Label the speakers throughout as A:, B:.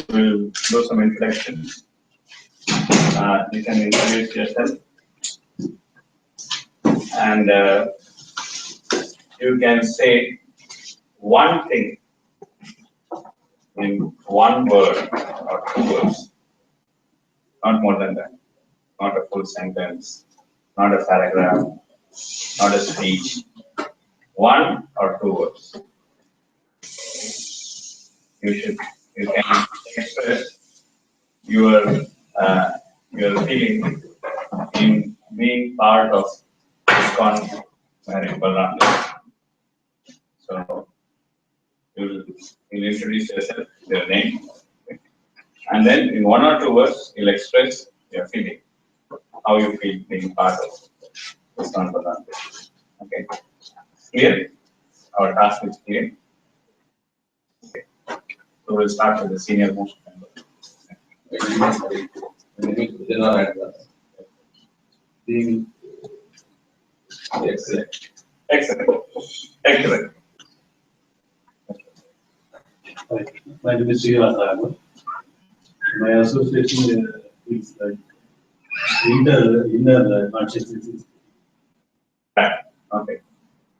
A: we'll do some introductions. You can introduce yourself, and you can say one thing in one word or two words, not more than that, not a full sentence, not a paragraph, not a speech, one or two words. You can express your feeling in being part of ISKCON Marriage Balram. So you'll introduce yourself, your name, and then in one or two words you'll express your feeling, how you feel being part of ISKCON Balram. Okay, clear? Our task is clear. Okay. So we'll start with the senior most member. Excellent.
B: My name is Srivastava. My association is like inner consciousness.
A: Right. Okay.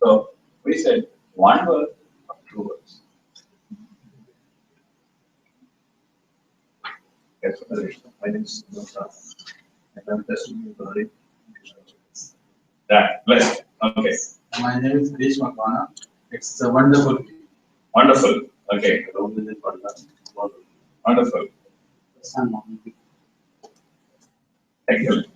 A: So we said one word or two words.
C: Yes, my name is Srivastava. I'm testing you for it.
A: Right. Blessed. Okay.
C: My name is Dinesh Makwana. It's a wonderful.
A: Wonderful. Okay. Wonderful. Excellent.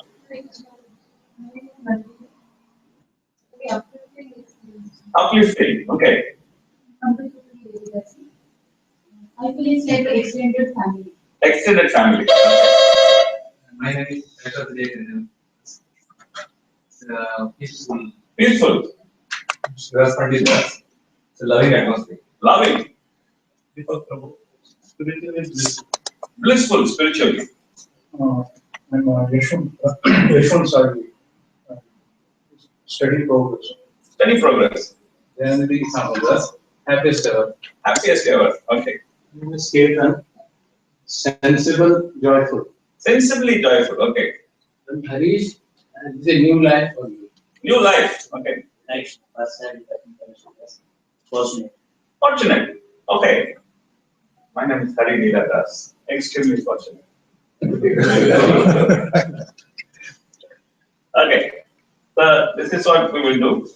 A: Uplifting. Okay.
D: I feel it's like an extended family.
A: Extended family.
C: My name is Shastri. It's peaceful.
A: Peaceful.
C: It's a loving atmosphere.
A: Loving.
B: Spiritually
A: Blissful spiritually.
B: I'm Yashwant Sagi. Steady progress.
A: Steady progress.
C: Then the Samudas, happiest ever.
A: Happiest ever. Okay.
B: Ketan. Sensible, joyful.
A: Sensibly joyful. Okay.
B: And Harish, it's a new life for you.
A: New life. Okay.
E: Next, fortunate.
A: Fortunate. Okay. My name is Hari Neeladas. Extremely fortunate. Okay. So this is what we will do.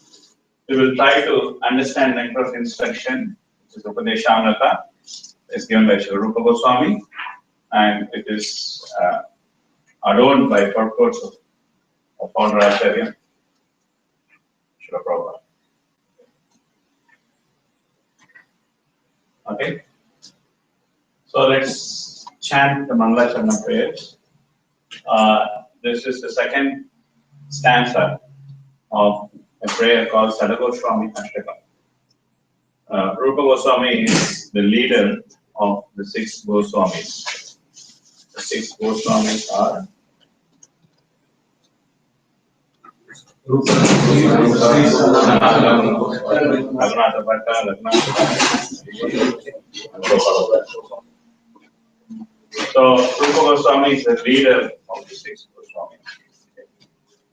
A: We will try to understand Nectar's instruction, which is Upadeshamrit. It's given by Sri Rupa Goswami, and it is adorned by purports of founder Acharya, Srila Prabhupada. Okay. So let's chant the Mangala prayers. This is the second stanza of a prayer called Sadagoswami Ashtakam. Rupa Goswami is the leader of the 6 Goswamis. The 6 Goswamis are Raghunatha Bhatta, So Rupa Goswami is the leader of the 6 Goswamis.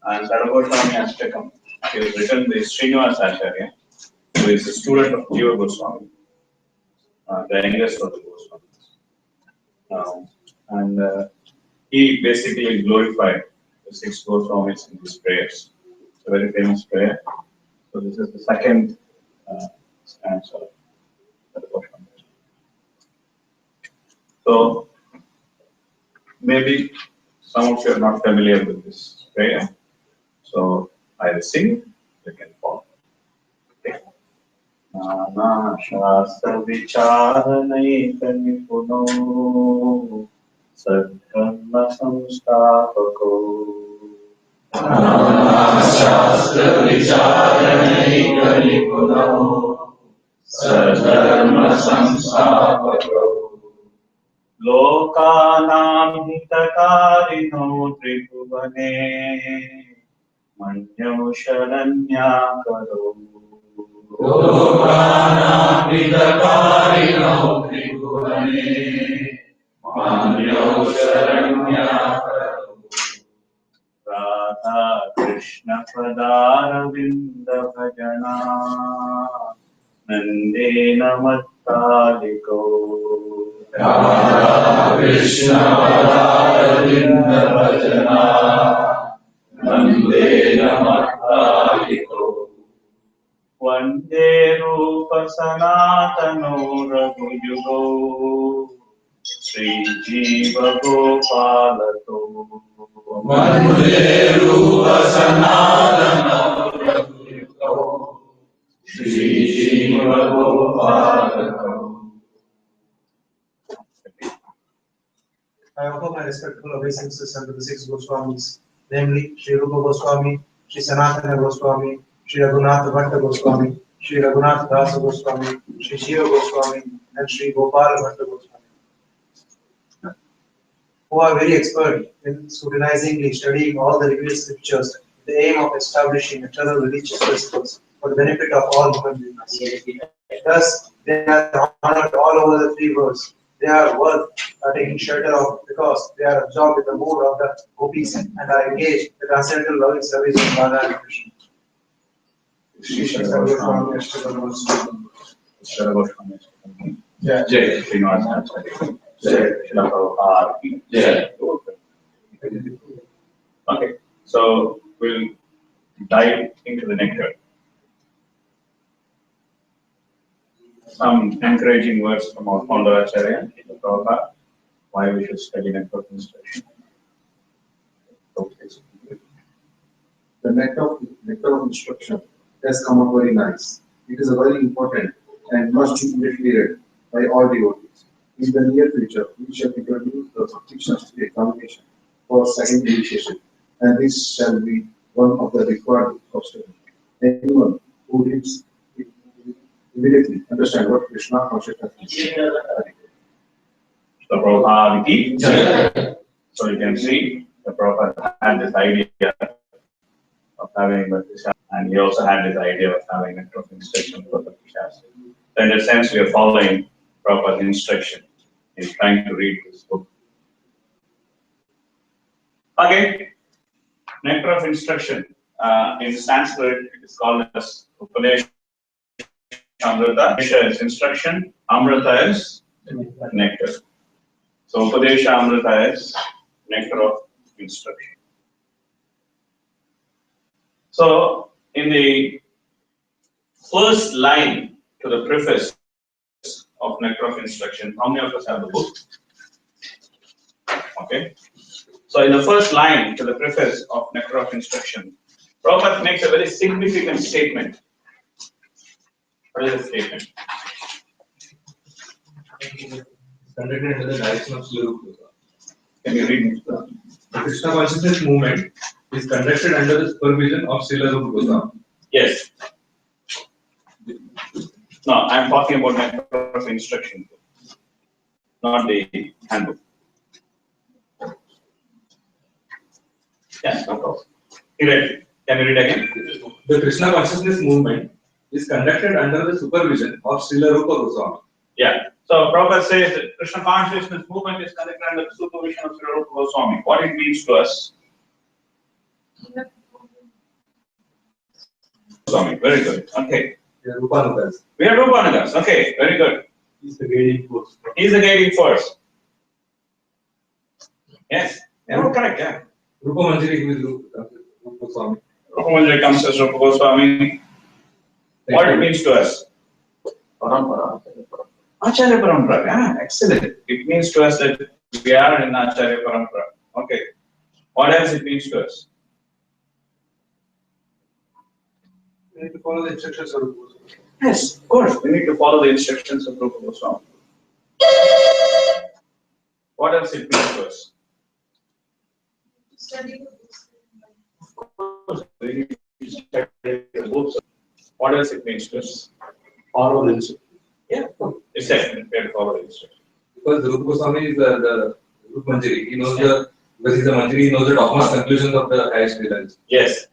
A: And Sadagoswami Ashtakam is written by Srinivas Acharya, who is a student of Jiva Goswami, the youngest of the Goswamis. He basically glorified the 6 Goswamis in his prayers. It's a very famous prayer. So this is the second stanza of the Goswamis. So maybe some of you are not familiar with this prayer. So I will sing, you can follow. Okay. Nana Shastra Vicharanai Kanipuno Sadharma Samstapako
F: Nana Shastra Vicharanai Kanipuno Sadharma Samstapako
A: Lokanam Hitakarino Tribhuvane Manyo Sharanyakaro
F: Lokanam Hitakarino Tribhuvane Manyo Sharanya
A: Radha Krishna Padaravinda Bhajana Nande Namattaliko
F: Radha Krishna Radha Bhajana Nande Namattaliko
A: Vande Rupa Sanatano Raghujugo Sri Jiva Gopalato
F: Vande Rupa Sanatana Raghujugo Shri Jiva Gopalato.
C: I offer my respectful obeisances unto the six Goswamis, namely Sri Rupa Goswami, Sri Sanatana Goswami, Sri Raghunath Bhatta Goswami, Sri Raghunath Dasa Goswami, Sri Shiva Goswami, and Sri Gopal Bhatta Goswami, who are very expert in scrutinizingly studying all the revealed scriptures with the aim of establishing eternal religious principles for the benefit of all human beings. Thus, they are honored all over the three worlds. They are worth taking shelter of because they are absorbed in the mood of the gopis and are engaged in the transcendental loving service of Radha and Krishna. Shri Shastri Goswami,
A: Shri Goswami. Jai Srinivasa Acharya. Jai Srila Prabhupada. Jai. Okay, so we'll dive into the nectar. Some encouraging words from our founder Acharya, Srila Prabhupada, why we should study network instruction.
E: The nectar of instruction has come up very nice. It is a very important and must be immediately read by all devotees. In the near future, we shall introduce the Bhakti Shastri examination for second initiation, and this shall be one of the required obstacles. Anyone who reads it immediately understand what Krishna consciousness is.
A: The Prabhupada ki Jai. So you can see the Prabhupada had this idea of having Bhakti Shastri, and he also had this idea of having network instruction for Bhakti Shastri. So in a sense, we are following Prabhupada's instruction in trying to read this book. Okay, nectar of instruction. In Sanskrit, it is called as Upadeshamrit. Upadesha is instruction, Amrita is nectar. So Upadeshamrit is nectar of instruction. So in the first line to the preface of nectar of instruction, how many of us have the book? Okay. So in the first line to the preface of nectar of instruction, Prabhupada makes a very significant statement. What is the statement?
B: Conducted under the direction of Sri Rupa.
A: Can you read it?
B: The Krishna consciousness movement is conducted under the supervision of Sri Rupa Goswami.
A: Yes. No, I'm talking about nectar of instruction, not the handbook. Yeah, no problem. Can you read again?
B: The Krishna consciousness movement is conducted under the supervision of Sri Rupa Goswami.
A: Yeah. So Prabhupada says that Krishna consciousness movement is conducted under the supervision of Sri Rupa Goswami. What it means to us? Goswami, very good. Okay.
B: We are Rupanugas.
A: We are Rupanugas. Okay, very good.
B: He is the guiding force.
A: He is the guiding force. Yes. Yeah, correct. Yeah.
B: Rupa Manjari, who is Rupa Goswami.
A: Rupa Manjari comes as Rupa Goswami. What it means to us?
E: Parampara.
A: Acharya Parampara. Yeah, excellent. It means to us that we are in Acharya Parampara. Okay. What else it means to us?
C: We need to follow the instructions of Rupa Goswami.
A: Yes, of course. We need to follow the instructions of Rupa Goswami. What else it means to us?
D: Study the books.
A: Of course, we need to study the books. What else it means to us?
B: Follow the instructions.
A: Yeah, it's said we have to follow the instructions.
B: Because Rupa Goswami is the Rupa Manjari. He knows because he's a Manjari, he knows the topmost conclusions of the highest religion.
A: Yes.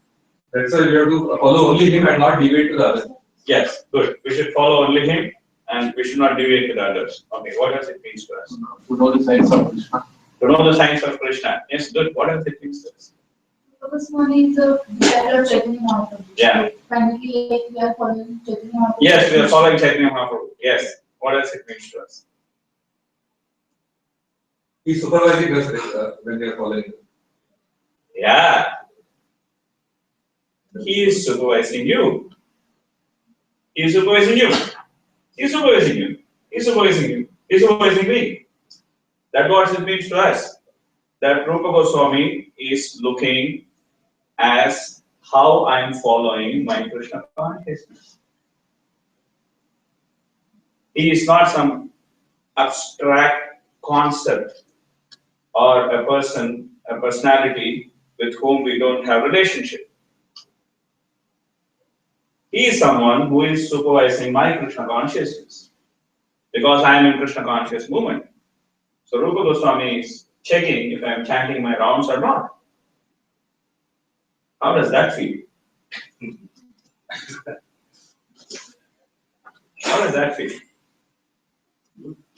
B: That's why we have to follow only him and not deviate to the others.
A: Yes, good. We should follow only him and we should not deviate with others. Okay, what does it mean to us?
E: To know the signs of Krishna.
A: To know the signs of Krishna. Yes, good. What does it mean to us?
D: The first one is the better Chaitanya Mahaprabhu.
A: Yeah.
D: Finally, we are following Chaitanya Mahaprabhu.
A: Yes, we are following Chaitanya Mahaprabhu. Yes. What does it mean to us?
B: He's supervising us when we are following.
A: Yeah. He is supervising you. He is supervising you. He is supervising you. He is supervising you. He is supervising me. That's what it means to us. That Rupa Goswami is looking as how I am following my Krishna consciousness. He is not some abstract concept or a person, a personality with whom we don't have relationship. He is someone who is supervising my Krishna consciousness because I am in Krishna conscious movement. So Rupa Goswami is checking if I am chanting my rounds or not. How does that feel? How does that feel?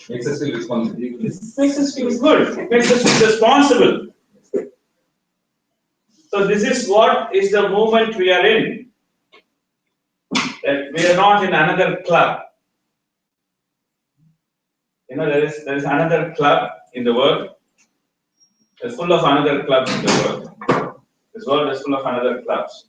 B: Makes us feel responsible.
A: It makes us feel good. It makes us feel responsible. So this is what is the movement we are in. That we are not in another club. You know, there is another club in the world. It's full of another clubs in the world. This world is full of another clubs.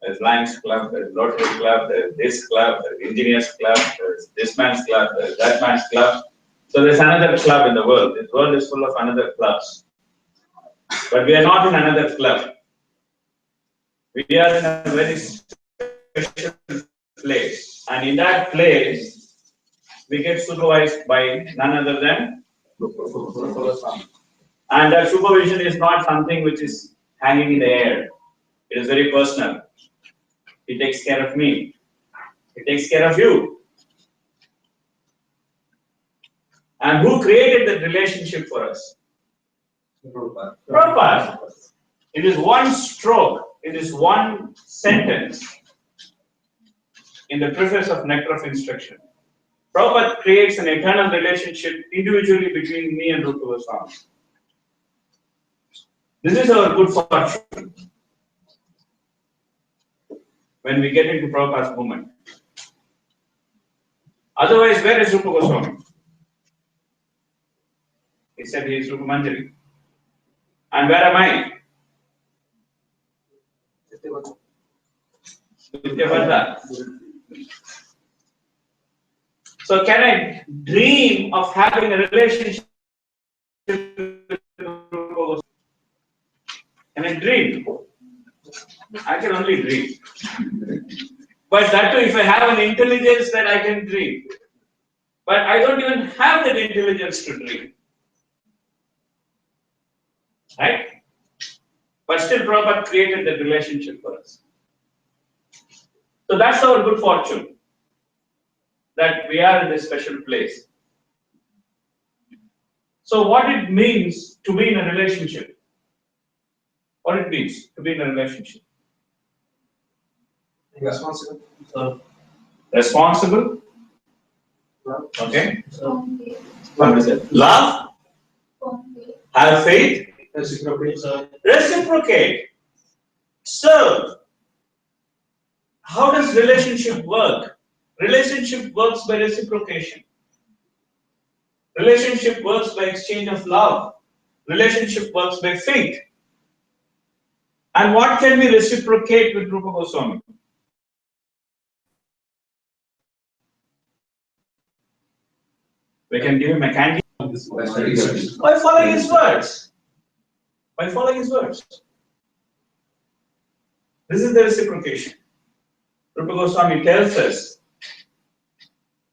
A: There's Lions Club, there's Rotary Club, there's this club, there's Engineers Club, there's this man's club, there's that man's club. So there's another club in the world. This world is full of another clubs. But we are not in another club. We are in a very special place. And in that place, we get supervised by none other than and that supervision is not something which is hanging in the air. It is very personal. He takes care of me. He takes care of you. And who created that relationship for us? Prabhupada. It is one stroke, it is one sentence in the preface of Nectar of Instruction. Prabhupada creates an eternal relationship individually between me and Rupa Goswami. This is our good fortune when we get into Prabhupada's movement. Otherwise, where is Rupa Goswami? He said he is Rupa Manjari. And where am I? Vidyavardha. So can I dream of having a relationship with Rupa Goswami? Can I dream? I can only dream. But that too, if I have an intelligence that I can dream. But I don't even have that intelligence to dream. Right? But still Prabhupada created that relationship for us. So that's our good fortune. That we are in this special place. So what it means to be in a relationship? What it means to be in a relationship?
C: Responsible.
A: Responsible. Okay.
D: Okay.
A: What is it? Love.
D: Okay.
A: Have faith.
C: Reciprocate.
A: Reciprocate. Serve. How does relationship work? Relationship works by reciprocation. Relationship works by exchange of love. Relationship works by faith. And what can we reciprocate with Rupa Goswami? We can give him a candy by following his words. By following his words. This is the reciprocation. Rupa Goswami tells us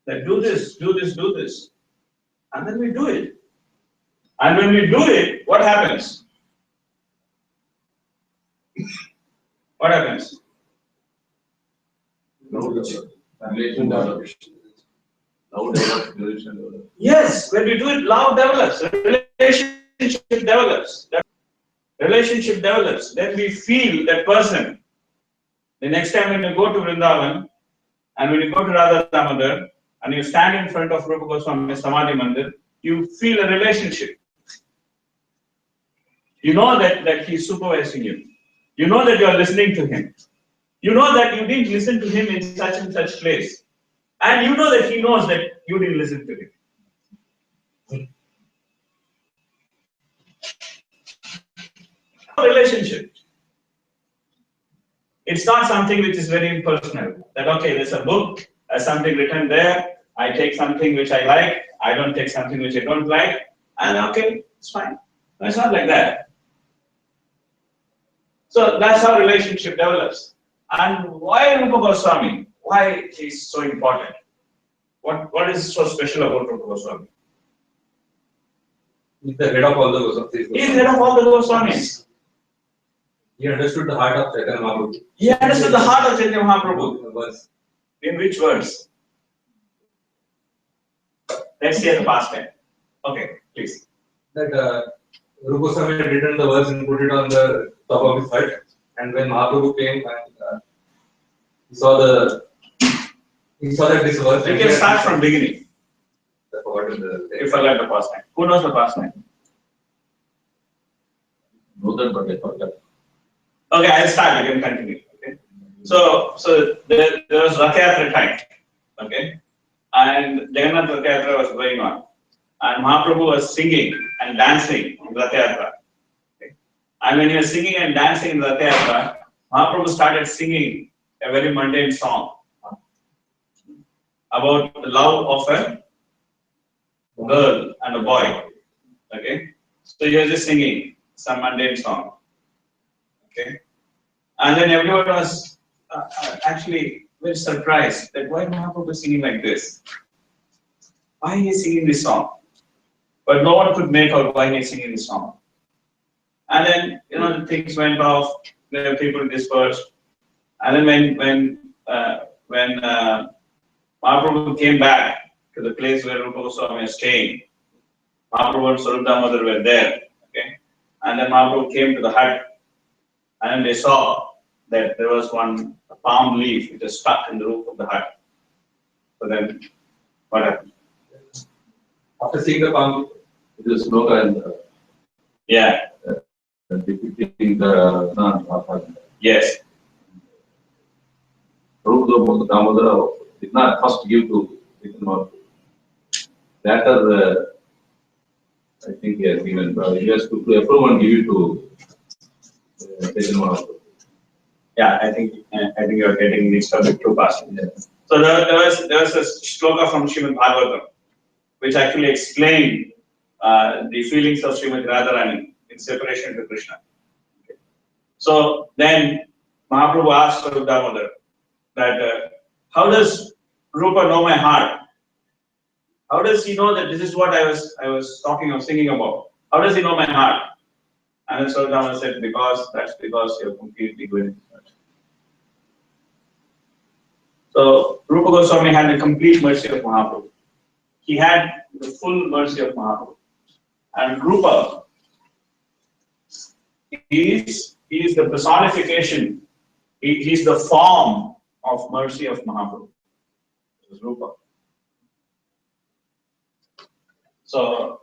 A: that do this, do this, do this. And then we do it. And when we do it, what happens? What happens?
B: Relation develops. Love develops, relation develops.
A: Yes, when we do it, love develops, relationship develops. Relationship develops. Then we feel that person. The next time when you go to Vrindavan and when you go to Radha Damodar, and you stand in front of Rupa Goswami Samadhi Mandir, you feel a relationship. You know that he's supervising you. You know that you are listening to him. You know that you didn't listen to him in such and such place. And you know that he knows that you didn't listen to him. Relationship. It's not something which is very impersonal. That okay, there's a book, there's something written there, I take something which I like, I don't take something which I don't like, and okay, it's fine. No, it's not like that. So that's how relationship develops. And why Rupa Goswami? Why he's so important? What is so special about Rupa Goswami?
B: He's the head of all the Goswamis.
A: He is head of all the Goswamis.
B: He understood the heart of Chaitanya Mahaprabhu.
A: He understood the heart of Chaitanya Mahaprabhu.
B: Verse.
A: In which words? Let's hear the past time. Okay, please.
B: That Rupa Goswami had written the verse and put it on the top of his hut. And when Mahaprabhu came and he saw that this verse.
A: We can start from beginning.
B: I forgot
A: You forgot the past time. Who knows the past time?
F: Know that, but I forgot.
A: Okay, I'll start. You can continue. Okay. So there was Rath Yatra time. Okay, and Jagannath Rath Yatra was going on, and Mahaprabhu was singing and dancing in Rath Yatra. Okay. And when he was singing and dancing in Rath Yatra, Mahaprabhu started singing a very mundane song about the love of a girl and a boy. Okay, so he was just singing some mundane song. Okay, and then everyone was actually very surprised that why Mahaprabhu is singing like this? Why he is singing this song? But no one could make out why he is singing this song. And then the things went off. The people dispersed. And then when Mahaprabhu came back to the place where Rupa Goswami was staying, Mahaprabhu and Swarup Damodar were there. Okay, and then Mahaprabhu came to the hut. And they saw that there was one palm leaf which was stuck in the roof of the hut. So then, what happened?
B: After seeing the palm,
F: It is sloka and
A: Yeah.
F: depicting the Nan.
A: Yes.
F: Rupa Damodara did not first give to Chaitanya. Later, I think he has given. He has to approve and give it to Chaitanya.
A: Yeah, I think you are getting mixed up with two passages.
F: Yeah.
A: So there was a shloka from Srimad Bhagavatam, which actually explained the feelings of Srimad Radharani in separation to Krishna. Okay. So then Mahaprabhu asked Swarup Damodar that how does Rupa know my heart? How does he know that this is what I was talking of singing about? How does he know my heart? And then Swarup Damodar said, that's because you're completely going. So Rupa Goswami had the complete mercy of Mahaprabhu. He had the full mercy of Mahaprabhu. And Rupa is the personification, he's the form of mercy of Mahaprabhu. This is Rupa. So,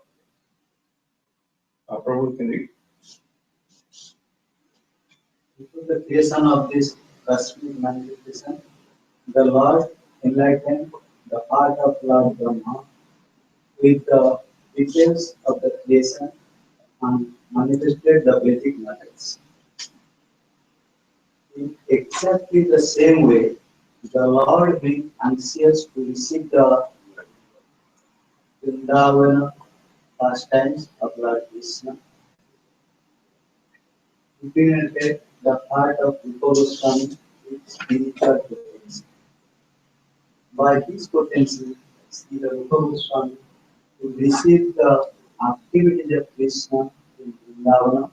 A: Prabhu, can you?
G: Before the creation of this cosmic manifestation, the Lord enlightened the heart of Lord Brahma with the details of the creation and manifested the Vedic knowledge. In exactly the same way, the Lord being anxious to receive the Vrindavana pastimes of Lord Krishna, illuminated the heart of Rupa Goswami with spiritual potency. By this potency, Sri Rupa Goswami to receive the activities of Krishna in Vrindavana,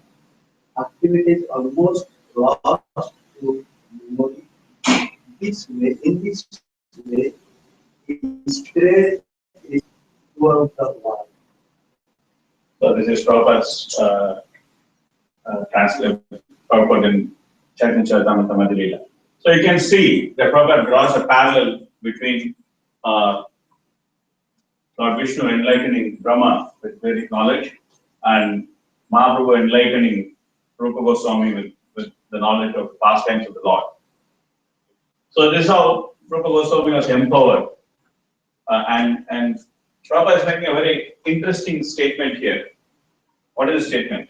G: activities almost lost to memory. In this way, his spirit is throughout the world.
A: So this is Prabhupada's purport in Chaitanya Charitamrita Madhya Leela. So you can see that Prabhupada draws a parallel between Lord Vishnu enlightening Brahma with Vedic knowledge, and Mahaprabhu enlightening Rupa Goswami with the knowledge of pastimes of the Lord. So this is how Rupa Goswami was empowered. And Prabhupada is making a very interesting statement here. What is the statement?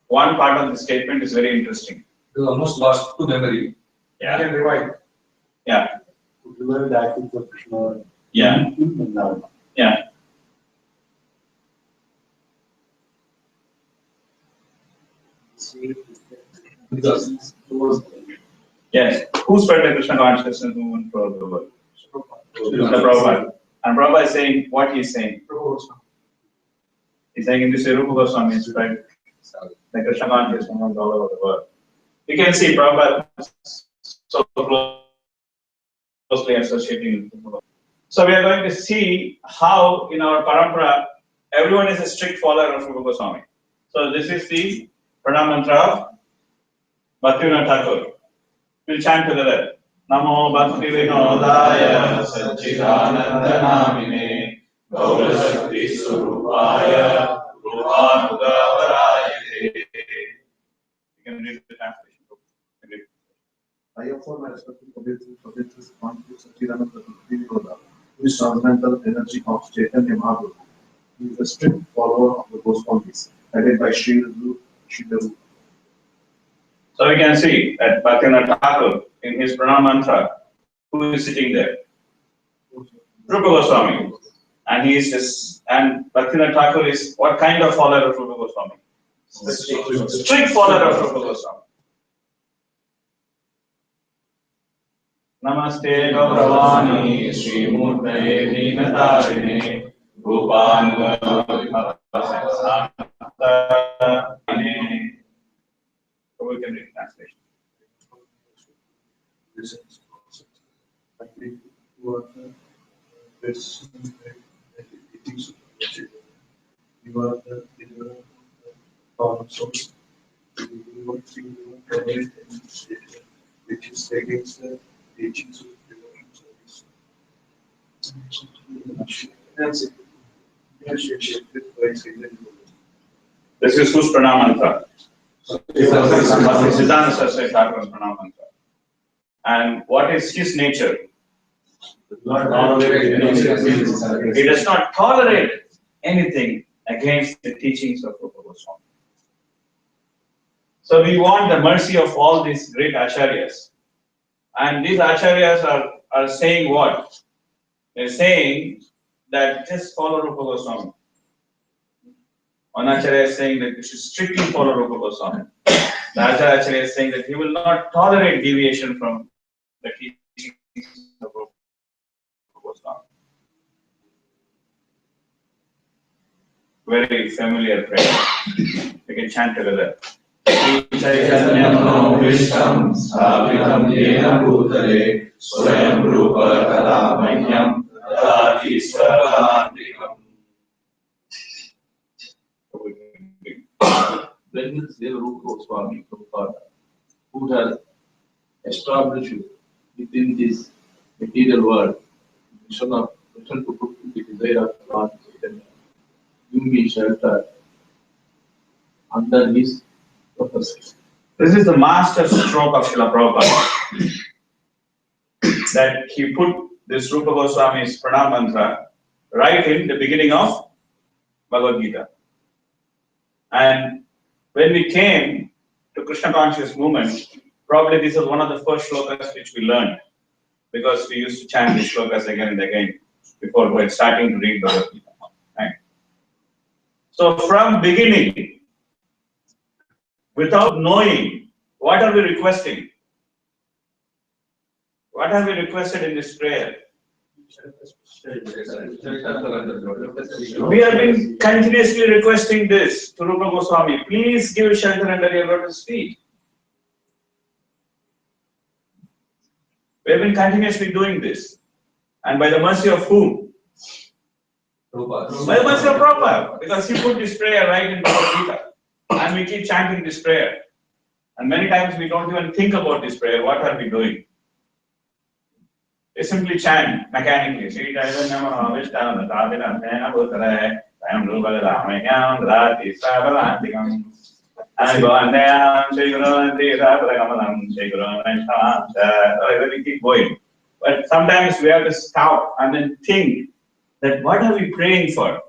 A: One part of the statement is very interesting.
B: It was almost lost to memory.
A: Yeah.
B: You can revive.
A: Yeah.
G: Revive the actions of Krishna.
A: Yeah.
G: In love.
A: Yeah.
B: Because
A: Yes. Who spread the Krishna consciousness movement throughout the world? The Prabhupada. And Prabhupada is saying what he is saying. He's saying in this way, Rupa Goswami spread the Krishna consciousness movement all over the world. You can see Prabhupada so closely associating with Rupa. So we are going to see how in our parampara everyone is a strict follower of Rupa Goswami. So this is the pranam mantra of Bhakti Thakur. We'll chant together. Namo Bhakti Vinodaya Satchidananda Namine Gaura Shakti Surupaya Rupanuga Varayate. You can read the translation.
E: I offer my respectful obeisances to Satchidananda Bhakti Vinoda, who is transcendental energy of Chaitanya Mahaprabhu. He is a strict follower of the Goswamis, headed by Sri Rupa.
A: So we can see that Bhaktivinoda Thakur in his pranam mantra, who is sitting there? Rupa Goswami. And he is this, and Bhaktivinoda Thakur is what kind of follower of Rupa Goswami? Strict follower of Rupa Goswami. Namaste Gauravani Sri Murtaye Dinatarine Rupanuga we can read translation.
E: You are the deliverer of souls. You which is against the teachings of devotion service.
A: This is whose pranam mantra? Siddhanta Saraswati Thakur's pranam mantra. And what is his nature? He does not tolerate anything against the teachings of Rupa Goswami. So we want the mercy of all these great acharyas. And these acharyas are saying what? They're saying that just follow Rupa Goswami. One acharya is saying that you should strictly follow Rupa Goswami. The other acharya is saying that he will not tolerate deviation from the teachings of Rupa Goswami. Very familiar prayer. We can chant together. Chaitanyam Vishtam Sthapitam Yena Bhutale Swayam Rupa Kadamahyam Dati Swarantikam.
F: When is there Rupa Goswami Prabhupada, who has established within this material world mission to fulfill the desire of God, give me shelter under his purposes.
A: This is the master stroke of Srila Prabhupada. That he put this Rupa Goswami's pranam mantra right in the beginning of Bhagavad Gita. And when we came to Krishna conscious movement, probably this is one of the first shlokas which we learned, because we used to chant these shlokas again and again before we were starting to read Bhagavad Gita. Right? So from beginning, without knowing, what are we requesting? What have we requested in this prayer? We have been continuously requesting this to Rupa Goswami. Please give shelter under your lotus feet. We have been continuously doing this. And by the mercy of whom? By the mercy of Prabhupada. Because he put this prayer right in Bhagavad Gita. And we keep chanting this prayer. And many times we don't even think about this prayer. What are we doing? we simply chant mechanically. Sri Chaitanya Vishnu Tadina Bhutale, Ayam Rupala Ramayam Rati Savalantikam. And go and then Sri Guru Sri Radhakamalam, Sri Guru Vaishnava. We keep going. But sometimes we have to stop and then think that what are we praying for?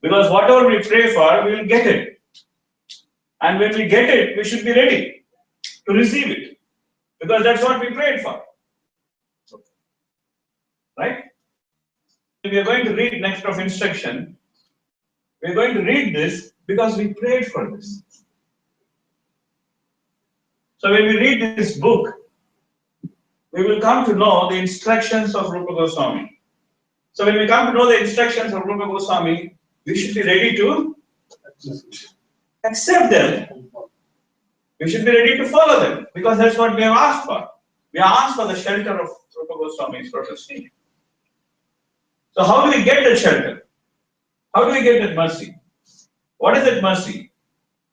A: Because whatever we pray for, we will get it. And when we get it, we should be ready to receive it. Because that's what we prayed for. Right? We are going to read next of instruction. We are going to read this because we prayed for this. So when we read this book, we will come to know the instructions of Rupa Goswami. So when we come to know the instructions of Rupa Goswami, we should be ready to accept them. We should be ready to follow them because that's what we have asked for. We have asked for the shelter of Rupa Goswami's lotus feet. So how do we get that shelter? How do we get that mercy? What is that mercy?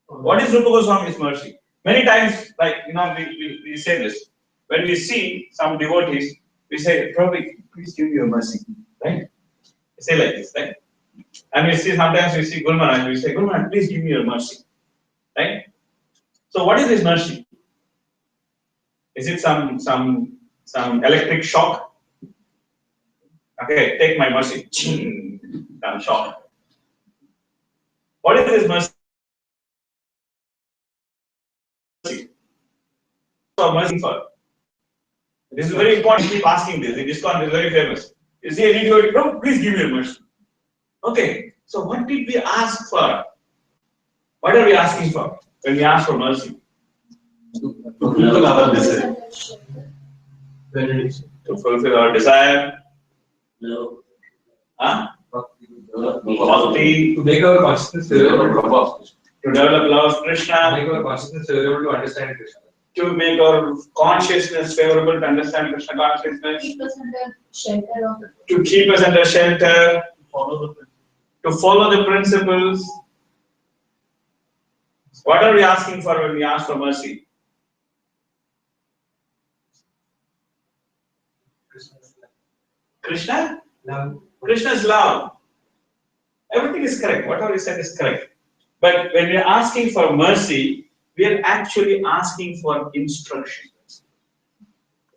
A: What is Rupa Goswami's mercy? Many times, like, we say this. When we see some devotees, we say, Prabhu, please give me your mercy. Right? We say like this, right? And sometimes we see Guru Maharaj, we say, Guru Maharaj, please give me your mercy. Right? So what is this mercy? Is it some electric shock? Okay, take my mercy. Some shock. What is this mercy? For mercy for. This is very important. Keep asking this. In ISKCON, is very famous. You see any devotee, no, please give me your mercy. Okay, so what did we ask for? What are we asking for when we ask for mercy?
B: To fulfill our desire.
A: To fulfill our desire.
B: No.
A: Huh?
B: Bhakti. To make our consciousness favorable
A: to develop love of Krishna.
B: To make our consciousness favorable to understand Krishna.
A: To make our consciousness favorable to understand Krishna consciousness.
D: Keep us under shelter of
A: To keep us under shelter. To follow the principles. What are we asking for when we ask for mercy? Krishna?
C: Love.
A: Krishna's love. Everything is correct. Whatever is said is correct. But when we are asking for mercy, we are actually asking for instruction.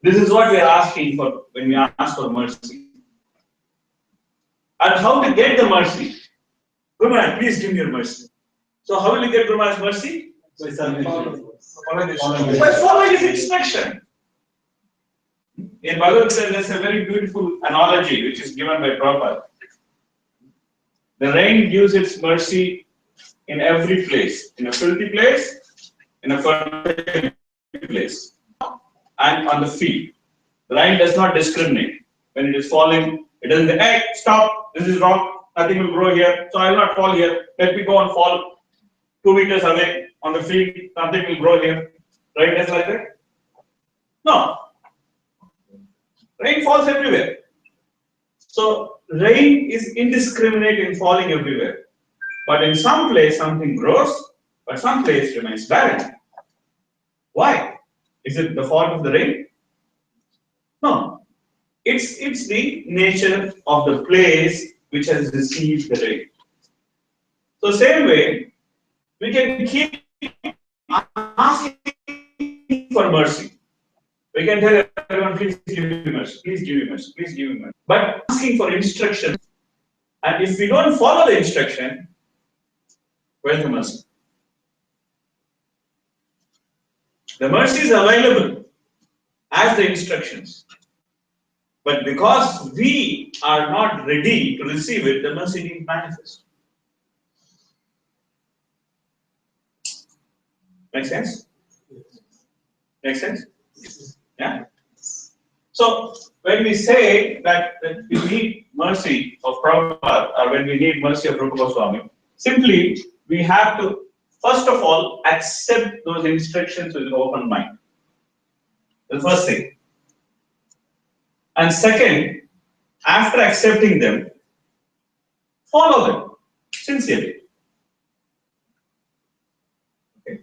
A: This is what we are asking for when we ask for mercy. And how to get the mercy? Guru Maharaj, please give me your mercy. So how will you get Guru Maharaj's mercy? By following his instruction. In Bhagavad Gita, there's a very beautiful analogy which is given by Prabhupada. The rain gives its mercy in every place. In a filthy place, in a fertile place, and on the field. The rain does not discriminate. When it is falling, it doesn't say, hey, stop, this is wrong, nothing will grow here, so I will not fall here. Let me go and fall 2 meters away on the field, nothing will grow here. Rain is like that? No. Rain falls everywhere. So rain is indiscriminate in falling everywhere. But in some place something grows, but some place remains barren. Why? Is it the fault of the rain? No. It's the nature of the place which has received the rain. So same way, we can keep asking for mercy. We can tell everyone, please give me mercy, please give me mercy, please give me mercy. But asking for instruction, and if we don't follow the instruction, where's the mercy? The mercy is available as the instructions. But because we are not ready to receive it, the mercy didn't manifest. Make sense? Make sense? Yeah? So, when we say that we need mercy of Prabhupada, or when we need mercy of Rupa Goswami, simply we have to, first of all, accept those instructions with an open mind. The first thing. And second, after accepting them, follow them sincerely. Okay.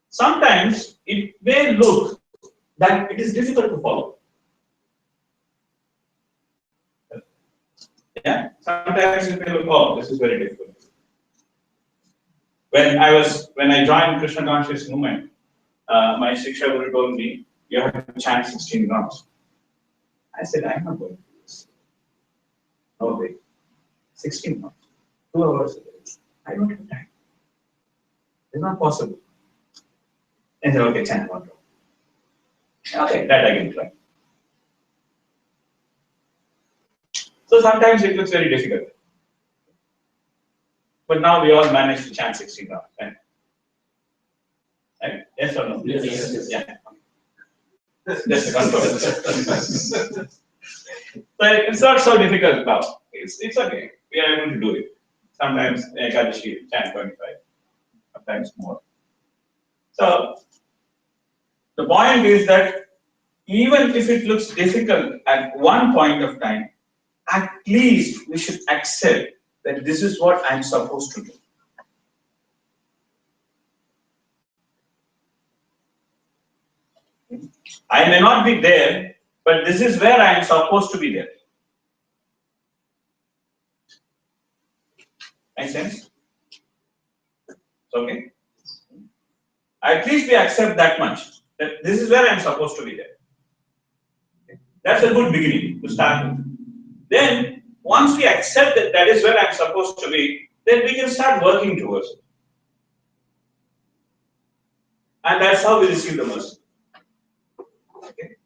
A: Sometimes it may look that it is difficult to follow. sometimes you feel, oh, this is very difficult. When I joined Krishna conscious movement, my Shiksha Guru told me, you have to chant 16 rounds. I said, I'm not going to do this. No way. 16 rounds. 2 hours a day. I don't have time. It's not possible. And then, okay, chant 1 round. Okay, that I can try. So sometimes it looks very difficult. But now we all manage to chant 16 rounds, right? Right? Yes or no?
F: Yes.
A: Yeah. Just a control. So it's not so difficult now. It's okay. We are able to do it. Sometimes Ekadashi chant 25, sometimes more. So the point is that even if it looks difficult at one point of time, at least we should accept that this is what I'm supposed to do. I may not be there, but this is where I am supposed to be there. Make sense? Okay? At least we accept that much, that this is where I am supposed to be there. That's a good beginning to start with. Then, once we accept that that is where I am supposed to be, then we can start working towards it. And that's how we receive the mercy. Okay?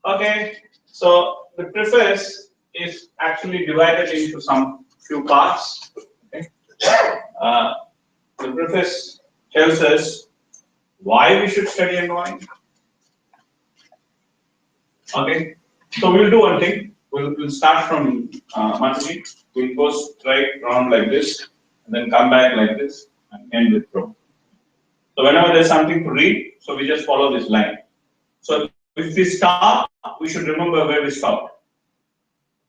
A: Okay, so the preface is actually divided into some few parts. Okay? The preface tells us why we should study NOI. Okay, so we'll do one thing. We'll start from Mataji. We'll go straight around like this, and then come back like this, and end with Pro. So whenever there's something to read, so we just follow this line. So if we stop, we should remember where we stopped.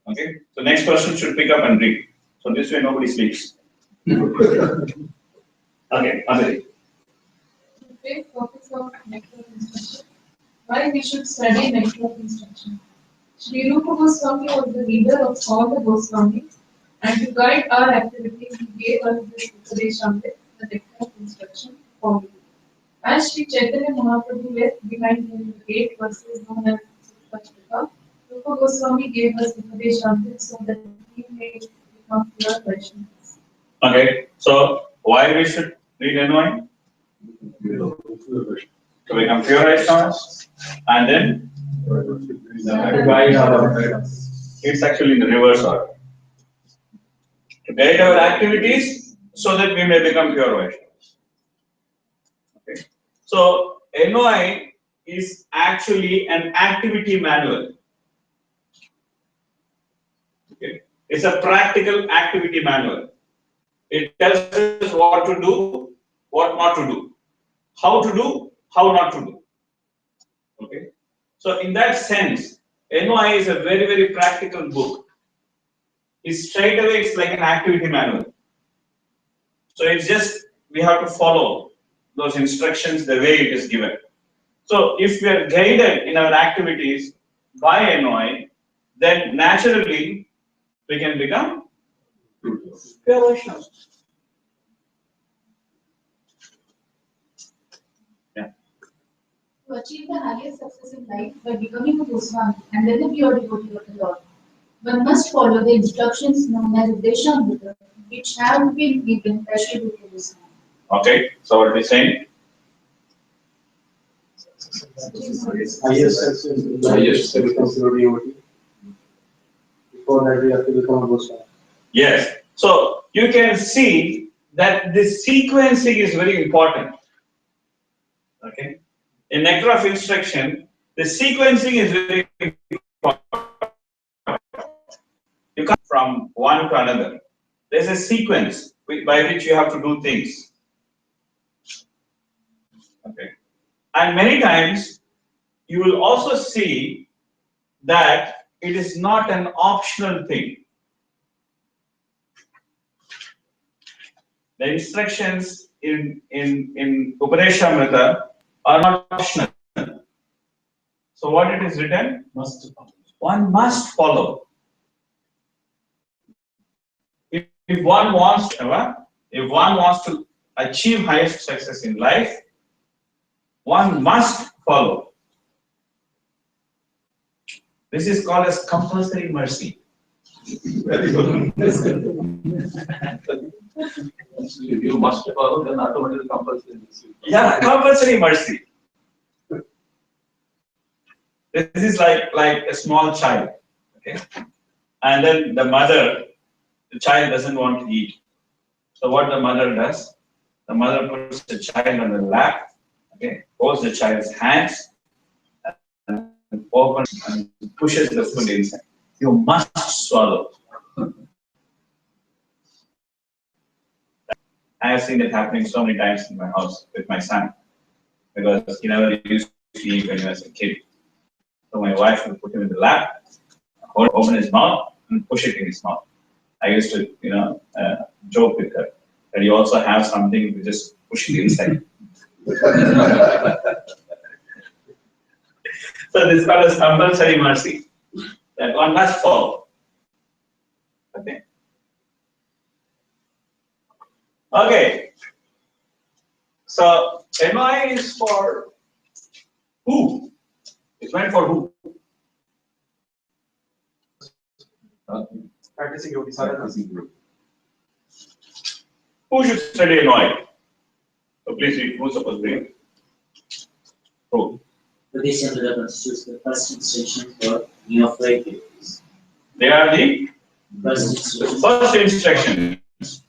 A: Okay, so next person should pick up and read. So this way nobody sleeps. Okay, Mataji.
H: Today's topic of network instruction. Why we should study network instruction. Sri Rupa Goswami was the leader of all the Goswamis, and to guide our activities, he gave us this Upadeshamrit, the network instruction formula. As Sri Chaitanya Mahaprabhu left behind him the 8 verses known as Sutta, Rupa Goswami gave us Upadeshamrit so that we may become pure Vaishnavas.
A: Okay, so why we should read NOI? To become pure Vaishnavas, and then it's actually in the reverse order. To guide our activities so that we may become pure Vaishnavas. Okay. So NOI is actually an activity manual. Okay. It's a practical activity manual. It tells us what to do, what not to do, how to do, how not to do. Okay. So in that sense, NOI is a very, very practical book. It's straight away, it's like an activity manual. So it's just, we have to follow those instructions the way it is given. So if we are guided in our activities by NOI, then naturally we can become pure Vaishnavas. Yeah.
D: To achieve the highest success in life by becoming a Goswami and then a pure devotee of the Lord, one must follow the instructions known as Upadeshamrit, which have been given by Sri Rupa Goswami.
A: Okay, so what are we saying?
G: Highest success in life to become pure devotee. Before that, we have to become a Goswami.
A: Yes. So you can see that this sequencing is very important. Okay. In nectar of instruction, the sequencing is very important. You come from one to another. There's a sequence by which you have to do things. Okay. And many times you will also see that it is not an optional thing. The instructions in Upadeshamrit are not optional. So what it is written?
G: Must follow.
A: One must follow. If one wants to achieve highest success in life, one must follow. This is called as compulsory mercy. Very good.
F: If you must follow, then automatically compulsory.
A: Yeah, compulsory mercy. This is like a small child, okay? And then the child doesn't want to eat. So what the mother does, the mother puts the child on the lap, okay, holds the child's hands, and opens and pushes the food inside. You must swallow. I have seen it happening so many times in my house with my son, because he never used to eat when he was a kid. So my wife would put him in the lap, open his mouth, and push it in his mouth. I used to, joke with her that you also have something to just push it inside. So this is called as compulsory mercy, that one must follow. Okay. Okay. So MI is for who? It's meant for who?
C: Practicing yoga sadhana.
A: Who should study MI? So please read. Who's supposed to read? Who?
I: Upadeshamrit constitutes the first instruction for neophyte devotees.
A: They are the
I: First instruction.
A: first instructions.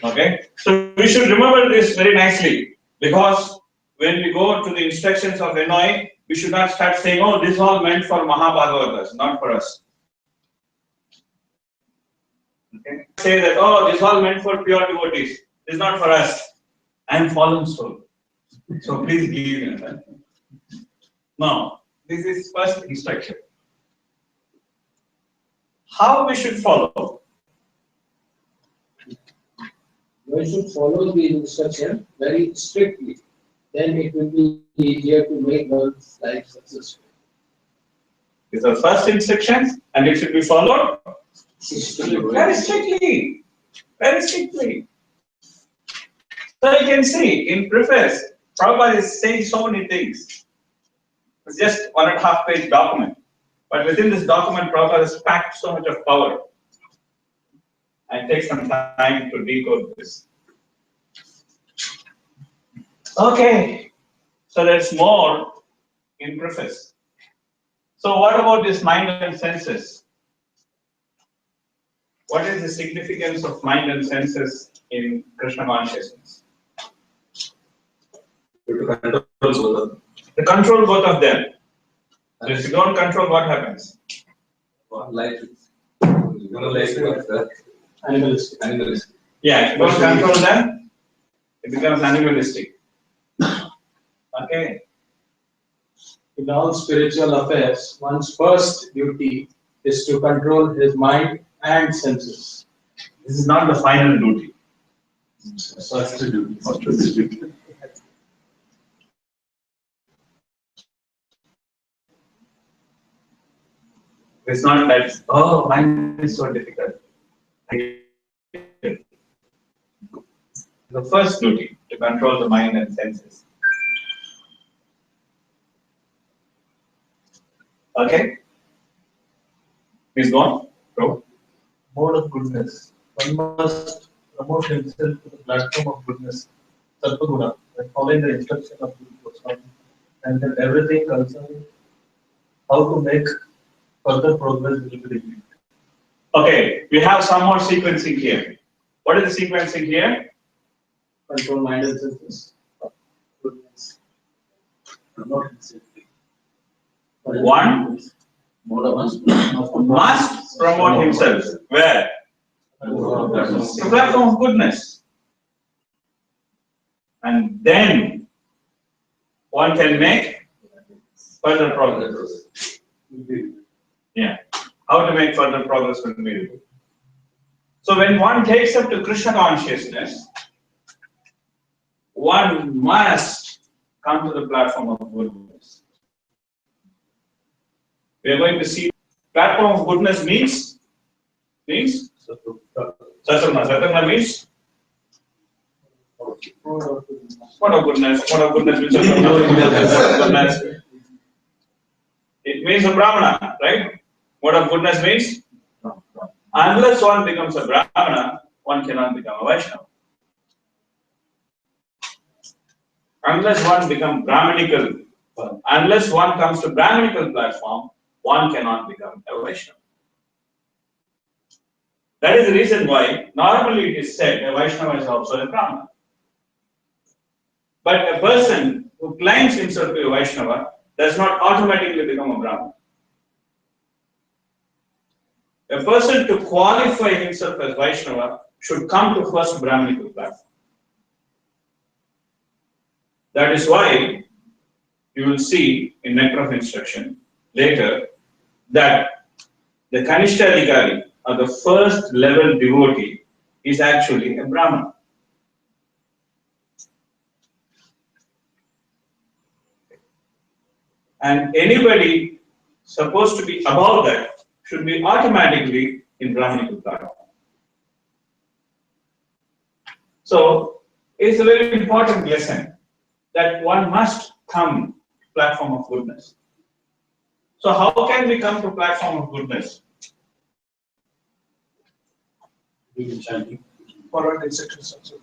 A: Okay. So we should remember this very nicely, because when we go to the instructions of NOI, we should not start saying, oh, this is all meant for Mahabhagavatas, not for us. Okay. Say that, oh, this is all meant for pure devotees. This is not for us. I am fallen soul. So please give me. No, this is first instruction. How we should follow?
J: One should follow the instruction very strictly. Then it will be easier to make one's life successful.
A: These are first instructions, and it should be followed very strictly. Very strictly. So you can see in preface, Prabhupada is saying so many things. It's just 1.5 page document. But within this document, Prabhupada has packed so much of power. And take some time to decode this. Okay. So there's more in preface. So what about this mind and senses? What is the significance of mind and senses in Krishna consciousness?
B: To control both.
A: To control both of them. So if you don't control, what happens?
B: Life is. Life is animalistic.
A: Yeah, if you don't control them, it becomes animalistic. Okay.
J: In all spiritual affairs, one's first duty is to control his mind and senses.
A: This is not the final duty.
B: First duty.
A: It's not that, oh, mind is so difficult. The first duty to control the mind and senses. Okay? Please go on. Go.
E: Mode of goodness. One must promote himself to the platform of goodness, Sarpaguna, by following the instruction of Guru Goswami, and then everything concerning how to make further progress will be revealed.
A: Okay, we have some more sequencing here. What is the sequencing here?
J: Control mind and senses. Goodness.
I: Promote himself.
A: One must promote himself. Where? The platform of goodness. And then one can make further progress. Yeah. How to make further progress will be. So when one takes up to Krishna consciousness, one must come to the platform of goodness. We are going to see platform of goodness means Saturna. Saturna means what of goodness? What of goodness means goodness. It means a Brahmana, right? What of goodness means? Unless one becomes a Brahmana, one cannot become a Vaishnava. Unless one becomes Brahmanical, unless one comes to Brahmanical platform, one cannot become a Vaishnava. That is the reason why normally it is said a Vaishnava is also a Brahmana. But a person who claims himself to be a Vaishnava does not automatically become a Brahmana. A person to qualify himself as Vaishnava should come to first Brahmanical platform. That is why you will see in Nectar of Instruction later that the Kanishta or the first level devotee is actually a Brahmana. And anybody supposed to be above that should be automatically in Brahmanical platform. So it's a very important lesson that one must come to platform of goodness. So how can we come to platform of goodness?
C: Following instructions also.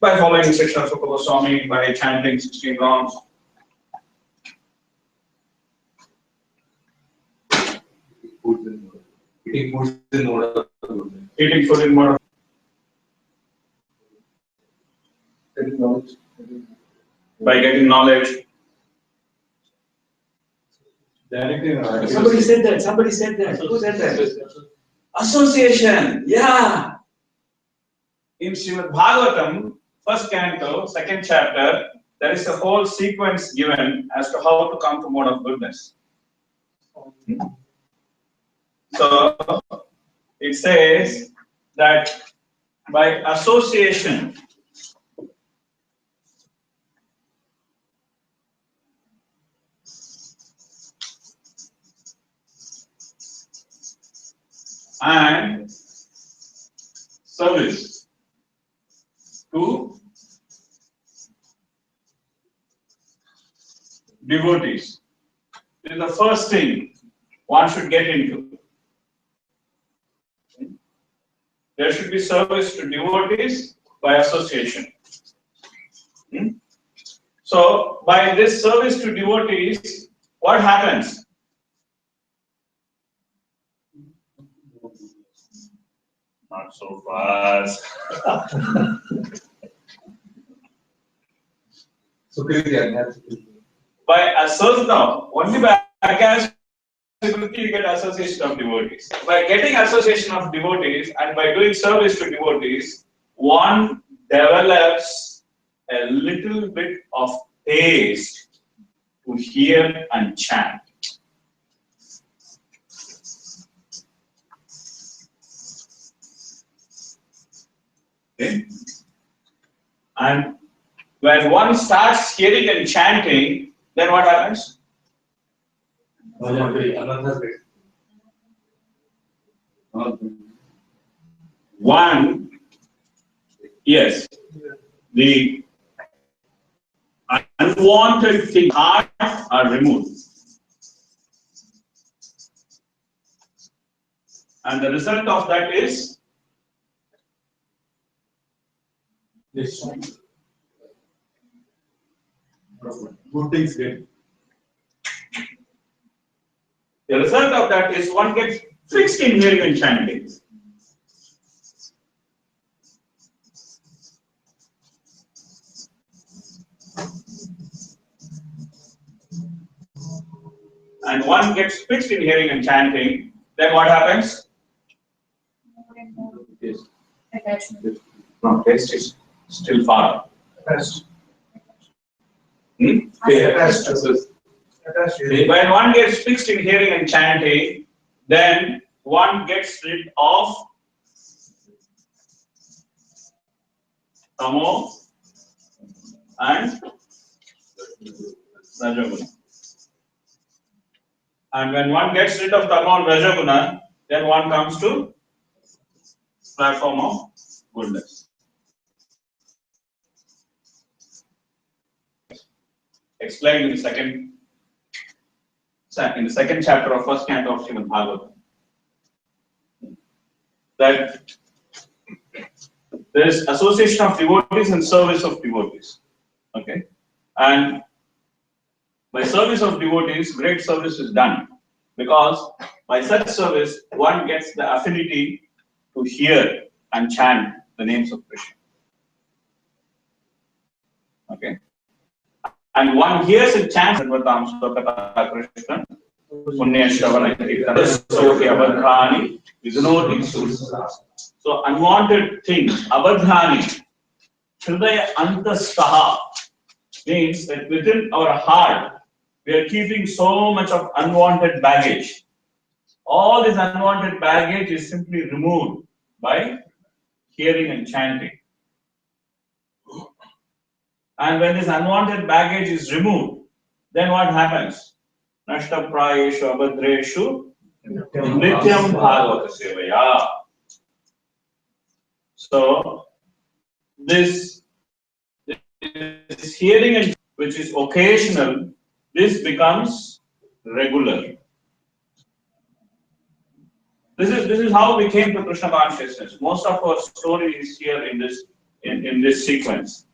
A: By following instructions of Upadeshamrit, by chanting 16 rounds.
B: Eating food in order.
A: Eating food in order.
E: Getting knowledge.
A: By getting knowledge.
J: Somebody said that. Somebody said that. Who said that?
A: Association, yeah. In Srimad Bhagavatam, first canto, second chapter, there is a whole sequence given as to how to come to mode of goodness. So it says that by association, and service to devotees. This is the first thing one should get into. There should be service to devotees by association. So, by this service to devotees, what happens? Not so fast. By association, no, only by you get association of devotees. By getting association of devotees and by doing service to devotees, one develops a little bit of taste to hear and chant. Okay? And when one starts hearing and chanting, then what happens? One, yes, the unwanted things are removed. And the result of that is this. Good things get. The result of that is one gets fixed in hearing and chanting. And one gets fixed in hearing and chanting, then what happens?
D: Attachment.
A: No, taste is still far.
C: Attached.
A: Attached.
C: Attached.
A: When one gets fixed in hearing and chanting, then one gets rid of Tamo and Rajaguna. And when one gets rid of Tama and Rajaguna, then one comes to platform of goodness. Explained in the second chapter of first canto of Srimad Bhagavatam, that there is association of devotees and service of devotees. Okay, and by service of devotees, great service is done, because by such service one gets the affinity to hear and chant the names of Krishna. Okay, and one hears and chants Krishna. So unwanted things, abadhani, hridaya antastaha, means that within our heart we are keeping so much of unwanted baggage. All this unwanted baggage is simply removed by hearing and chanting. And when this unwanted baggage is removed, then what happens? Nashta prayeshu abhadreshu nityam bhagavata sevaya. So this hearing and which is occasional, this becomes regular. This is how we came to Krishna consciousness. Most of our story is here in this sequence.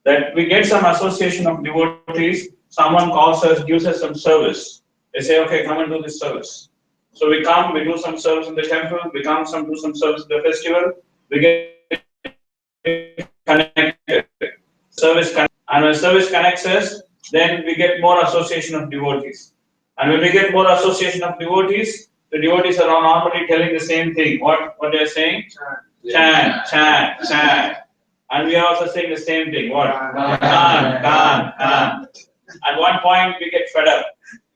A: That we get some association of devotees, someone calls us, gives us some service. They say, okay, come and do this service. So we come, we do some service in the temple, we come, do some service in the festival, we get connected. And when service connects us, then we get more association of devotees. And when we get more association of devotees, the devotees are normally telling the same thing. What they are saying? Chant, chant, chant. And we are also saying the same thing. What? Chant, chant, chant. At one point, we get fed up.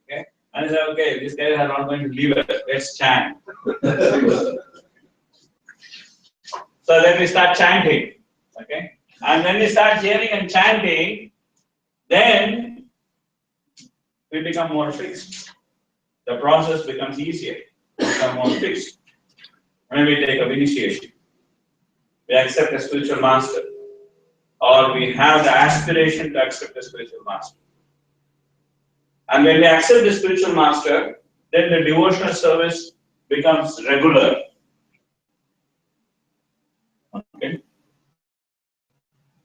A: Okay? And we say, okay, these guys are not going to leave us. Let's chant. So then we start chanting. Okay? And when we start hearing and chanting, then we become more fixed. The process becomes easier. We become more fixed. When we take up initiation, we accept a spiritual master, or we have the aspiration to accept a spiritual master. And when we accept the spiritual master, then the devotional service becomes regular. Okay?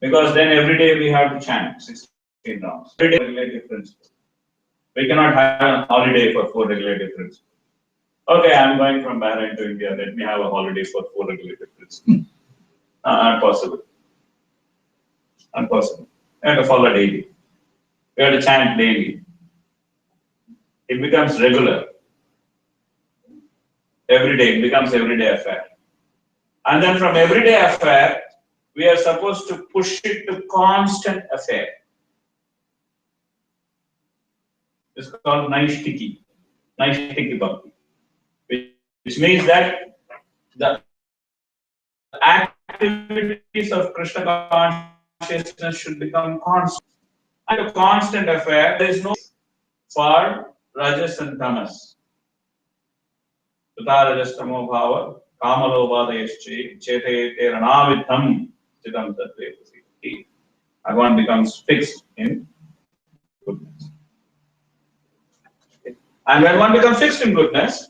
A: Because then every day we have to chant 16 rounds. Every day regulative principle. We cannot have a holiday for 4 regulative principles. Okay, I'm going from Bahrain to India. Let me have a holiday for 4 regulative principles. Not possible. Impossible. We have to follow daily. We have to chant daily. It becomes regular. Every day, it becomes everyday affair. And then from everyday affair, we are supposed to push it to constant affair. It's called Naishtiki Bhakti. Which means that the activities of Krishna consciousness should become constant. And a constant affair, there is no for Rajas and Tamas. Tata Rajas Tamo Bhava, Kamalobhadayaschi, Chete Teranavidham, Chidam Tattve. And one becomes fixed in goodness. And when one becomes fixed in goodness,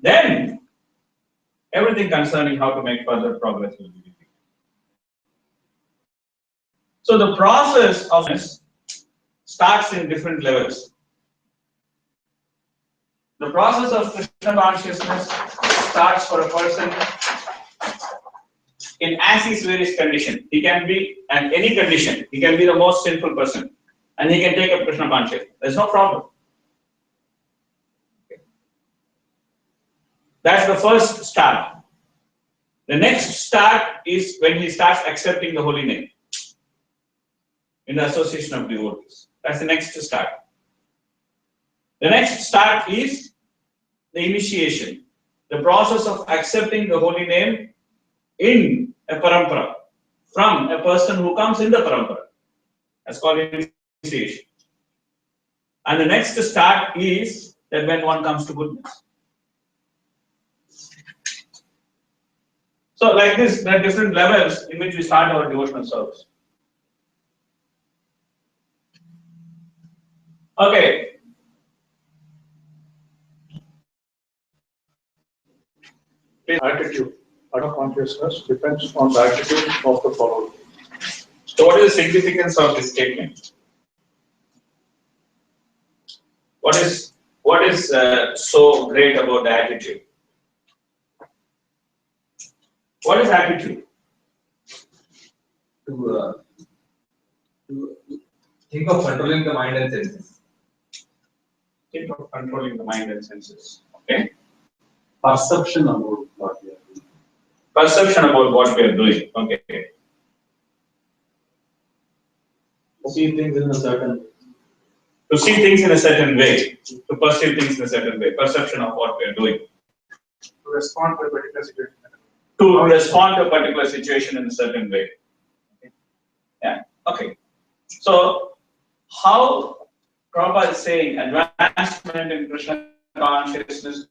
A: then everything concerning how to make further progress will be easy. So the process of this starts in different levels. The process of Krishna consciousness starts for a person in as his various condition. He can be in any condition. He can be the most sinful person, and he can take up Krishna consciousness. There's no problem. That's the first start. The next start is when he starts accepting the holy name in the association of devotees. That's the next start. The next start is the initiation, the process of accepting the holy name in a parampara, from a person who comes in the parampara. That's called initiation. And the next start is that when one comes to goodness. So like this, there are different levels in which we start our devotional service. Okay.
K: Attitude out of consciousness depends on the attitude of the follower.
A: So what is the significance of this statement? What is so great about the attitude? What is attitude?
B: To think of controlling the mind and senses.
A: Think of controlling the mind and senses. Okay.
G: Perception about what we are doing.
A: Perception about what we are doing. Okay.
G: See things in a certain way.
A: To see things in a certain way, to perceive things in a certain way, perception of what we are doing.
C: To respond to a particular situation.
A: To respond to a particular situation in a certain way. Yeah. Okay. So, how Prabhupada is saying advancement in Krishna consciousness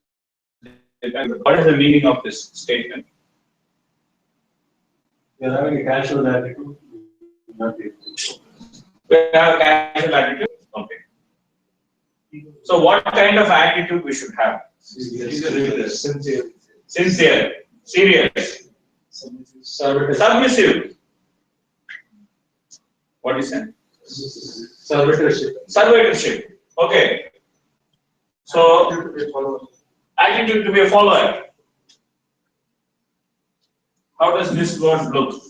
A: depends. What is the meaning of this statement?
G: We are having a casual attitude. Not it.
A: We have a casual attitude. Okay. So, what kind of attitude we should have?
G: Sincere.
A: Sincere, serious, submissive. What is it? Servitorship. Okay. So, attitude to be a follower. How does this word look?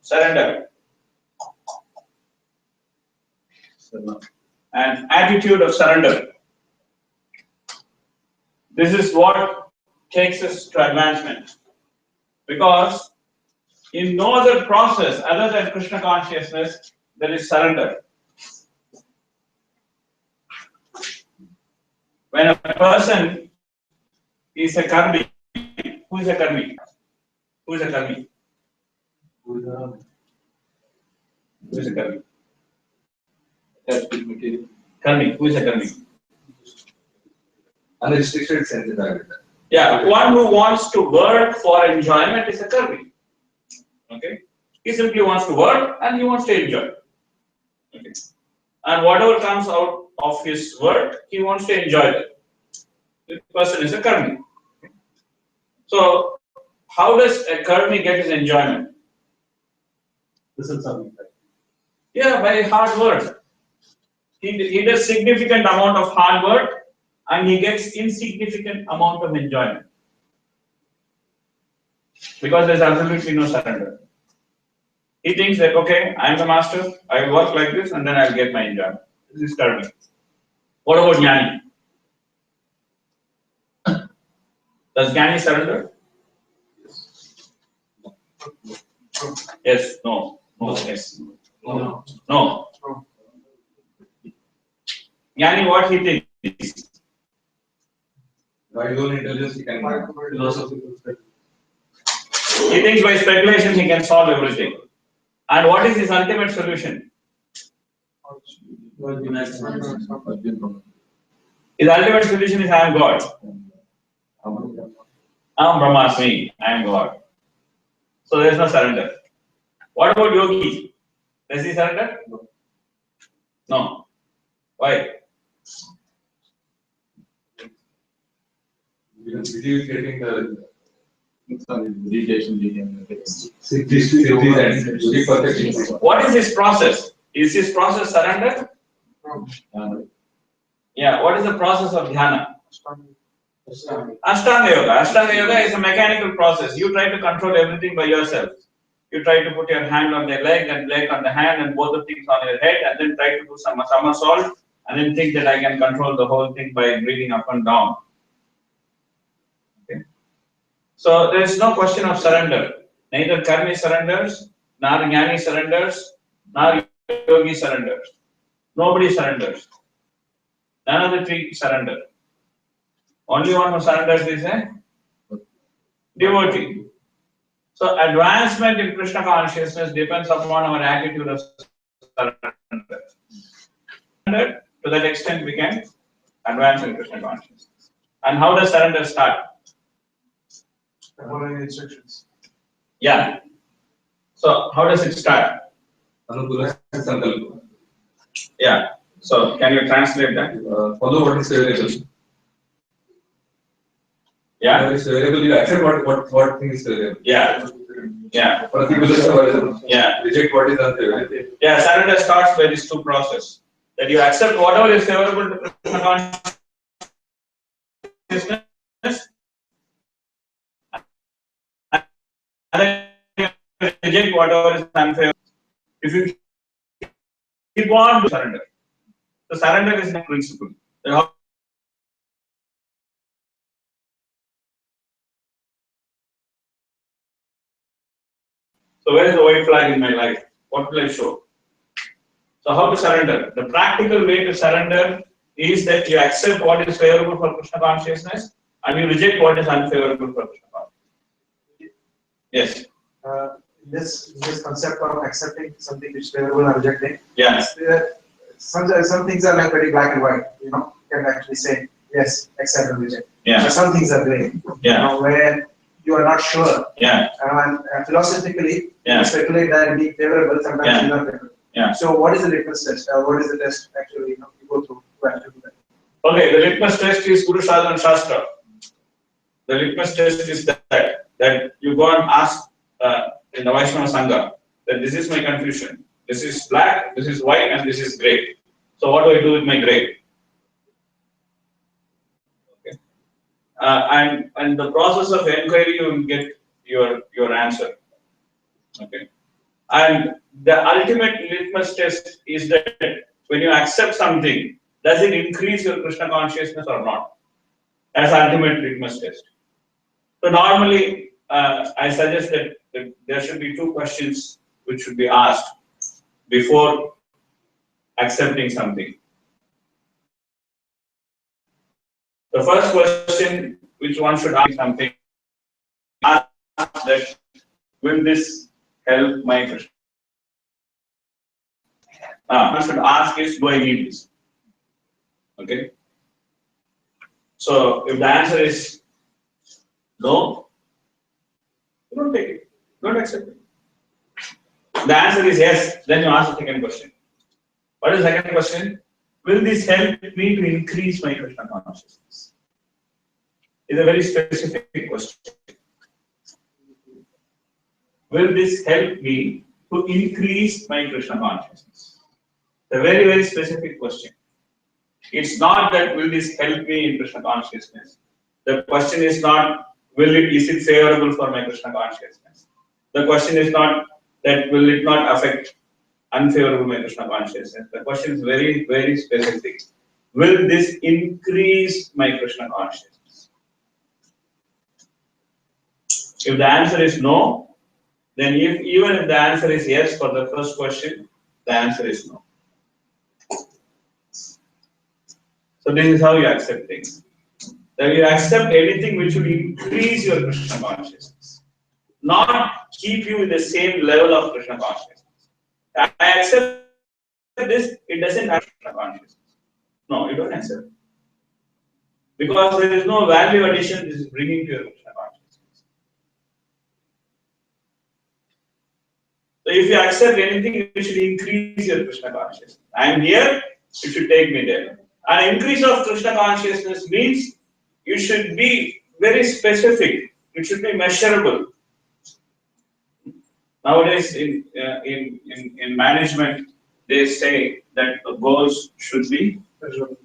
A: Surrender. An attitude of surrender. This is what takes us to advancement. Because in no other process other than Krishna consciousness, there is surrender. When a person is a karmi, who is a karmi? Who is a karmi? Who is a karmi? Karmi. Who is a karmi?
B: Unrestricted senses.
A: Yeah, one who wants to work for enjoyment is a karmi. Okay, he simply wants to work and he wants to enjoy. Okay, and whatever comes out of his work, he wants to enjoy it. This person is a karmi. So, how does a karmi get his enjoyment? Yeah, by hard work. He does significant amount of hard work and he gets insignificant amount of enjoyment. Because there is absolutely no surrender. He thinks that, okay, I am the master, I will work like this and then I will get my enjoyment. This is karmi. What about jnani? Does jnani surrender? Yes, no, yes. No. Jnani, what he thinks?
B: By his own intelligence, he can philosophical.
A: He thinks by speculation he can solve everything. And what is his ultimate solution? His ultimate solution is I am God. Aham Brahmasmi, I am God. So there is no surrender. What about yogi? Does he surrender? No. Why?
B: Because believe getting the
F: meditation.
A: What is his process? Is his process surrender? Yeah, what is the process of dhyana? Ashtanga Yoga. Ashtanga Yoga is a mechanical process. You try to control everything by yourself. You try to put your hand on the leg and leg on the hand and both the things on your head and then try to do some somersault and then think that I can control the whole thing by breathing up and down. Okay. So there is no question of surrender. Neither karmi surrenders, nor jnani surrenders, nor yogi surrenders. Nobody surrenders. None of the three surrender. Only one who surrenders is a devotee. So advancement in Krishna consciousness depends upon our attitude of surrender. To that extent, we can advance in Krishna consciousness. And how does surrender start?
C: Following instructions.
A: Yeah. So how does it start?
B: Anukula Sankalpa.
A: Yeah. So can you translate that?
B: Follow what is favorable.
A: Yeah.
B: What is favorable, you accept what thing is favorable.
A: Yeah. Yeah. Yeah.
B: Reject what is unfavorable.
A: Yeah. Surrender starts by these two processes. That you accept whatever is favorable to Krishna consciousness, and then you reject whatever is unfavorable. If you keep on to surrender, so surrender is the principle. So where is the white flag in my life? What will I show? So how to surrender? The practical way to surrender is that you accept what is favorable for Krishna consciousness and you reject what is unfavorable for Krishna consciousness. Yes.
C: This concept of accepting something which is favorable and rejecting.
A: Yes.
C: Some things are like very black and white. You can actually say yes, accept and reject.
A: Yeah.
C: But some things are gray.
A: Yeah.
C: Where you are not sure.
A: Yeah.
C: And philosophically,
A: yeah.
C: you speculate that being favorable, sometimes
A: yeah.
C: it's not favorable.
A: Yeah.
C: So what is the litmus test? What is the test actually you go through to actually do that?
A: Okay, the litmus test is Guru Sadhana Shastra. The litmus test is that you go and ask in the Vaishnava Sangha that this is my confusion. This is black, this is white, and this is grey. So what do I do with my grey? Okay. And the process of inquiry, you will get your answer. Okay. And the ultimate litmus test is that when you accept something, does it increase your Krishna consciousness or not? That's ultimate litmus test. So normally, I suggest that there should be two questions which should be asked before accepting something. The first question which one should ask something, ask that will this help my Krishna? One should ask is, do I need this? Okay. So if the answer is no, don't take it. Don't accept it. The answer is yes, then you ask the second question. What is the second question? Will this help me to increase my Krishna consciousness? It's a very specific question. Will this help me to increase my Krishna consciousness? It's a very, very specific question. It's not that will this help me in Krishna consciousness. The question is not is it favorable for my Krishna consciousness? The question is not that will it not affect unfavorable my Krishna consciousness. The question is very, very specific. Will this increase my Krishna consciousness? If the answer is no, then even if the answer is yes for the first question, the answer is no. So this is how you accept things. That you accept anything which will increase your Krishna consciousness, not keep you in the same level of Krishna consciousness. I accept this, it doesn't have Krishna consciousness. No, you don't accept. Because there is no value addition this is bringing to your Krishna consciousness. So if you accept anything which will increase your Krishna consciousness, I am here, you should take me there. An increase of Krishna consciousness means you should be very specific. It should be measurable. Nowadays, in management, they say that the goals should be measurable.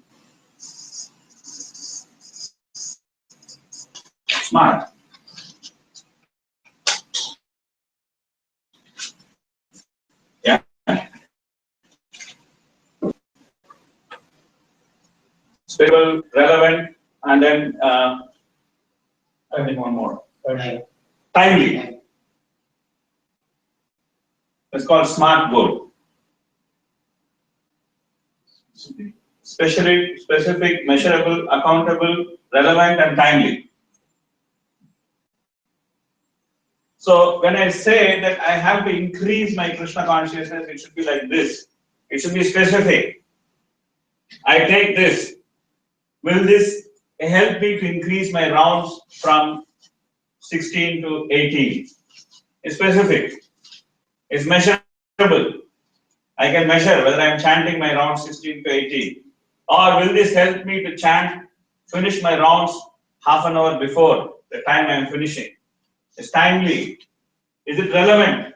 A: Smart. Yeah. Stable, relevant, and then I think one more. Timely. It's called SMART goal. Specific, measurable, accountable, relevant, and timely. So when I say that I have to increase my Krishna consciousness, it should be like this. It should be specific. I take this. Will this help me to increase my rounds from 16 to 18? It's specific. It's measurable. I can measure whether I am chanting my rounds 16 to 18. Or will this help me to finish my rounds half an hour before the time I am finishing? It's timely. Is it relevant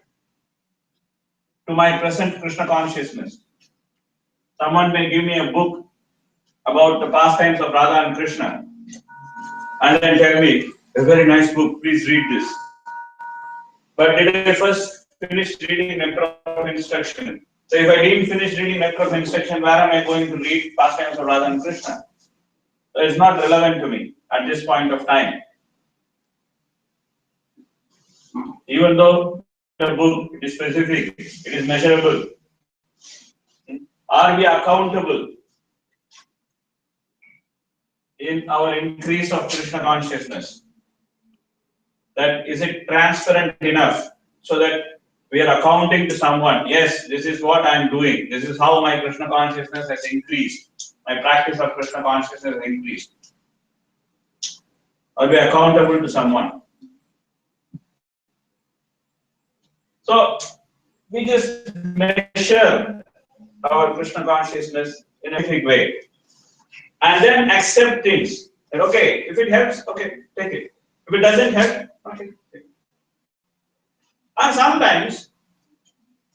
A: to my present Krishna consciousness? Someone may give me a book about the pastimes of Radha and Krishna and then tell me, a very nice book, please read this. But did I first finish reading Nectar of Instruction? So if I didn't finish reading Nectar of Instruction, where am I going to read pastimes of Radha and Krishna? So it's not relevant to me at this point of time. Even though the book is specific, it is measurable. Are we accountable in our increase of Krishna consciousness? That is it transparent enough so that we are accounting to someone? Yes, this is what I am doing. This is how my Krishna consciousness has increased. My practice of Krishna consciousness has increased. Are we accountable to someone? So we just measure our Krishna consciousness in a specific way. And then accept things. And okay, if it helps, okay, take it. If it doesn't help, okay, take it. And sometimes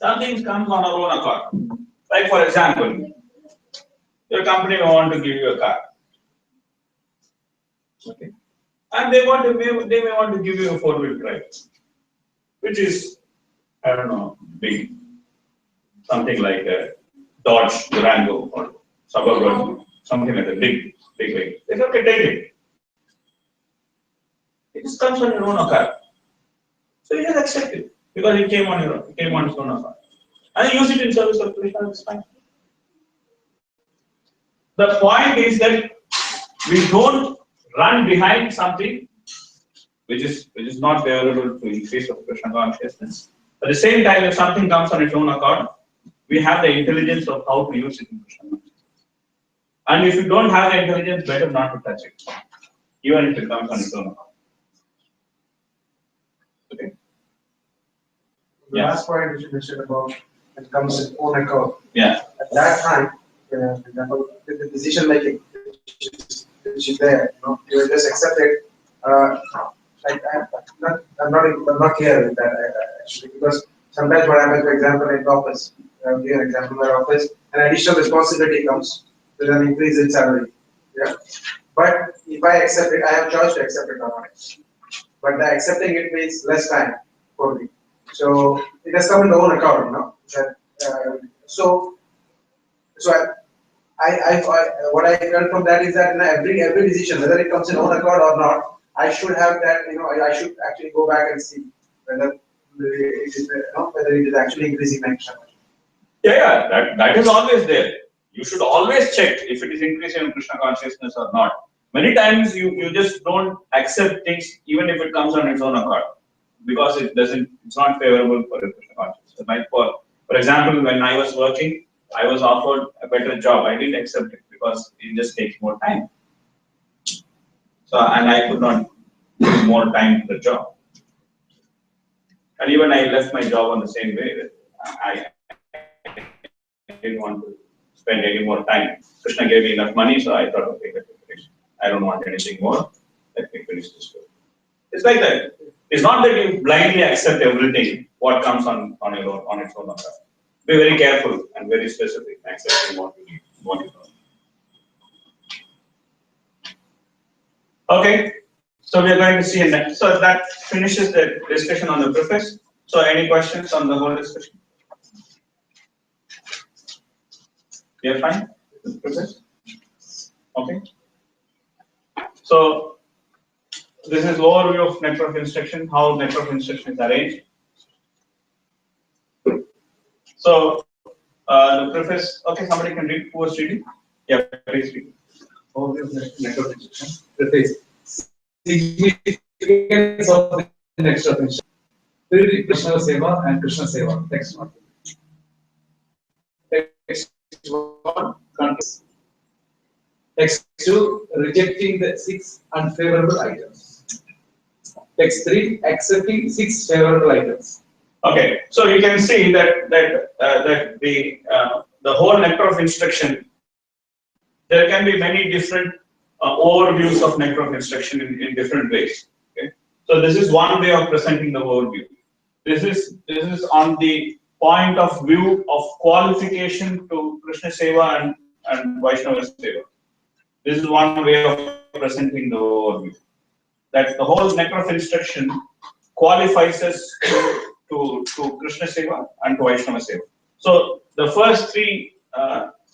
A: some things come on our own accord. Like for example, your company may want to give you a car. Okay. And they may want to give you a 4-wheel drive, which is, I don't know, big, something like a Dodge Durango or Suburban, something like a big vehicle. They say, okay, take it. It just comes on your own accord. So you just accept it because it came on its own accord. And you use it in service of Krishna, it's fine. The point is that we don't run behind something which is not favorable to increase of Krishna consciousness. At the same time, if something comes on its own accord, we have the intelligence of how to use it in Krishna consciousness. And if you don't have the intelligence, better not to touch it, even if it comes on its own accord. Okay.
C: The last point which you mentioned about it comes in own accord.
A: Yeah.
C: At that time, for example, the decision making which is there, you just accept it. I'm not clear with that actually, because sometimes what happens, for example, in the office, I'll give an example in my office, an additional responsibility comes with an increase in salary. Yeah. But if I accept it, I have choice to accept it or not. But the accepting it means less time for me. So it has come in the own account, So what I learned from that is that in every decision, whether it comes in own accord or not, I should have that. I should actually go back and see whether it is actually increasing my Krishna.
A: Yeah, that is always there. You should always check if it is increasing in Krishna consciousness or not. Many times you just don't accept things even if it comes on its own accord, because it's not favorable for your Krishna consciousness. Like for example, when I was working, I was offered a better job. I didn't accept it because it just takes more time. So, and I could not give more time to the job. And even I left my job on the same way. I didn't want to spend any more time. Krishna gave me enough money, so I thought, okay, let me finish. I don't want anything more. Let me finish this work. It's like that. It's not that you blindly accept everything what comes on its own account. Be very careful and very specific in accepting what you know. Okay, so we are going to see next. So that finishes the discussion on the preface. So any questions on the whole discussion? We are fine with the preface? Okay. So this is overview of network of instruction, how network of instruction is arranged. So the preface, okay, somebody can read. Who was reading? Yeah, please read.
B: Overview of network of instruction. Preface. Significance of the network of instruction. Krishna Seva and Krishna Seva. Text 1. Text 1. Text 2. Rejecting the 6 unfavorable items. Text 3. Accepting 6 favorable items.
A: Okay, so you can see that the whole nectar of instruction, there can be many different overviews of nectar of instruction in different ways. Okay, so this is one way of presenting the overview. This is on the point of view of qualification to Krishna Seva and Vaishnava Seva. This is one way of presenting the overview. That the whole nectar of instruction qualifies us to Krishna Seva and to Vaishnava Seva. So the first 3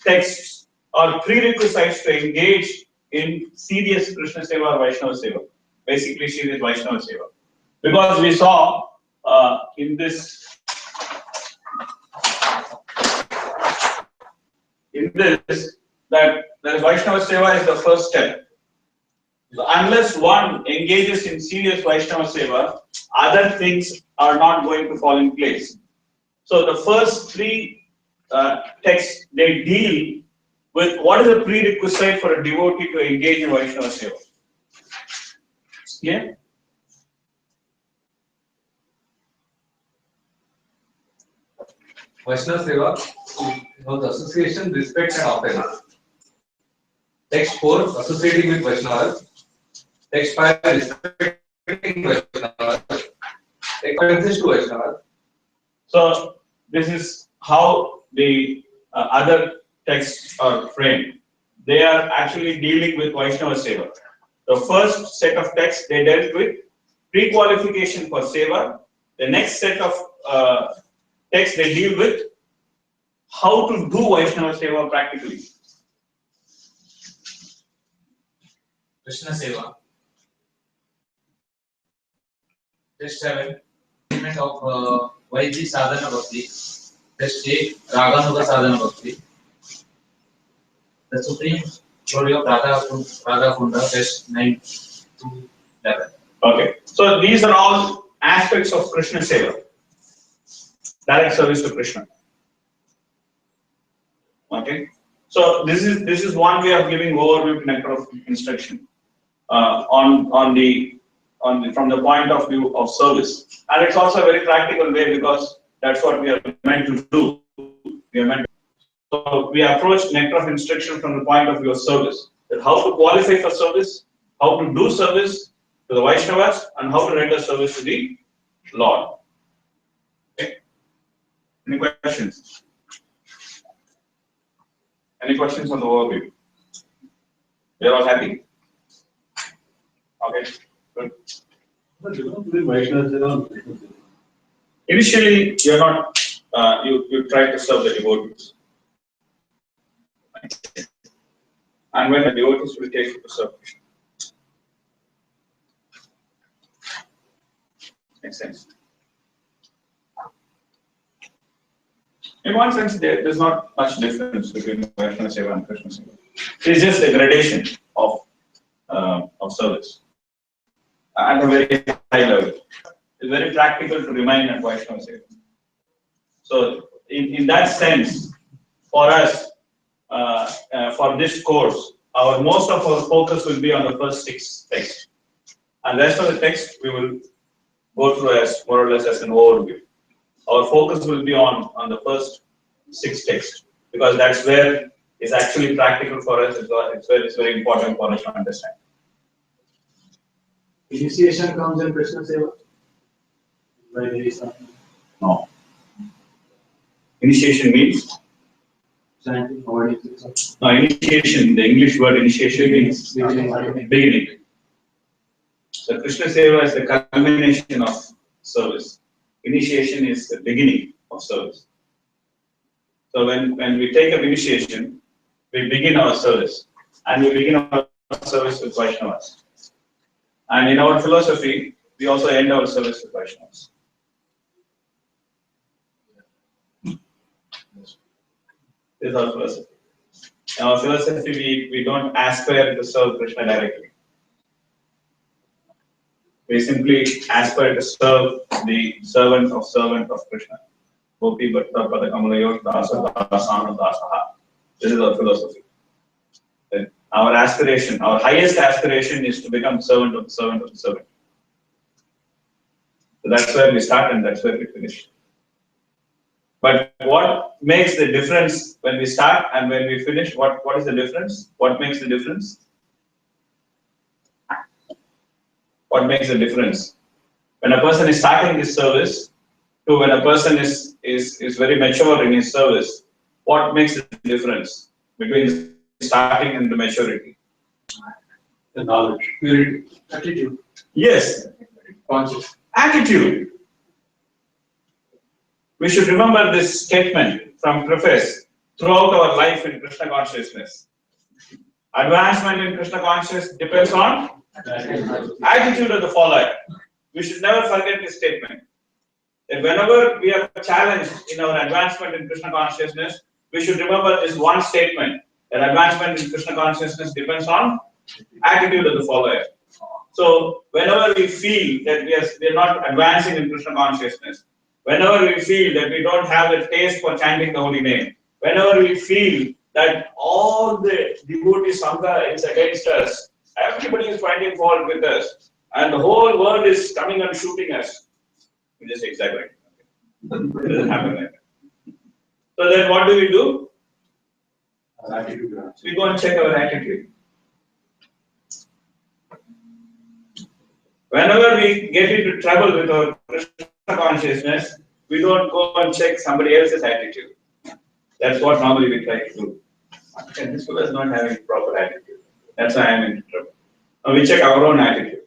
A: texts are prerequisites to engage in serious Krishna Seva or Vaishnava Seva. Basically, serious Vaishnava Seva. Because we saw in this that Vaishnava Seva is the first step. So unless one engages in serious Vaishnava Seva, other things are not going to fall in place. So the first 3 texts, they deal with what is the prerequisite for a devotee to engage in Vaishnava Seva. Yeah?
B: Vaishnava Seva is association, respect, and offense. Text 4. Associating with Vaishnavas. Text 5. Respecting Vaishnavas. Offenses to Vaishnavas.
A: So this is how the other texts are framed. They are actually dealing with Vaishnava Seva. The first set of texts, they dealt with pre-qualification for Seva. The next set of texts, they deal with how to do Vaishnava Seva practically.
B: Krishna Seva. Text 7. Treatment of Vaidhi Sadhana Bhakti. Text 8. Raganuga Sadhana Bhakti. The Supreme Glory of Radha Kunda. Text 9 to 11.
A: Okay, so these are all aspects of Krishna Seva. Direct service to Krishna. Okay, so this is one way of giving overview to nectar of instruction from the point of view of service, and it's also a very practical way because that's what we are meant to do. So we approach nectar of instruction from the point of view of service. That how to qualify for service, how to do service to the Vaishnavas, and how to render service to the Lord. Okay. Any questions? Any questions on the overview? We are all happy? Okay, good. Initially, you're not, you try to serve the devotees. And when the devotees will take you to serve Krishna. Makes sense. In one sense, there's not much difference between Vaishnava Seva and Krishna Seva. It's just a gradation of service at a very high level. It's very practical to remain at Vaishnava Seva. So, in that sense, for us, for this course, most of our focus will be on the first 6 texts, and the rest of the text we will go through as more or less as an overview. Our focus will be on the first 6 texts because that's where it's actually practical for us. It's very important for us to understand.
G: Initiation comes in Krishna Seva?
A: No. Initiation means?
G: Chanting,
A: No, initiation, the English word initiation means beginning. So Krishna Seva is the culmination of service. Initiation is the beginning of service. So when we take up initiation, we begin our service. And we begin our service with Vaishnavas. And in our philosophy, we also end our service with Vaishnavas. This is our philosophy. In our philosophy, we don't aspire to serve Krishna directly. We simply aspire to serve the servant of Krishna. Gopi Bhatta Padakamalayot Dasa Dasana Dasaha. This is our philosophy. Our aspiration, our highest aspiration is to become servant of the servant of the servant. So that's where we start and that's where we finish. But what makes the difference when we start and when we finish? What is the difference? What makes the difference? What makes the difference? When a person is starting his service to when a person is very mature in his service, what makes the difference between starting and the maturity?
B: The knowledge, purity,
C: Attitude.
A: Yes,
B: conscious.
A: attitude. We should remember this statement from preface throughout our life in Krishna consciousness. Advancement in Krishna consciousness depends on attitude of the follower. We should never forget this statement. That whenever we are challenged in our advancement in Krishna consciousness, we should remember this one statement. That advancement in Krishna consciousness depends on attitude of the follower. So whenever we feel that we are not advancing in Krishna consciousness, whenever we feel that we don't have the taste for chanting the holy name, whenever we feel that all the devotee sangha is against us, everybody is finding fault with us, and the whole world is coming and shooting us, we just exaggerate. It doesn't happen like that. So then what do? We go and check our attitude. Whenever we get into trouble with our Krishna consciousness, we don't go and check somebody else's attitude. That's what normally we try to do. Okay, this fellow is not having proper attitude. That's why I am in trouble. Now we check our own attitude,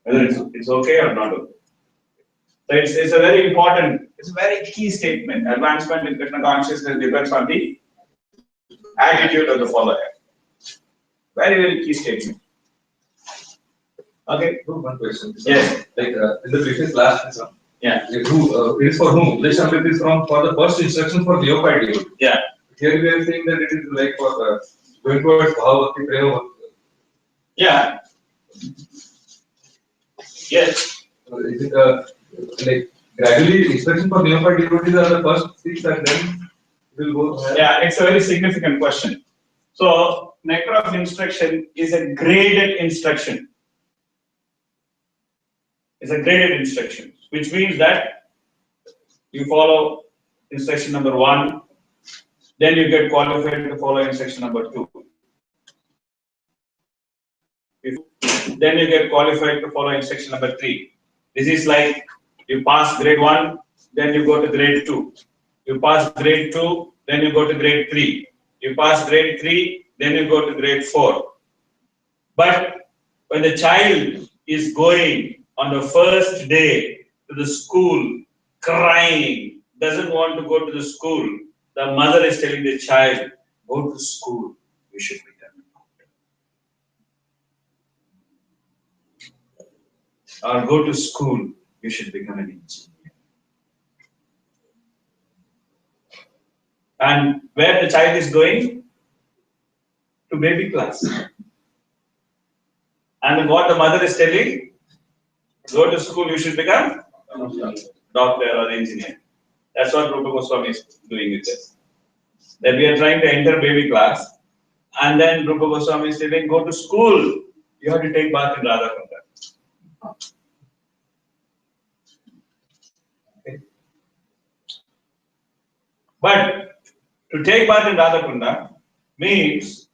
A: whether it's okay or not okay. So it's a very important, it's a very key statement. Advancement in Krishna consciousness depends on the attitude of the follower. Very, very key statement. Okay.
B: One question.
A: Yes.
B: Like in the previous class,
A: yeah.
B: It is for whom? Upadeshamrit is for the first instruction for neophyte devotee.
A: Yeah.
B: Here we are saying that it is like for going towards Bhava Bhakti, Prema Bhakti.
A: Yeah. Yes.
B: Is it like gradually instruction for neophyte devotees are the first 6 and then will go higher?
A: Yeah, it's a very significant question. So, nectar of instruction is a graded instruction. It's a graded instruction, which means that you follow instruction number 1, then you get qualified to follow instruction number 2. Then you get qualified to follow instruction number 3. This is like you pass grade 1, then you go to grade 2. You pass grade 2, then you go to grade 3. You pass grade 3, then you go to grade 4. But when the child is going on the first day to the school, crying, doesn't want to go to the school, the mother is telling the child, go to school, you should become a doctor. Or go to school, you should become an engineer. And where the child is going? To baby class. And what the mother is telling? Go to school, you should become doctor or engineer. That's what Rupa Goswami is doing with us. That we are trying to enter baby class, and then Rupa Goswami is telling, go to school, you have to take bath in Radha Kunda. Okay. But to take bath in Radha Kunda means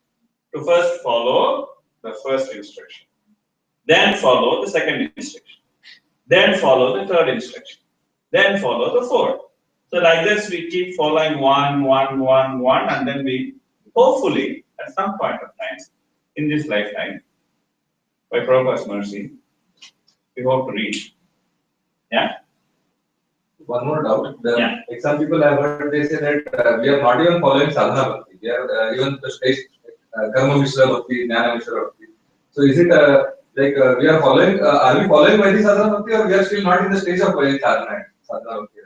A: to first follow the first instruction, then follow the second instruction, then follow the third instruction, then follow the fourth. So like this, we keep following one, and then we hopefully at some point of time in this lifetime, by Prabhupada's mercy, we hope to reach. Yeah.
B: One more doubt.
A: Yeah.
B: Like some people have heard, they say that we are not even following sadhana bhakti. We are even the stage karma mishra bhakti, jnana mishra bhakti. So is it like we are following? Are we following Vaidhi sadhana bhakti, or we are still not in the stage of Vaidhi sadhana bhakti?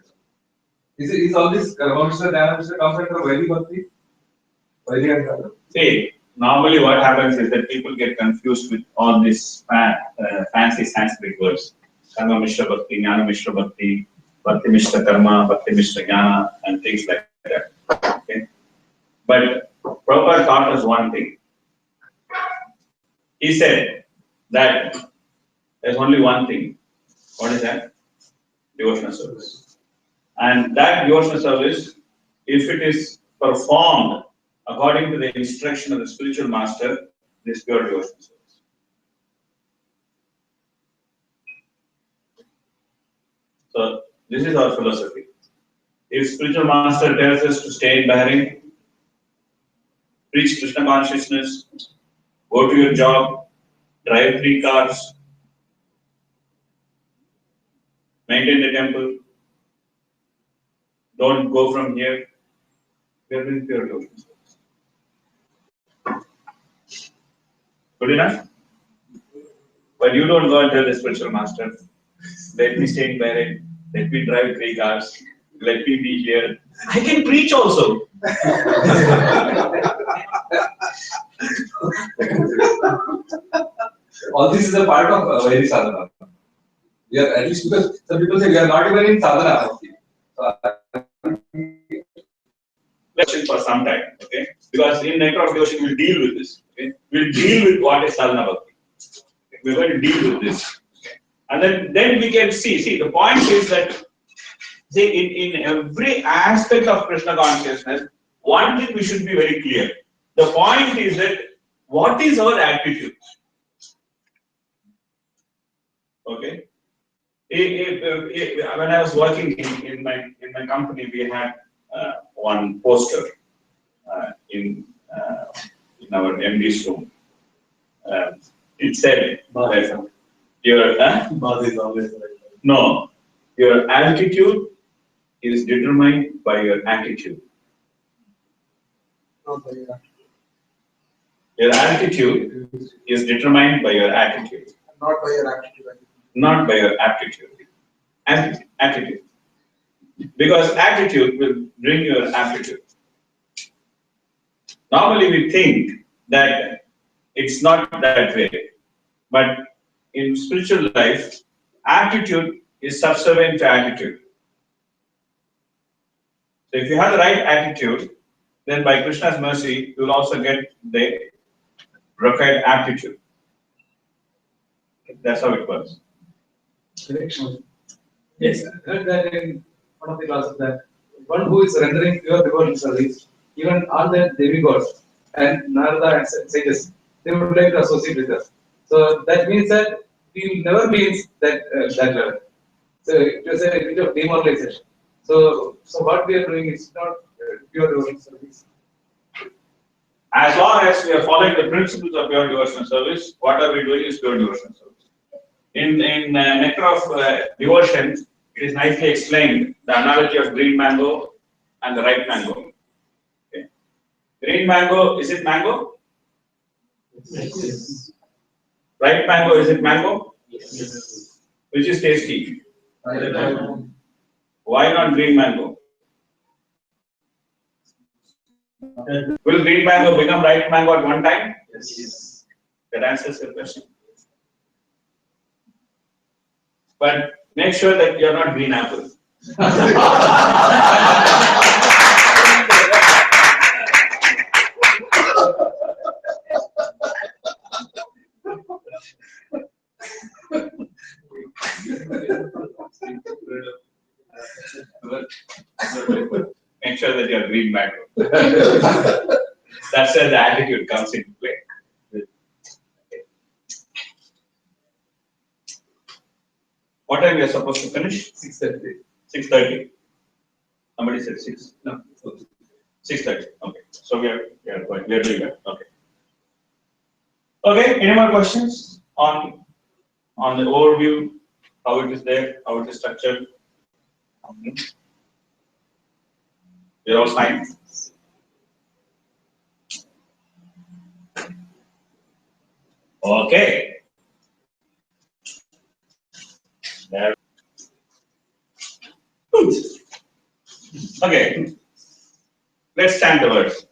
B: Is all this karma mishra, jnana mishra comes under Vaidhi bhakti? Vaidhi and sadhana?
A: See, normally what happens is that people get confused with all these fancy Sanskrit words. Karma Mishra Bhakti, Jnana Mishra Bhakti, Bhakti Mishra Karma, Bhakti Mishra Jnana, and things like that. Okay? But Prabhupada taught us one thing. He said that there's only one thing. What is that? Devotional service. And that devotional service, if it is performed according to the instruction of the spiritual master, it is pure devotional service. So this is our philosophy. If spiritual master tells us to stay in Bahrain, preach Krishna consciousness, go to your job, drive 3 cars, maintain the temple, don't go from here, we are doing pure devotional service. Good enough? But you don't go and tell the spiritual master, let me stay in Bahrain, let me drive 3 cars, let me be here. I can preach also.
B: All this is a part of Vedic sadhana. We are, at least because some people say we are not even in sadhana.
A: Question for some time, okay? Because in Nectar of Devotion we'll deal with this. Okay? We'll deal with what is sadhana bhakti. We're going to deal with this. Okay? And then we can see, the point is that in every aspect of Krishna consciousness, one thing we should be very clear. The point is that what is our attitude? Okay? When I was working in my company, we had one poster in our MD's room. It said, your altitude is determined by your attitude. Your altitude is determined by your attitude.
C: Not by your attitude.
A: Not by your aptitude. Attitude. Because attitude will bring your aptitude. Normally we think that it's not that way. But in spiritual life, attitude is subservient to attitude. So if you have the right attitude, then by Krishna's mercy, you will also get the required aptitude. That's how it works.
B: Correction. Yes, I heard that in one of the classes that one who is rendering pure devotional service, even all the demigods and Narada and sages, they would like to associate with us. So that means that we will never be in that level. So it is a bit of demoralization. So what we are doing is not pure devotional service.
A: As long as we are following the principles of pure devotional service, what are we doing is pure devotional service. In Nectar of Devotion, it is nicely explained, the analogy of green mango and the ripe mango. Okay. Green mango, is it mango?
J: Yes.
A: Ripe mango, is it mango?
J: Yes.
A: Which is tasty? Why not green mango? Will green mango become ripe mango at one time?
J: Yes.
A: That answers your question. But make sure that you are not green apple. Make sure that you are green mango. That's where the attitude comes into play. What time we are supposed to finish?
B: 6:30.
A: 6:30. Somebody said 6. No. 6:30. Okay. So we are doing that. Okay. Okay. Any more questions on the overview? How it is there? How it is structured? You're all fine. Okay. There. Okay. Let's chant the words.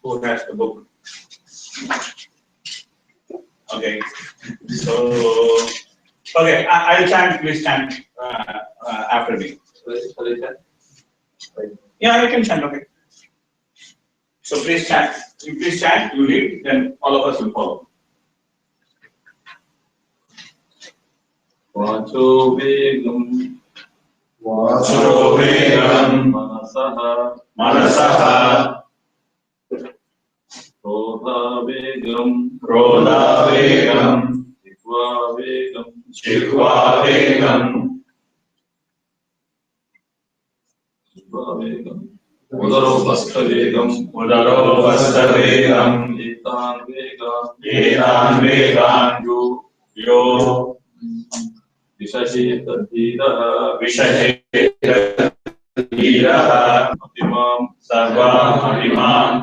A: Who has the book? Okay. So, okay, I'll chant. Please chant after me. Yeah, I can chant. Okay. So please chant. You please chant. You lead. Then all of us will follow.
F: Vacho vegam,
A: Vacho vegam, manasaha,
F: krodha vegam, jihva vegam,
A: jihva vegam,
F: udaropastha vegam, etan vegan,
A: yo
F: vishasheta dhiraha,
A: Atimam sarvam atimam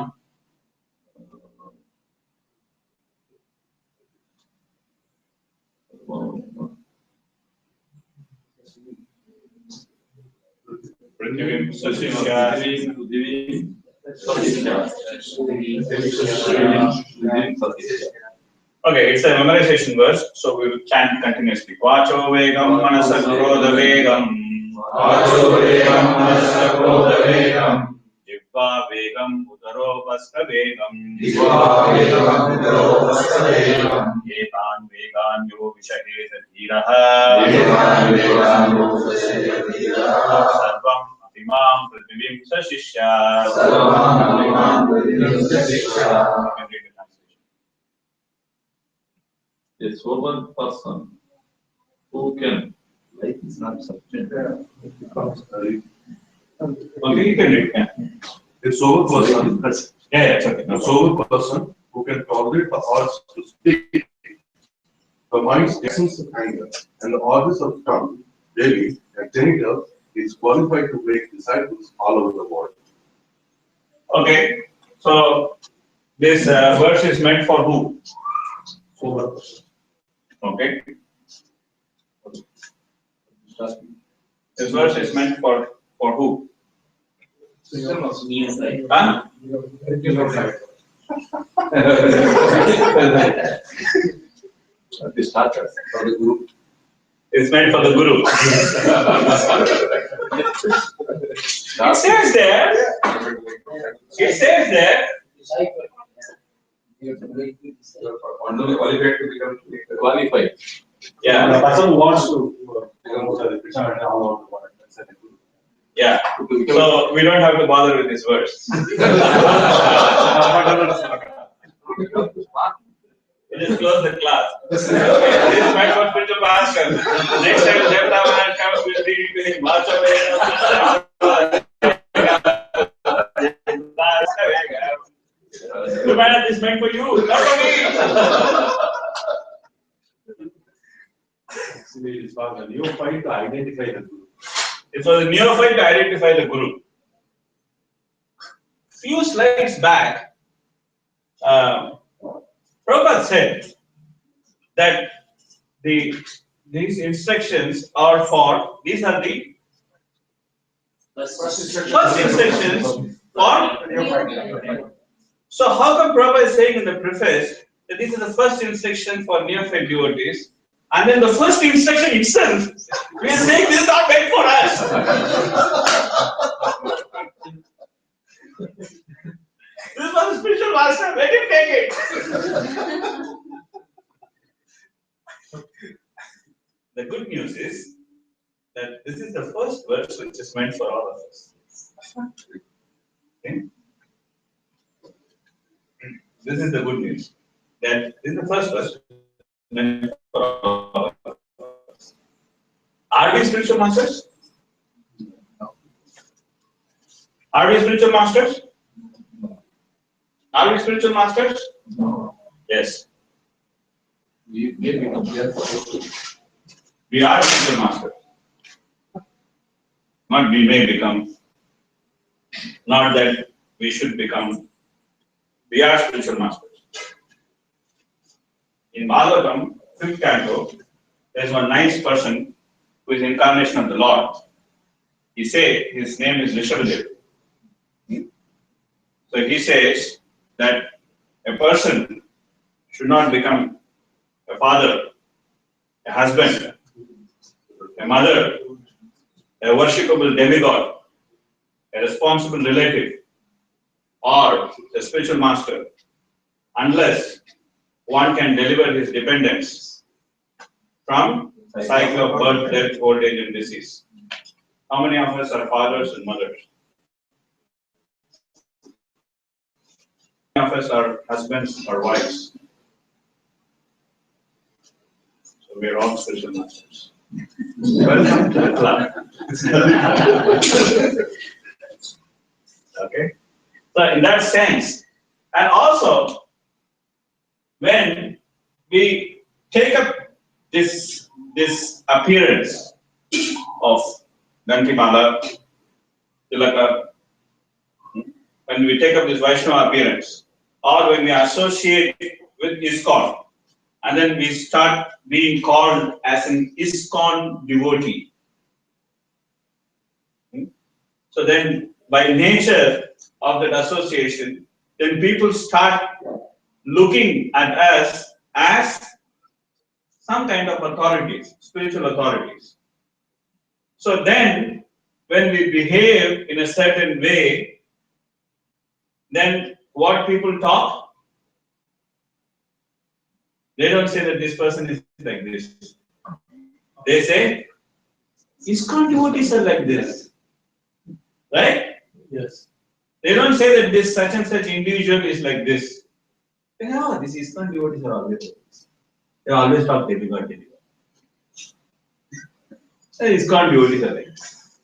A: prithivim sasishya. Okay, it's a memorization verse, so we will chant continuously. Vacho vegam manasakrodha vegam. Vacho vegam manasakrodha vegam. Jihva vegam udaropastha vegam. Jihva vegam udaropastha vegam. Etan vegan yo vishaheta dhiraha. Etan vegan yo vishaheta dhiraha. Sarvam atimam prithivim sasishya. Sarvam atimam prithivim sasishya.
F: A sober person who can, life is not sufficient.
A: Okay, you can read. Yeah.
K: A sober person,
A: Yeah, it's okay.
K: a sober person who can tolerate the odds to speak, the mind's essence of anger, and the orders of tongue, daily and genital, is qualified to make disciples all over the world.
A: Okay, so this verse is meant for who?
K: Sober person.
A: Okay. This verse is meant for who? Huh?
F: The starter for the group.
A: It's meant for the guru. It says there. It says there.
F: Only qualified to become qualified.
A: Yeah.
K: The person who wants to become a all over the world. That's it.
A: Yeah. So we don't have to bother with this verse. We just close the class. This is meant for spiritual master. Next time Devta comes, we'll read it to him. Watch the man is meant for you, not for me.
K: Actually, it's for the neophyte to identify the guru.
A: It was a neophyte to identify the guru. Few slides back, Prabhupada said that these instructions are for, these are the first instructions for. So how come Prabhupada is saying in the preface that this is the first instruction for neophyte devotees, and then the first instruction itself, we are saying this is not meant for us. This is for the spiritual master, let him take it. The good news is that this is the first verse which is meant for all of us. Okay? This is the good news. That this is the first verse meant for all of us. Are we spiritual masters? Are we spiritual masters? Are we spiritual masters?
F: No.
A: Yes.
F: We may become here for
A: We are spiritual masters. Not we may become. Not that we should become. We are spiritual masters. In Bhagavatam, 5th canto, there is one nice person who is incarnation of the Lord. He says his name is Rishabhadev. So he says that a person should not become a father, a husband, a mother, a worshipable demigod, a responsible relative, or a spiritual master, unless one can deliver his dependents from the cycle of birth, death, old age, and disease. How many of us are fathers and mothers? How many of us are husbands or wives? So we are all spiritual masters. Welcome to the club. Okay? So in that sense, and also when we take up this appearance of Gantimala, Tilaka, when we take up this Vaishnava appearance, or when we associate with ISKCON, and then we start being called as an ISKCON devotee. So then, by nature of that association, then people start looking at us as some kind of authorities, spiritual authorities. So then, when we behave in a certain way, then what people talk, they don't say that this person is like this. They say, ISKCON devotees are like this. Right?
J: Yes.
A: They don't say that this such and such individual is like this. They say, oh, these ISKCON devotees are always like this. They always talk demigod, demigod. So ISKCON devotees are like this.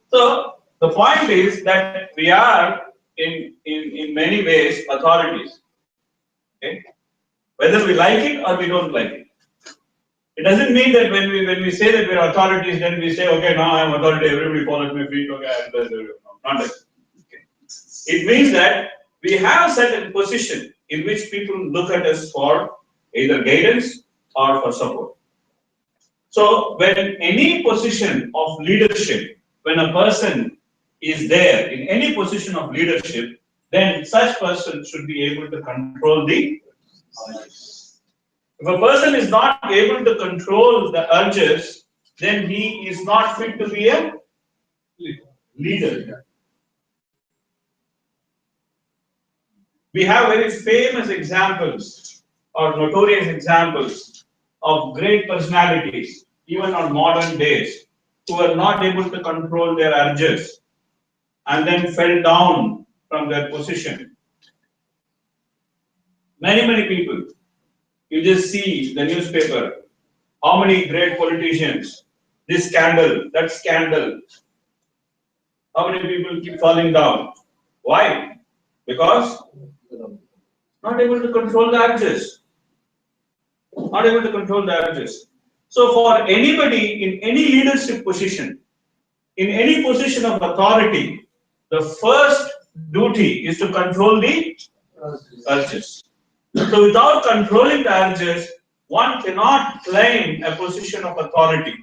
A: So the point is that we are in many ways authorities. Okay? Whether we like it or we don't like it. It doesn't mean that when we say that we are authorities, then we say, okay, now I am authority, everybody follows my feet, okay, I am the not like that. Okay. It means that we have a certain position in which people look at us for either guidance or for support. So when any position of leadership, when a person is there in any position of leadership, then such person should be able to control the urges. If a person is not able to control the urges, then he is not fit to be a leader. We have very famous examples or notorious examples of great personalities, even on modern days, who are not able to control their urges and then fell down from their position. Many people. You just see the newspaper, how many great politicians, this scandal, that scandal. How many people keep falling down? Why? Because not able to control the urges. Not able to control the urges. So for anybody in any leadership position, in any position of authority, the first duty is to control the urges. So without controlling the urges, one cannot claim a position of authority.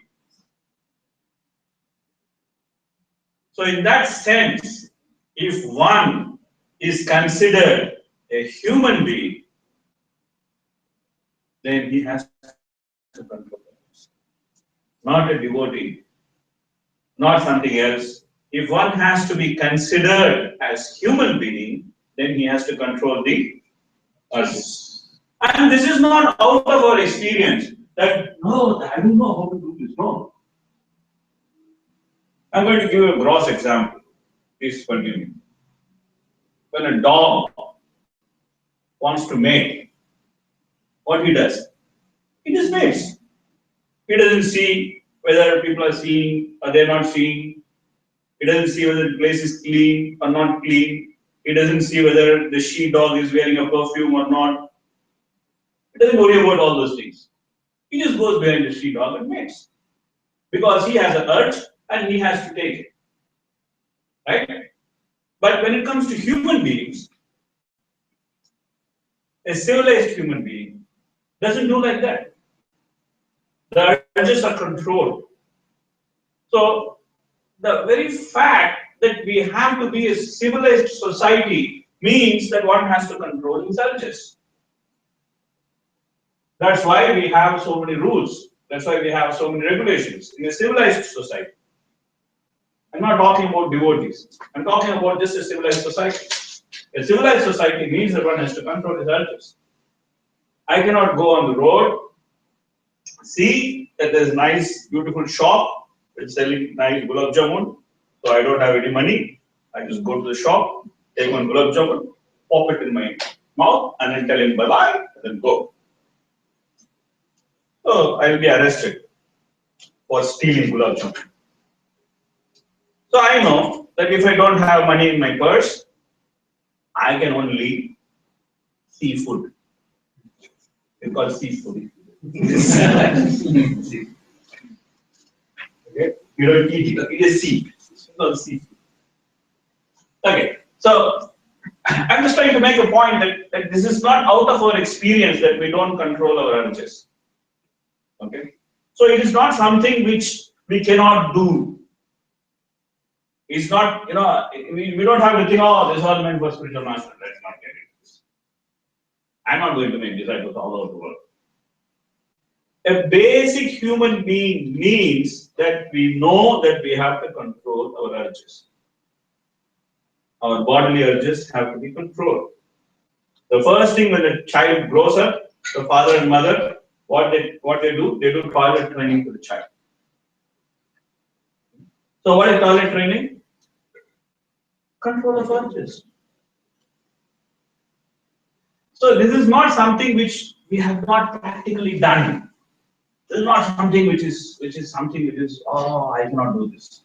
A: So in that sense, if one is considered a human being, then he has to control others. Not a devotee, not something else. If one has to be considered as human being, then he has to control the urges. And this is not out of our experience that, no, I don't know how to do this. No. I'm going to give you a gross example. Please continue. When a dog wants to mate, what he does? He just mates. He doesn't see whether people are seeing or they're not seeing. He doesn't see whether the place is clean or not clean. He doesn't see whether the she-dog is wearing a perfume or not. He doesn't worry about all those things. He just goes behind the she-dog and mates. Because he has an urge and he has to take it. Right? But when it comes to human beings, a civilized human being doesn't do like that. The urges are controlled. So the very fact that we have to be a civilized society means that one has to control his urges. That's why we have so many rules. That's why we have so many regulations in a civilized society. I'm not talking about devotees. I'm talking about just a civilized society. A civilized society means that one has to control his urges. I cannot go on the road, see that there's a nice, beautiful shop that's selling nice gulab jamun. So I don't have any money. I just go to the shop, take one gulab jamun, pop it in my mouth, and then tell him bye-bye, and then go. So I will be arrested for stealing gulab jamun. So I know that if I don't have money in my purse, I can only see food. It's called seafood. Okay? You don't eat it, you just see. It's called seafood. Okay, so I'm just trying to make a point that this is not out of our experience that we don't control our urges. Okay? So it is not something which we cannot do. It's not, we don't have to think, oh, this is all meant for spiritual master. Let's not get into this. I'm not going to make disciples all over the world. A basic human being means that we know that we have to control our urges. Our bodily urges have to be controlled. The first thing when a child grows up, the father and mother, what they do toilet training to the child. So what is toilet training? Control of urges. So this is not something which we have not practically done. This is not something which is oh, I cannot do this.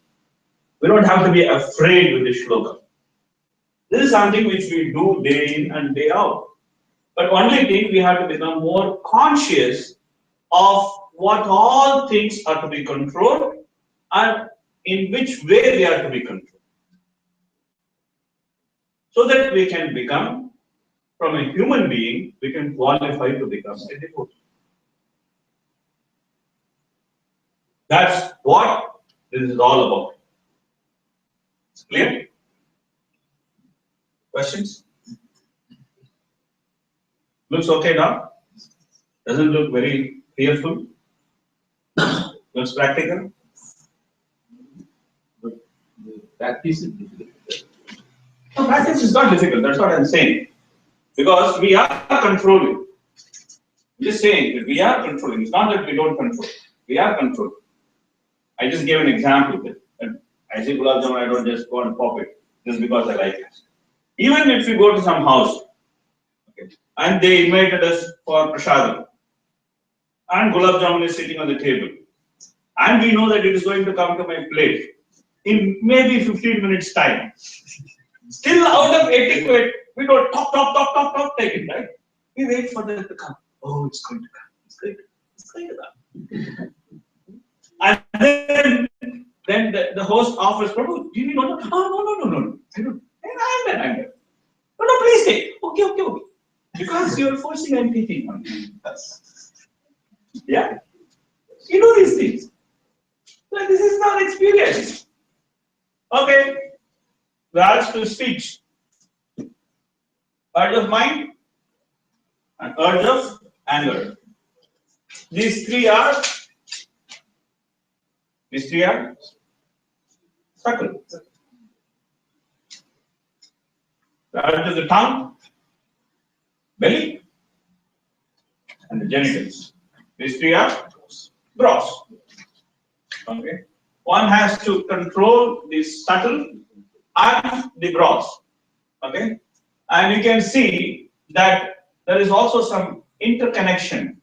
A: We don't have to be afraid with this shloka. This is something which we do day in and day out. But only thing we have to become more conscious of what all things are to be controlled and in which way they are to be controlled. So that we can become, from a human being, we can qualify to become a devotee. That's what this is all about. It's clear? Questions? Looks okay now? Doesn't look very fearful? Looks practical?
F: But the practice is difficult.
A: No, practice is not difficult, that's what I'm saying. Because we are controlling. I'm just saying that we are controlling. It's not that we don't control. We are controlling. I just gave an example that I say gulab jamun, I don't just go and pop it just because I like it. Even if we go to some house, okay, and they invited us for prasadam, and gulab jamun is sitting on the table, and we know that it is going to come to my plate in maybe 15 minutes time. Still out of etiquette, we don't talk, take it, right? We wait for that to come. Oh, it's going to come. It's going to come. And then the host offers, Prabhu, do you know? No. I don't. I'm there. No, please take. Okay. Because you're forcing empathy on us. Yeah? You know these things. So this is not experience. Okay. The urge to speech. Urge of mind and urge of anger. These three are subtle. The urge of the tongue, belly, and the genitals. These three are gross. Okay. One has to control the subtle and the gross. Okay. And you can see that there is also some interconnection.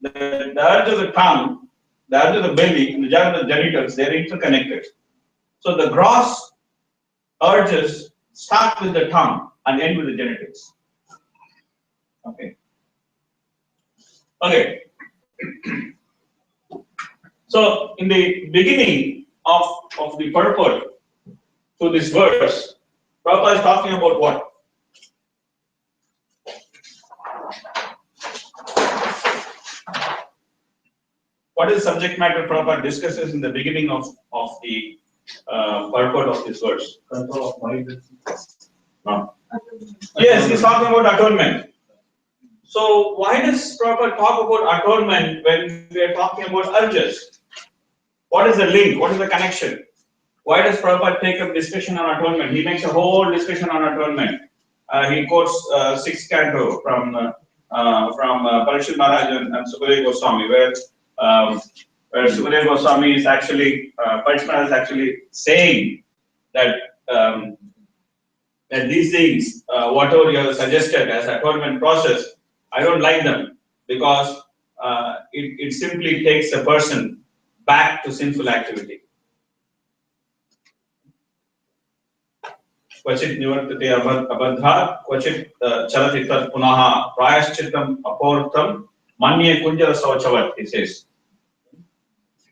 A: The urge of the tongue, the urge of the belly, and the urge of the genitals, they are interconnected. So the gross urges start with the tongue and end with the genitals. Okay. Okay. So in the beginning of the purport to this verse, Prabhupada is talking about what? What is the subject matter Prabhupada discusses in the beginning of the purport of this verse?
G: Control of mind.
A: No. Yes, he's talking about atonement. So why does Prabhupada talk about atonement when we are talking about urges? What is the link? What is the connection? Why does Prabhupada take up discussion on atonement? He makes a whole discussion on atonement. He quotes 6th canto from Parikshit Maharaj and Sukadeva Goswami, where Sukadeva Goswami is actually, Parikshit Maharaj is actually saying that that these things, whatever you have suggested as atonement process, I don't like them because it simply takes a person back to sinful activity. क्वचित् निवर्तते अबद्धात् क्वचित् चलति तत् पुनः प्रायश्चित्तम् अपोर्थम् मन्ये कुञ्जर शौचवत्. He says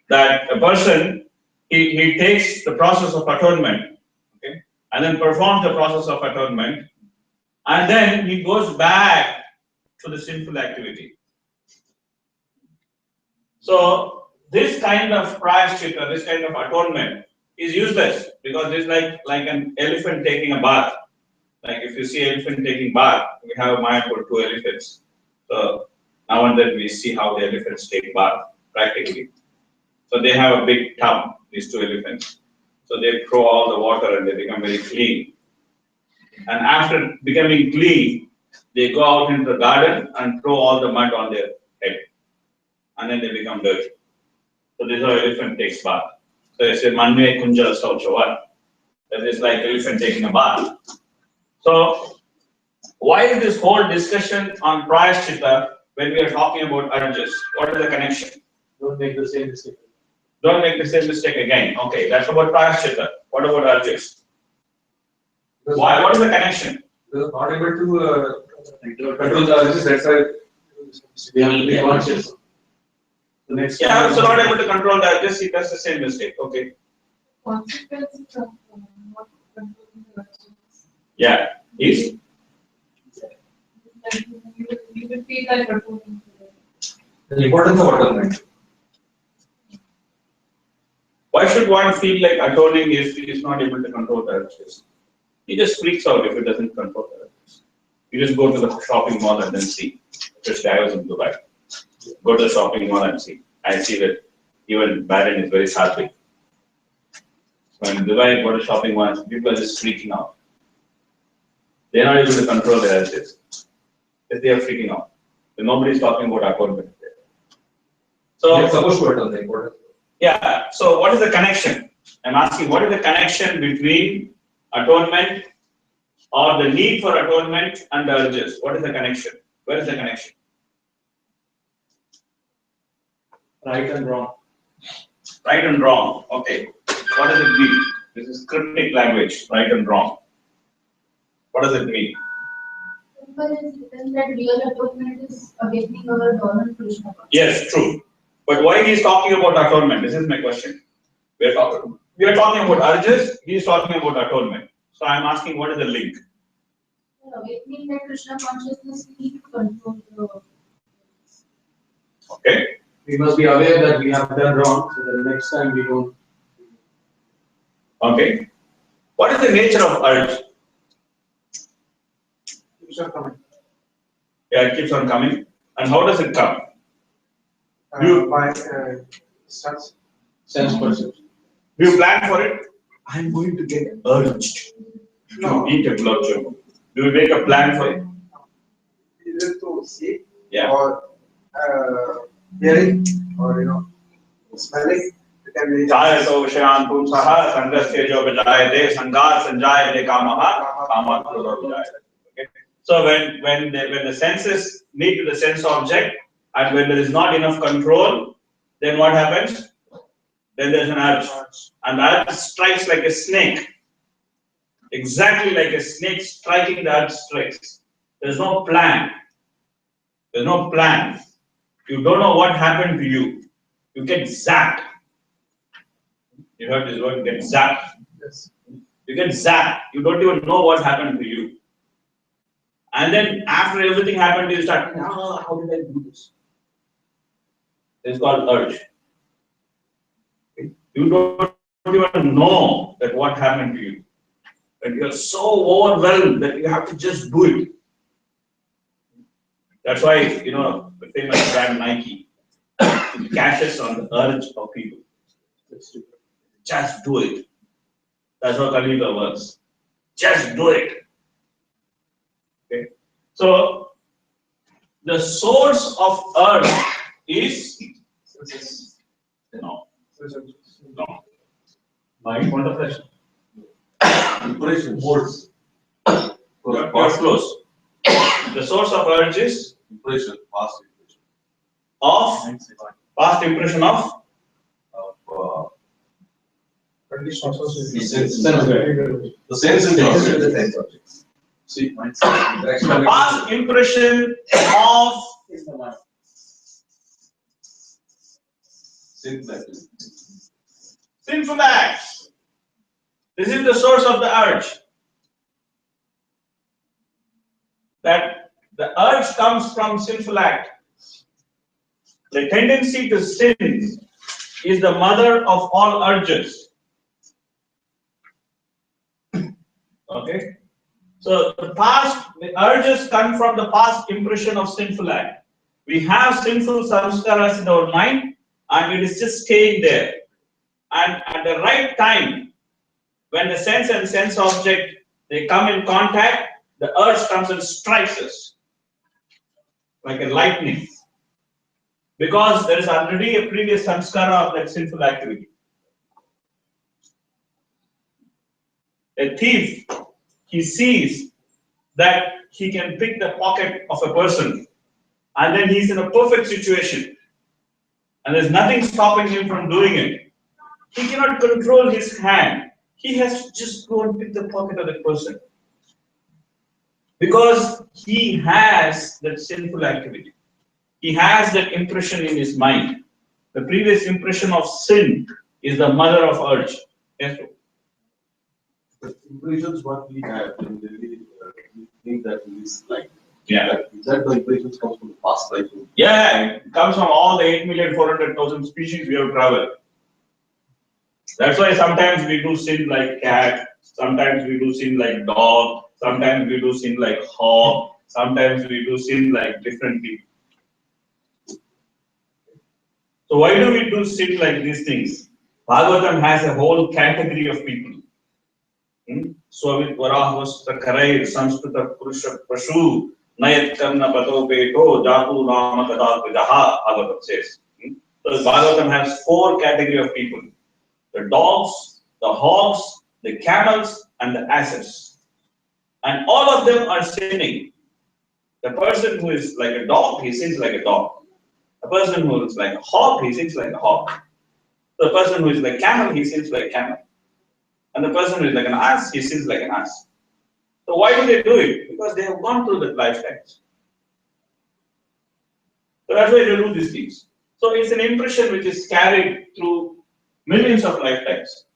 A: that a person he takes the process of atonement, okay, and then performs the process of atonement, and then he goes back to the sinful activity. So this kind of prayashchitta, this kind of atonement is useless because it's like an elephant taking a bath. Like if you see elephant taking bath, we have Mayapur 2 elephants. So now and then we see how the elephants take bath practically. So they have a big tub, these 2 elephants. So they throw all the water and they become very clean. And after becoming clean, they go out into the garden and throw all the mud on their head. And then they become dirty. So this is how elephant takes bath. So it's a Manve Kunjala Sauchavat. That is like elephant taking a bath. So why is this whole discussion on prayashchitta when we are talking about urges? What is the connection?
J: Don't make the same mistake.
A: Don't make the same mistake again. Okay, that's about prayashchitta. What about urges? Why? What is the connection?
B: Because not able to control the urges, that's why we have to be conscious. The next
A: Yeah, so not able to control the urges, he does the same mistake. Okay.
H: Consequences of not controlling the urges.
A: Yeah. Is?
H: Like you will feel like controlling
B: the importance of atonement.
A: Why should one feel like atoning if he is not able to control the urges? He just freaks out if he doesn't control the urges. You just go to the shopping mall and then see. Especially I was in Dubai. Go to the shopping mall and see. I see that even Bahrain is very sattvic. When in Dubai, go to shopping mall, people are just freaking out. They are not able to control their urges. They are freaking out. So nobody is talking about atonement there. So
B: They are supposed to atone the importance.
A: yeah. So what is the connection? I'm asking, what is the connection between atonement or the need for atonement and the urges? What is the connection? Where is the connection?
J: Right and wrong.
A: Right and wrong. Okay. What does it mean? This is cryptic language. Right and wrong. What does it mean?
D: Temple is written that real atonement is awakening our dormant Krishna consciousness.
A: Yes, true. But why he is talking about atonement? This is my question. We are talking about urges. He is talking about atonement. So I am asking, what is the link?
D: Awakening that Krishna consciousness need to control the.
A: Okay.
J: We must be aware that we have done wrong, so that the next time we don't.
A: Okay. What is the nature of urge? Yeah, it keeps on coming. And how does it come?
C: By sense.
J: Sense perception.
A: Do you plan for it? I'm going to get urged to eat a gulab jamun. Do you make a plan for it?
C: Either to see
A: Yeah.
C: or hearing or smelling. It can be.
A: Jayato Vishayan Pumsaha Sangasthejo Vijayate Sangar Sanjayate Kamaha Kamat Krodho Vijayate. Okay. So when the senses meet to the sense object and when there is not enough control, then what happens? Then there is an urge. And the urge strikes like a snake. Exactly like a snake striking, the urge strikes. There is no plan. There is no plan. You don't know what happened to you. You get zapped. You heard this word, get zapped.
C: Yes.
A: You get zapped. You don't even know what happened to you. And then after everything happened, you start, how did I do this? It's called urge. You don't even know that what happened to you. But you are so overwhelmed that you have to just do it. That's why, the famous brand Nike catches on the urge of people. Just do it. That's how Kali Yuga works. Just do it. Okay. So the source of urge is no. Mind contemplation.
K: Impressions.
A: Words. You're close. The source of urge is
K: Impression, past impression.
A: of past impression of
K: The sense objects. See,
A: the past impression of sinful acts. This is the source of the urge. That the urge comes from sinful act. The tendency to sin is the mother of all urges. Okay? So the urges come from the past impression of sinful act. We have sinful samskaras in our mind and it is just staying there. And at the right time, when the sense and sense object, they come in contact, the urge comes and strikes us like a lightning. Because there is already a previous samskara of that sinful activity. A thief, he sees that he can pick the pocket of a person and then he's in a perfect situation and there's nothing stopping him from doing it. He cannot control his hand. He has to just go and pick the pocket of that person. Because he has that sinful activity. He has that impression in his mind. The previous impression of sin is the mother of urge. Yes, sir.
K: The impressions what we have when we think that it is like.
A: Yeah.
K: Is that the impressions comes from the past life?
A: Yeah, it comes from all the 8,400,000 species we have traveled. That's why sometimes we do sin like cat, sometimes we do sin like dog, sometimes we do sin like hog, sometimes we do sin like different people. So why do we do sin like these things? Bhagavatam has a whole category of people. Swavit Varahvasta Karai Samskrita Purusha Pashu Nayat Karna Pato Peto Jatu Rama Kadal Vidaha, Bhagavatam says. So Bhagavatam has 4 categories of people. The dogs, the hogs, the camels, and the asses. And all of them are sinning. The person who is like a dog, he sins like a dog. The person who is like a hog, he sins like a hog. The person who is like a camel, he sins like a camel. And the person who is like an ass, he sins like an ass. So why do they do it? Because they have gone through that lifetimes. So that's why they do these things. So it's an impression which is carried through millions of lifetimes.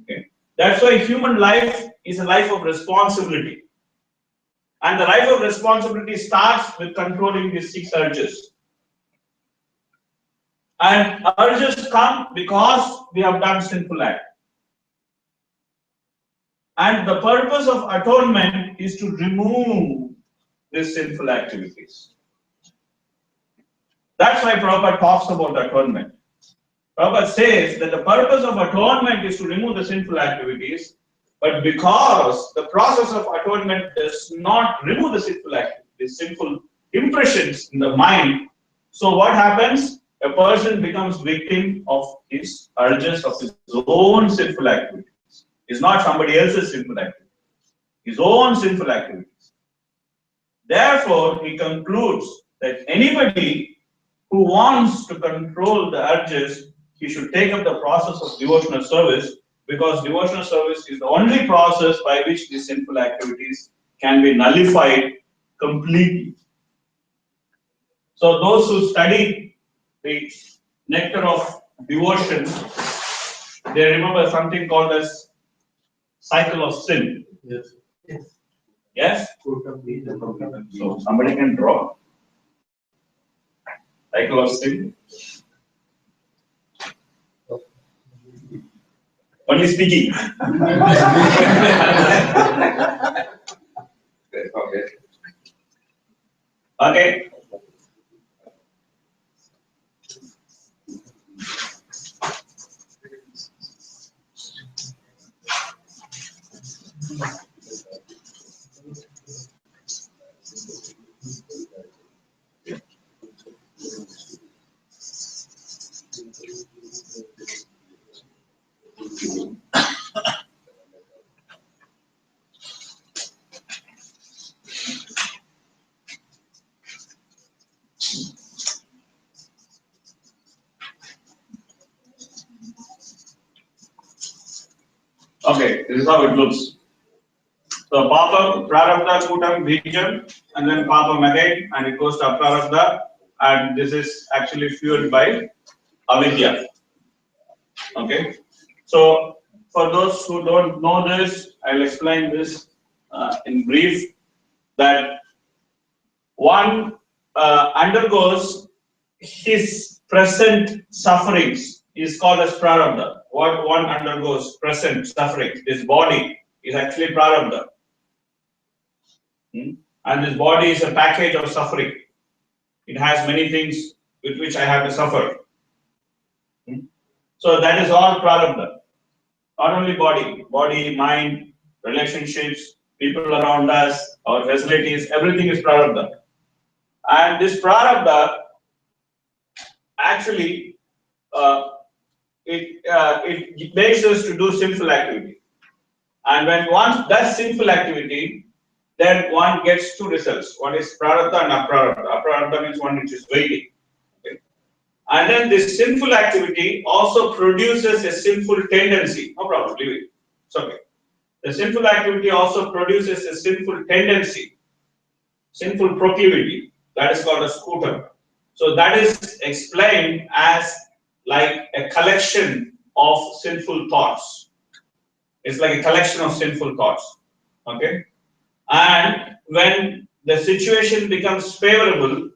A: Okay. That's why human life is a life of responsibility. And the life of responsibility starts with controlling these 6 urges. And urges come because we have done sinful act. And the purpose of atonement is to remove these sinful activities. That's why Prabhupada talks about atonement. Prabhupada says that the purpose of atonement is to remove the sinful activities, but because the process of atonement does not remove the sinful activities, sinful impressions in the mind, so what happens? A person becomes victim of his urges of his own sinful activities. It's not somebody else's sinful activities, his own sinful activities. Therefore, he concludes that anybody who wants to control the urges, he should take up the process of devotional service, because devotional service is the only process by which these sinful activities can be nullified completely. So those who study the nectar of devotion, they remember something called as cycle of sin.
K: Yes.
A: Yes? So somebody can draw cycle of sin. Only speaking.
B: Okay.
A: Okay. Okay, this is how it looks. So Papam, Prarabdha, Kutam, Bijam, and then Papam again, and it goes to Aprarabdha, and this is actually fueled by Avidya. Okay. So for those who don't know this, I'll explain this in brief, that one undergoes his present sufferings is called as prarabdha. What one undergoes present sufferings, this body is actually prarabdha. And this body is a package of suffering. It has many things with which I have to suffer. So that is all prarabdha. Not only body, mind, relationships, people around us, our facilities, everything is prarabdha. And this prarabdha actually it makes us to do sinful activity. And when one does sinful activity, then one gets two results. One is prarabdha and aprarabdha. Aprarabdha means one which is waiting. Okay. And then this sinful activity also produces a sinful tendency. No problem, leave it. It's okay. The sinful activity also produces a sinful tendency, sinful proclivity. That is called a scooter. So that is explained as like a collection of sinful thoughts. It's like a collection of sinful thoughts. Okay? And when the situation becomes favorable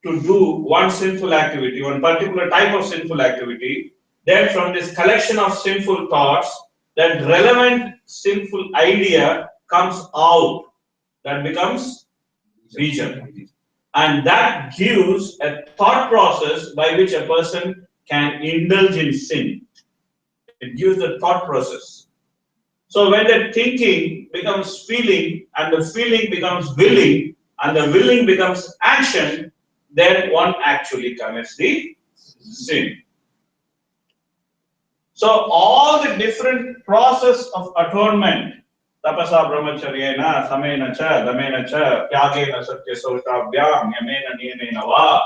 A: to do one sinful activity, one particular type of sinful activity, then from this collection of sinful thoughts, that relevant sinful idea comes out. That becomes vision. And that gives a thought process by which a person can indulge in sin. It gives the thought process. So when the thinking becomes feeling, and the feeling becomes willing, and the willing becomes action, then one actually commits the sin. So all the different process of atonement, tapasa brahmacharyena, samena cha, damena cha, tyagena satya sautabhyam, yamena niyamena va.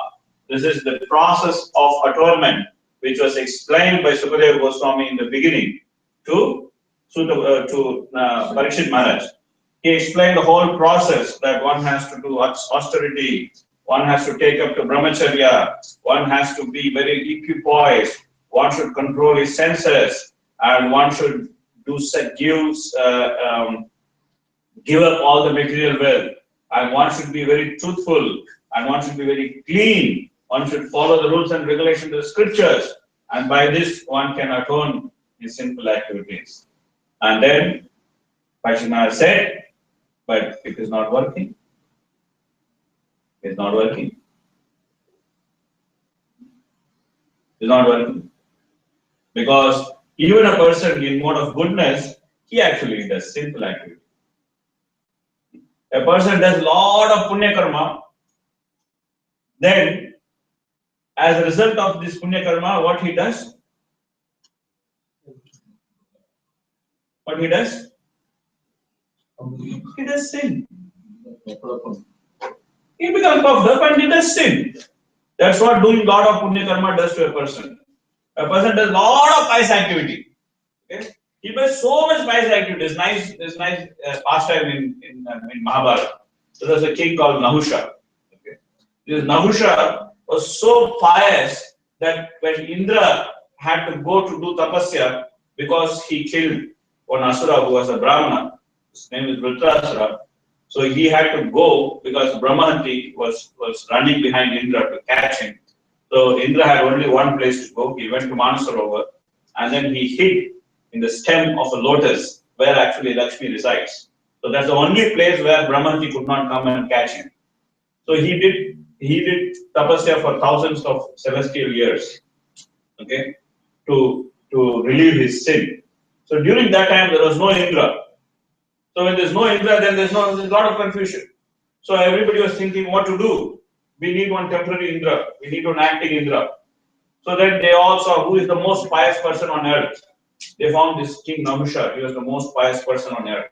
A: This is the process of atonement, which was explained by Sukadeva Goswami in the beginning to Parikshit Maharaj. He explained the whole process, that one has to do austerity, one has to take up to brahmacharya, one has to be very equipoised, one should control his senses, and one should give up all the material wealth, and one should be very truthful, and one should be very clean, one should follow the rules and regulations of the scriptures, and by this one can atone his sinful activities. And then Pachina said, but it is not working. It's not working. It's not working. Because even a person in mode of goodness, he actually does sinful activity. A person does lot of punya karma, then as a result of this punya karma, what he does? What he does? He does sin. He becomes puffed up and he does sin. That's what doing lot of punya karma does to a person. A person does lot of pious activity. Okay? He does so much pious activity. There's nice pastime in Mahabharata. So there's a king called Nahusha. Okay? This Nahusha was so pious that when Indra had to go to do tapasya because he killed one asura who was a Brahmana, his name is Vritrasura. So he had to go because Brahmahanti was running behind Indra to catch him. So Indra had only one place to go. He went to Manasarovar and then he hid in the stem of a lotus where actually Lakshmi resides. So that's the only place where Brahmahanti could not come and catch him. So he did tapasya for thousands of celestial years, okay, to relieve his sin. So during that time there was no Indra. So when there's no Indra, then there's a lot of confusion. So everybody was thinking what to do. We need one temporary Indra. We need one acting Indra. So then they all saw who is the most pious person on earth. They found this King Nahusha. He was the most pious person on earth.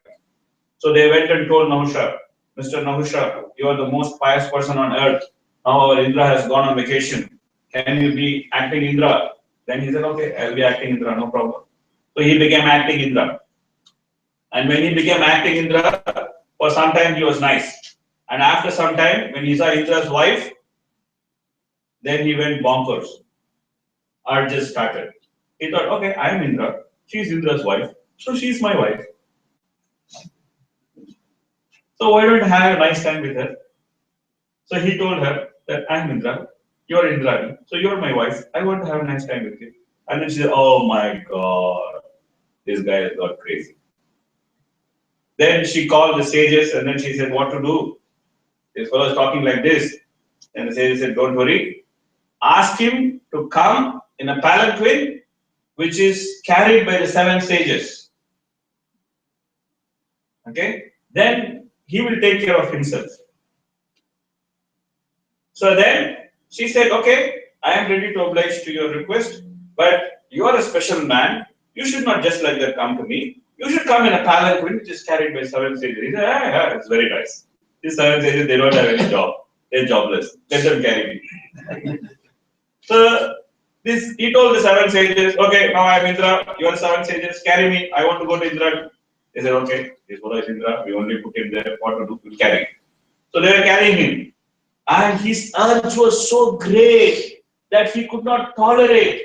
A: So they went and told Nahusha, Mr. Nahusha, you are the most pious person on earth. Now our Indra has gone on vacation. Can you be acting Indra? Then he said, okay, I'll be acting Indra, no problem. So he became acting Indra. And when he became acting Indra, for some time he was nice. And after some time, when he saw Indra's wife, then he went bonkers. Urges started. He thought, okay, I am Indra. She's Indra's wife. So she's my wife. So why don't I have a nice time with her? So he told her that I am Indra. You're Indrani. So you're my wife. I want to have a nice time with you. And then she said, oh my God, this guy has got crazy. Then she called the sages and then she said, what to do? This fellow is talking like this. And the sages said, don't worry. Ask him to come in a palanquin which is carried by the 7 sages. Okay? Then he will take care of himself. So then she said, okay, I am ready to oblige to your request, but you are a special man. You should not just like that come to me. You should come in a palanquin which is carried by 7 sages. He said, yeah, it's very nice. These 7 sages, they don't have any job. They're jobless. Let them carry me. So he told the 7 sages, okay, now I am Indra. You are 7 sages. Carry me. I want to go to Indra. They said, okay, this fellow is Indra. We only put him there. What to do? We'll carry him. So they were carrying him. And his urge was so great that he could not tolerate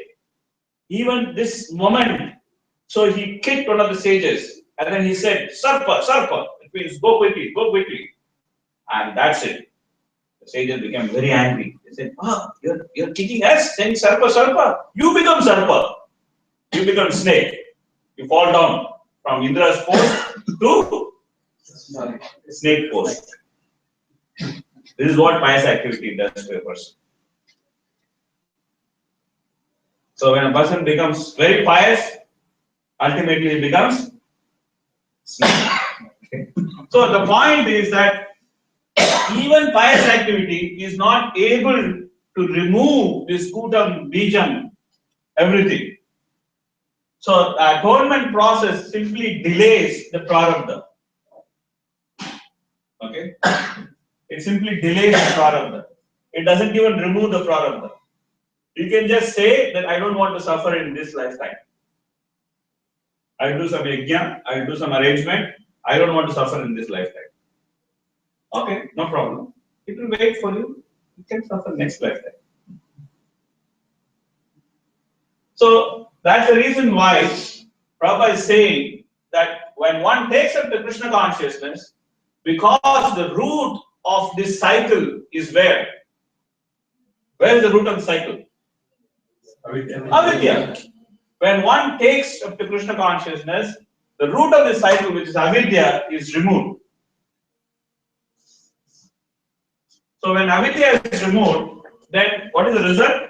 A: even this moment. So he kicked one of the sages and then he said, Sarpa, Sarpa. It means go quickly, go quickly. And that's it. The sages became very angry. They said, you're kicking us, saying Sarpa, Sarpa. You become Sarpa. You become snake. You fall down from Indra's post to snake post. This is what pious activity does to a person. So when a person becomes very pious, ultimately he becomes snake. Okay. So the point is that even pious activity is not able to remove this kutam, bijam, everything. So the atonement process simply delays the prarabdha. Okay? It simply delays the prarabdha. It doesn't even remove the prarabdha. You can just say that I don't want to suffer in this lifetime. I'll do some yajna, I'll do some arrangement. I don't want to suffer in this lifetime. Okay, no problem. It will wait for you. You can suffer next lifetime. So that's the reason why Prabhupada is saying that when one takes up the Krishna consciousness, because the root of this cycle is where? Where is the root of the cycle? Avidya. When one takes up the Krishna consciousness, the root of the cycle, which is avidya, is removed. So when avidya is removed, then what is the result?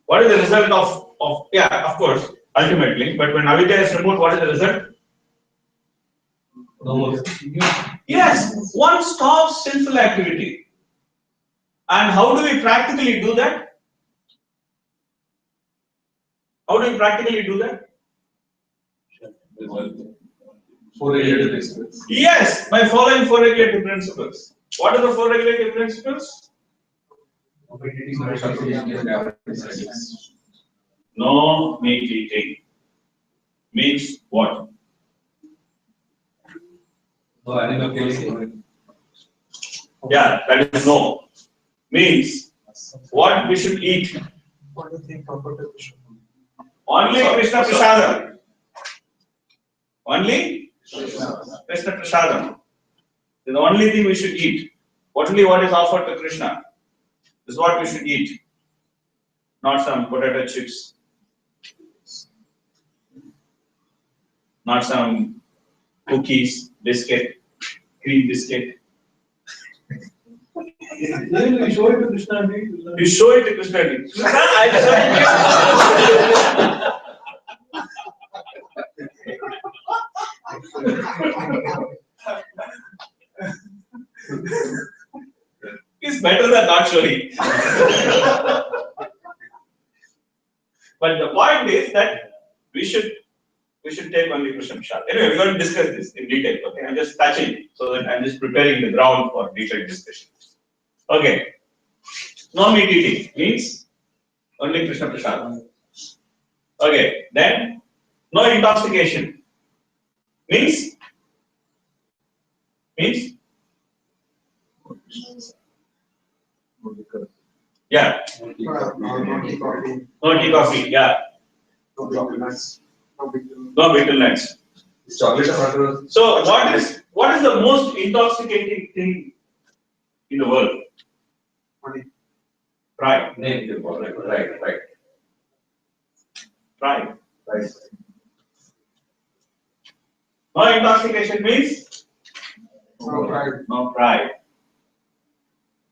A: What is the result of of course, ultimately, but when avidya is removed, what is the result? Yes, one stops sinful activity. And how do we practically do that? How do we practically do that?
B: 4 regulative principles.
A: Yes, by following 4 regulative principles. What are the 4 regulative principles? No meat eating. Means what?
B: No animal killing.
A: Yeah, that is no. Means what we should eat. Only Krishna Prasadam. Only Krishna Prasadam. The only thing we should eat. Only what is offered to Krishna is what we should eat. Not some potato chips. Not some cookies, biscuit. cream biscuit.
E: Then we show it to Krishna.
A: You show it to Krishna. Krishna, I It's better than not showing. But the point is that we should take only Krishna Prasad. Anyway, we're going to discuss this in detail. Okay, I'm just touching so that I'm just preparing the ground for detailed discussion. Okay. No meat eating means only Krishna Prasad. Okay, then no intoxication means yeah.
C: No tea, coffee,
A: No tea, coffee. Yeah.
C: no bitter nuts, no bitter.
A: No bitter nuts.
B: Is chocolate a matter?
A: So what is the most intoxicating thing in the world?
C: Money.
A: Pride.
B: Right.
A: Pride. No intoxication means
C: No pride.
A: no pride.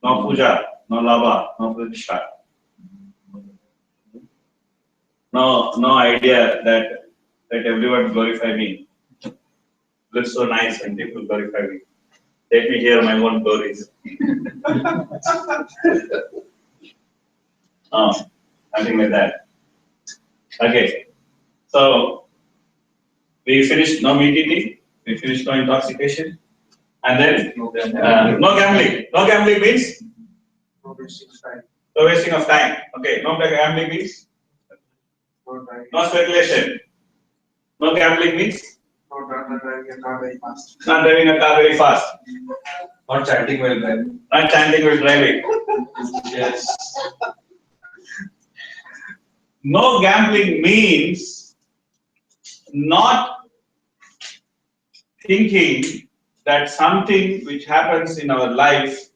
A: No puja. No lava. No pratishtha. No idea that everyone glorify me. Looks so nice when people glorify me. Let me hear my own glories. Something like that. Okay. So we finished no meat eating, we finished no intoxication, and then no gambling. No gambling means
C: No wasting of time.
A: no wasting of time. Okay, no gambling means
C: No driving.
A: no speculation. No gambling means
C: No driving a car very fast.
A: not driving a car very fast.
B: Not chanting while driving.
A: Not chanting while driving.
B: Yes.
A: No gambling means not thinking that something which happens in our life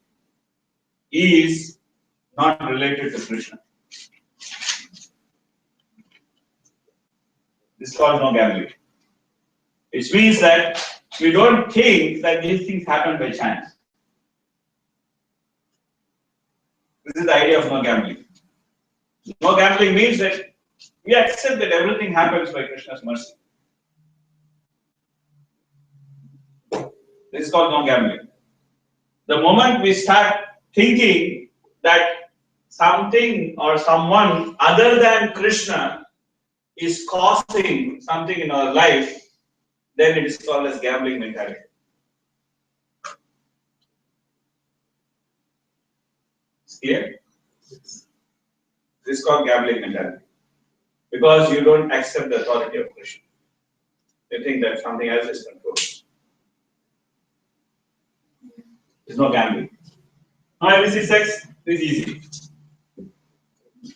A: is not related to Krishna. This is called no gambling. Which means that we don't think that these things happen by chance. This is the idea of no gambling. No gambling means that we accept that everything happens by Krishna's mercy. This is called no gambling. The moment we start thinking that something or someone other than Krishna is causing something in our life, then it is called as gambling mentality. It's clear? This is called gambling mentality. Because you don't accept the authority of Krishna. You think that something else is controlled. There's no gambling. Now illicit sex is easy.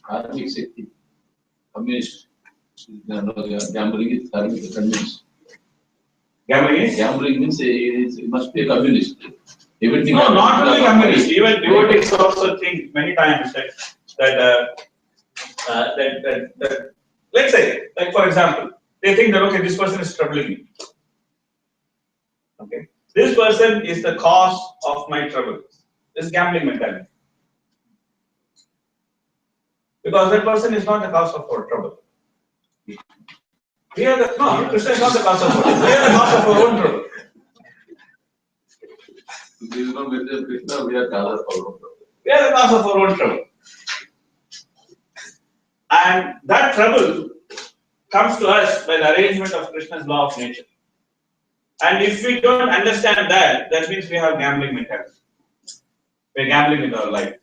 F: Karmic Shakti. Communist. Gambling is communist.
A: Gambling is?
F: Gambling means it must be a communist. Everything.
A: No, not only communist. Even devotees also think many times that let's say, like for example, they think that okay, this person is troubling me. Okay, this person is the cause of my trouble. This is gambling mentality. Because that person is not the cause of our trouble. We are the Krishna is not the cause of our trouble. We are the cause of our own trouble.
F: There is no message of Krishna, we are cause of our own trouble.
A: We are the cause of our own trouble. And that trouble comes to us by the arrangement of Krishna's law of nature. And if we don't understand that, that means we have gambling mentality. We're gambling with our life.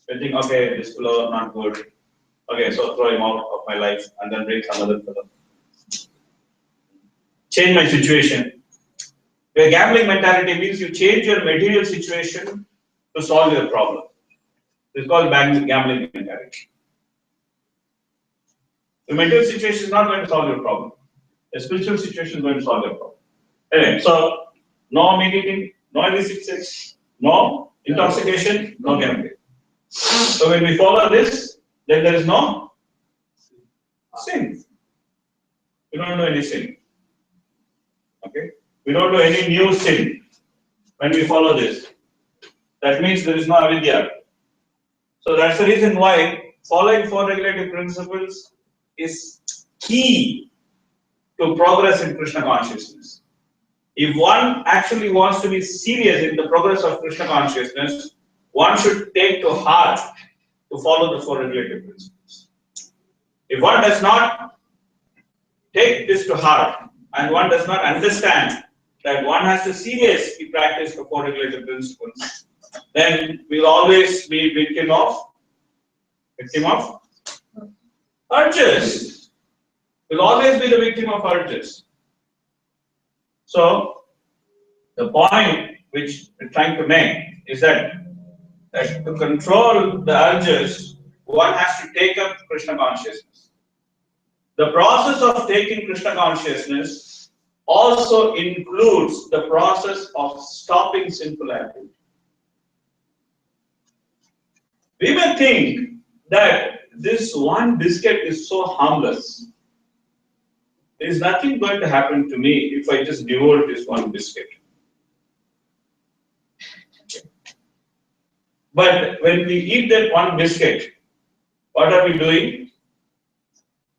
A: We think, okay, this fellow not good. Okay, so throw him out of my life and then bring some other fellow. Change my situation. Your gambling mentality means you change your material situation to solve your problem. This is called gambling mentality. The material situation is not going to solve your problem. The spiritual situation is going to solve your problem. Anyway, so no meat eating, no illicit sex, no intoxication, no gambling. So when we follow this, then there is no sin. We don't do any sin. Okay? We don't do any new sin. when we follow this. That means there is no avidya. So that's the reason why following four regulative principles is key to progress in Krishna consciousness. If one actually wants to be serious in the progress of Krishna consciousness, one should take to heart to follow the four regulative principles. If one does not take this to heart and one does not understand that one has to seriously practice the four regulative principles, then we'll always be victim of urges. We'll always be the victim of urges. So the point which we're trying to make is that to control the urges, one has to take up Krishna consciousness. The process of taking Krishna consciousness also includes the process of stopping sinful activity. We may think that this one biscuit is so harmless. There is nothing going to happen to me if I just devour this one biscuit. But when we eat that one biscuit, what are we doing?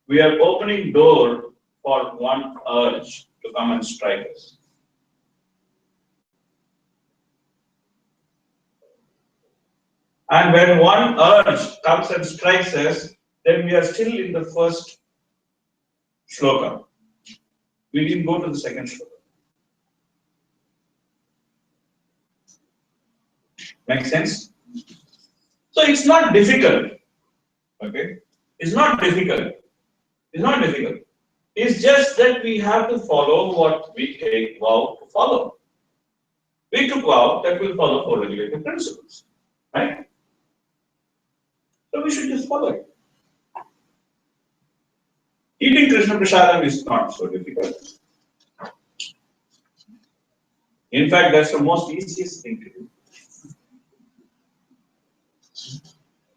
A: We are opening door for one urge to come and strike us. And when one urge comes and strikes us, then we are still in the first shloka. We didn't go to the second shloka. Make sense? So it's not difficult. Okay? It's not difficult. It's not difficult. It's just that we have to follow what we take vow to follow. We took vow that we'll follow four regulative principles. Right? So we should just follow it. Eating Krishna Prasadam is not so difficult. In fact, that's the most easiest thing to do.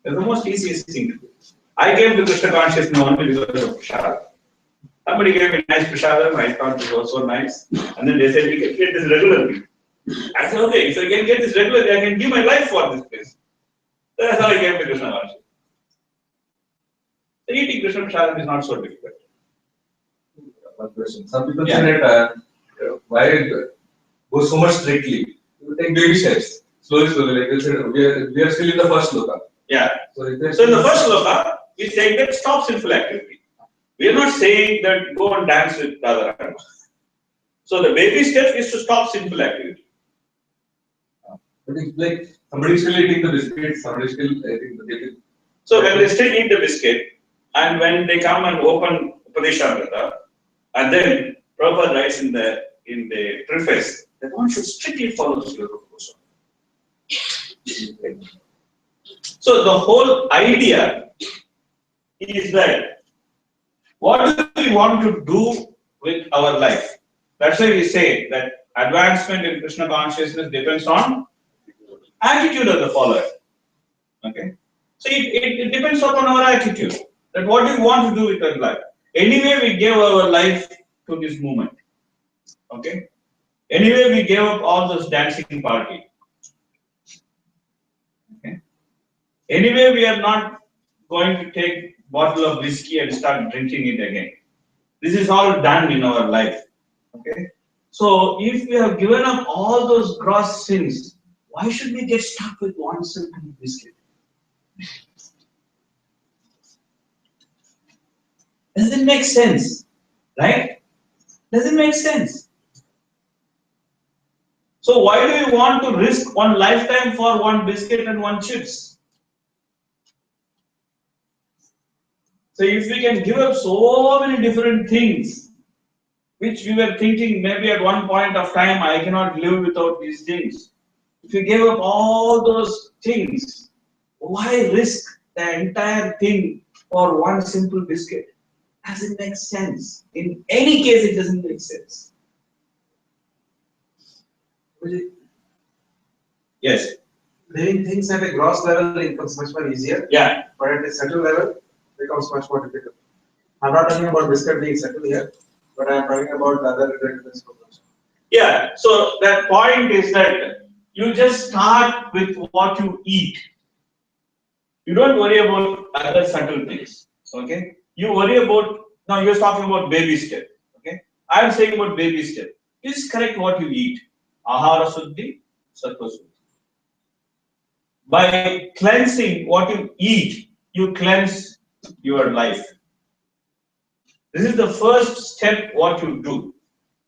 A: That's the most easiest thing to do. I came to Krishna consciousness only because of Prasadam. Somebody gave me nice Prasadam, I thought it was so nice. And then they said, we can get this regularly. I said, okay, if I can get this regularly, I can give my life for this place. That's how I came to Krishna consciousness. So eating Krishna Prasadam is not so difficult.
B: One question. Some people say that why go so much strictly? You take baby steps, slowly, like you said, we are still in the first sloka.
A: Yeah. So in the first sloka, we say that stop sinful activity. We are not saying that go and dance with Radharani. So the baby step is to stop sinful activity.
B: But it's like somebody is still eating the biscuit, somebody is still eating the biscuit.
A: So when they still eat the biscuit, and when they come and open Upadeshamrit, and then Prabhupada writes in the preface that one should strictly follow the Rupa Goswami. So the whole idea is that what do we want to do with our life? That's why we say that advancement in Krishna consciousness depends on attitude of the follower. Okay? So it depends upon our attitude. That what do we want to do with our life? Anyway, we gave our life to this movement. Okay? Anyway, we gave up all those dancing party. Okay? Anyway, we are not going to take bottle of whiskey and start drinking it again. This is all done in our life. Okay? So if we have given up all those gross sins, why should we get stuck with one simple biscuit? Doesn't make sense, right? Doesn't make sense. So why do you want to risk one lifetime for one biscuit and one chips? So if we can give up so many different things, which we were thinking maybe at one point of time, I cannot live without these things. If you gave up all those things, why risk the entire thing for one simple biscuit? Doesn't make sense. In any case, it doesn't make sense. Yes.
C: Living things at a gross level becomes much more easier.
A: Yeah.
C: But at a subtle level, becomes much more difficult. I'm not talking about biscuit being subtle here, but I'm talking about the other related principles.
A: Yeah. So that point is that you just start with what you eat. You don't worry about other subtle things. Okay? You worry about, now you're talking about baby step. Okay? I'm saying about baby step. Just correct what you eat. Ahara Suddhi, Sattva Suddhi. By cleansing what you eat, you cleanse your life. This is the first step what you do.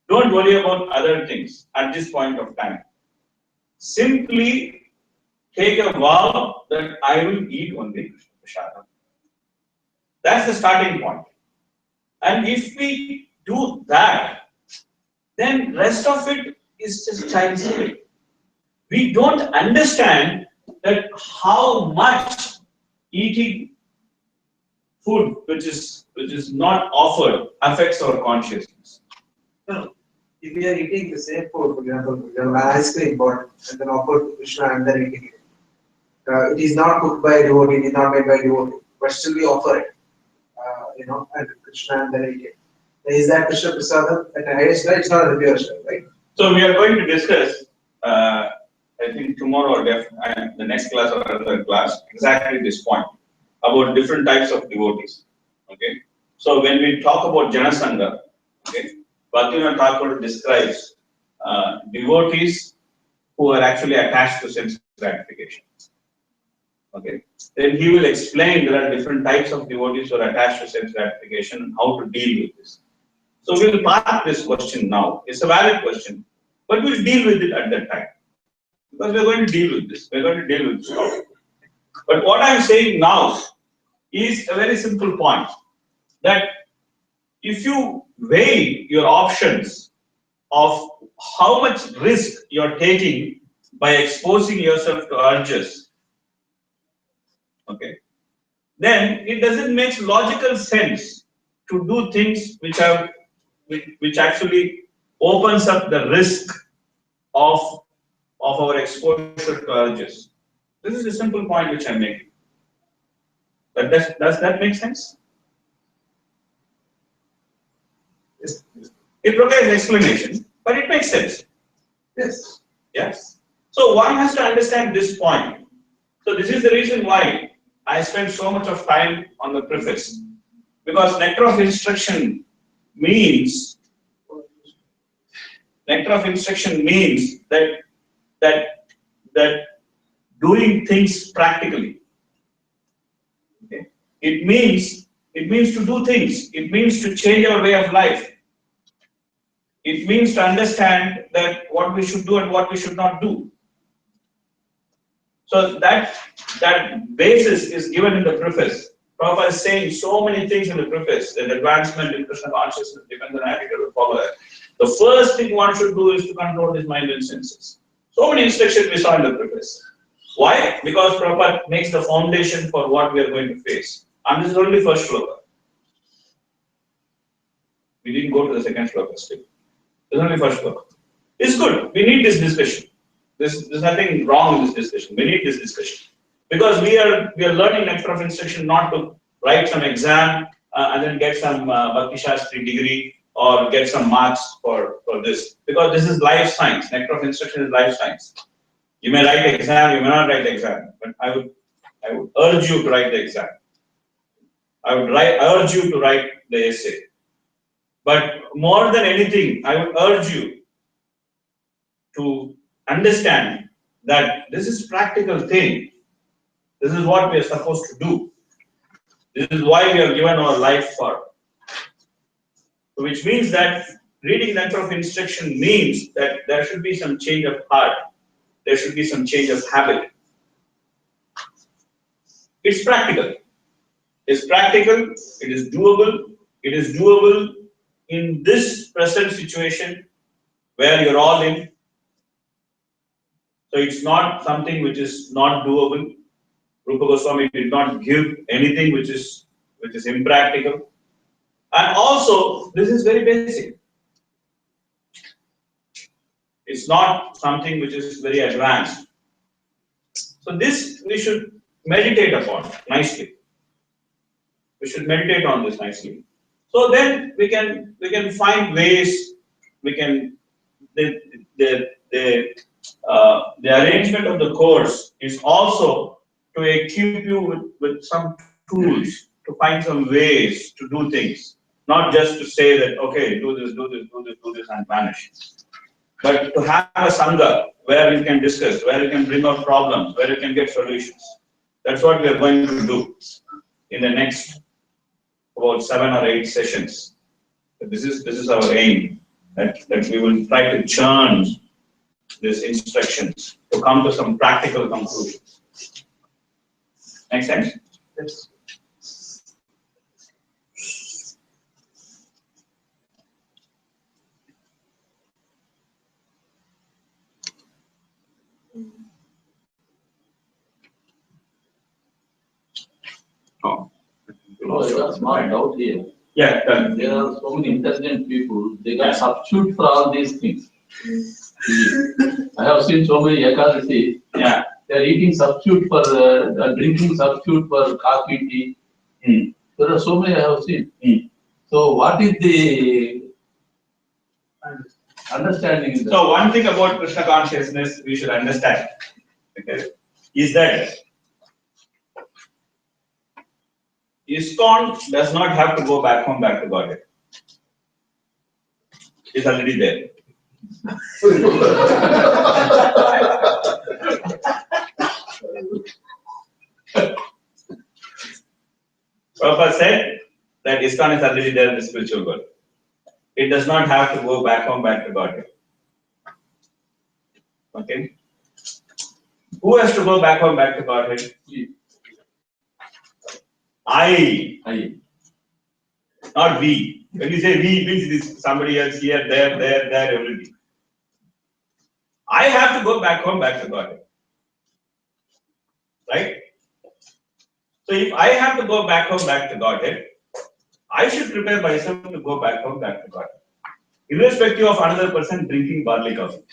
A: Don't worry about other things at this point of time. Simply take a vow that I will eat only Krishna Prasada. That's the starting point. And if we do that, then rest of it is just child's play. We don't understand that how much eating food which is not offered affects our consciousness.
C: No, if we are eating the same food, for example, we have an ice cream bought and then offered to Krishna and then eating it. It is not cooked by a devotee, it is not made by a devotee, but still we offer it, and Krishna and then eat it. Is that Krishna Prasadam at the highest level? It's not a pure level, right?
A: So we are going to discuss, I think tomorrow or the next class or another class, exactly this point about different types of devotees. Okay. So when we talk about Janasangha, okay, Bhakti Thakur describes devotees who are actually attached to sense gratification. Okay. Then he will explain there are different types of devotees who are attached to sense gratification and how to deal with this. So we will park this question now. It's a valid question, but we'll deal with it at that time. Because we're going to deal with this. We're going to deal with this topic. But what I'm saying now is a very simple point. That if you weigh your options of how much risk you're taking by exposing yourself to urges, okay, then it doesn't make logical sense to do things which actually opens up the risk of our exposure to urges. This is a simple point which I'm making. But does that make sense?
C: Yes.
A: It requires explanation, but it makes sense.
C: Yes.
A: Yes. So one has to understand this point. So this is the reason why I spend so much of time on the preface. Because nectar of instruction means that doing things practically. Okay. It means to do things. It means to change our way of life. It means to understand that what we should do and what we should not do. So that basis is given in the preface. Prabhupada is saying so many things in the preface that advancement in Krishna consciousness depends on attitude of follower. The first thing one should do is to control his mind and senses. So many instructions we saw in the preface. Why? Because Prabhupada makes the foundation for what we are going to face. And this is only first shloka. We didn't go to the second shloka still. This is only first shloka. It's good. We need this discussion. There's nothing wrong with this discussion. We need this discussion. Because we are learning nectar of instruction not to write some exam and then get some Bhakti Shastri degree or get some marks for this. Because this is life science. Nectar of instruction is life science. You may write the exam, you may not write the exam, but I would urge you to write the exam. I would urge you to write the essay. But more than anything, I would urge you to understand that this is practical thing. This is what we are supposed to do. This is why we are given our life for. Which means that reading nectar of instruction means that there should be some change of heart. There should be some change of habit. It's practical. It's practical. It is doable. It is doable in this present situation where you're all in. So it's not something which is not doable. Rupa Goswami did not give anything which is impractical. And also, this is very basic. It's not something which is very advanced. So this we should meditate upon nicely. We should meditate on this nicely. So then we can find ways. We can the the arrangement of the course is also to equip you with some tools, to find some ways to do things, not just to say that, okay, do this, do this, do this, do this, and vanish. But to have a Sangha where you can discuss, where you can bring out problems, where you can get solutions. That's what we are going to do in the next about 7 or 8 sessions. This is our aim, that we will try to churn these instructions to come to some practical conclusions. Make sense?
C: Yes.
A: Oh.
F: No, I got small doubt here.
A: Yeah, done.
F: There are so many intelligent people, they got substitute for all these things. I have seen so many Ekadasi,
A: Yeah.
F: they are eating substitute for, drinking substitute for coffee, tea. There are so many I have seen. So what is the understanding in that?
A: So one thing about Krishna consciousness we should understand, okay, is that ISKCON does not have to go back home, back to Godhead. It's already there. Prabhupada said that ISKCON is already there in the spiritual world. It does not have to go back home, back to Godhead. Okay? Who has to go back home, back to Godhead? I. Not we. When you say we, means this somebody else here, there, everything. I have to go back home, back to Godhead. Right? So if I have to go back home, back to Godhead, I should prepare myself to go back home, back to Godhead. Irrespective of another person drinking barley coffee.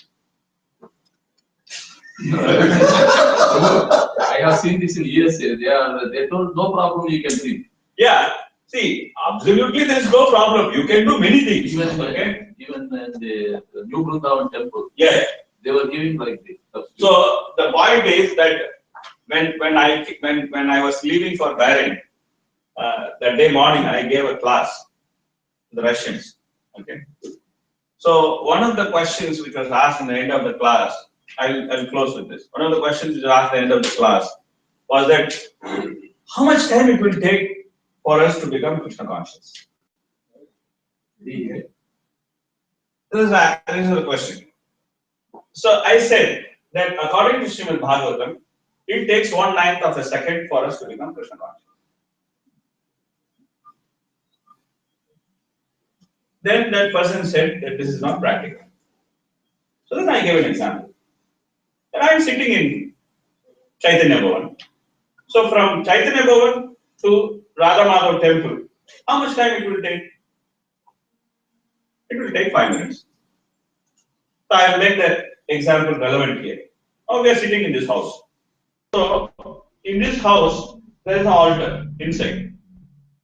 F: I have seen this in USA. They told no problem, you can drink.
A: Yeah. See, absolutely there is no problem. You can do many things.
F: Even
A: Okay?
F: even in the New Vrindavan temple,
A: Yeah.
F: they were giving like this.
A: So the point is that when I was leaving for Bahrain, that day morning I gave a class to the Russians. Okay. So one of the questions which was asked in the end of the class, I'll close with this. One of the questions which was asked at the end of the class was that how much time it will take for us to become Krishna conscious? This is the question. So I said that according to Srimad Bhagavatam, it takes 1/9 of a second for us to become Krishna conscious. Then that person said that this is not practical. So then I gave an example. And I am sitting in Chaitanya Bhavan. So from Chaitanya Bhavan to Radha Madhav temple, how much time it will take? It will take 5 minutes. So I will make the example relevant here. Now we are sitting in this house. So in this house, there is an altar inside.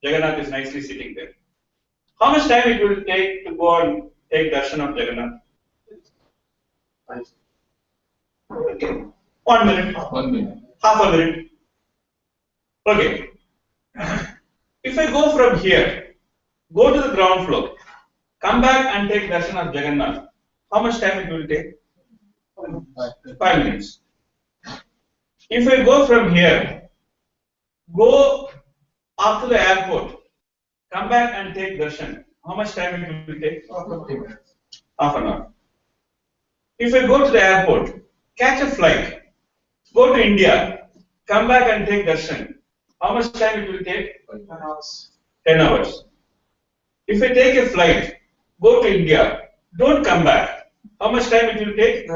A: Jagannath is nicely sitting there. How much time it will take to go and take darshan of Jagannath? Okay. 1 minute.
F: 1 minute.
A: Half a minute. Okay. If I go from here, go to the ground floor, come back and take darshan of Jagannath, how much time it will take? 5 minutes. If I go from here, go up to the airport, come back and take darshan, how much time it will take? 50 minutes. Half an hour. If I go to the airport, catch a flight, go to India, come back and take darshan, how much time it will take? 10 hours. 10 hours. If I take a flight, go to India, don't come back, how much time it will take?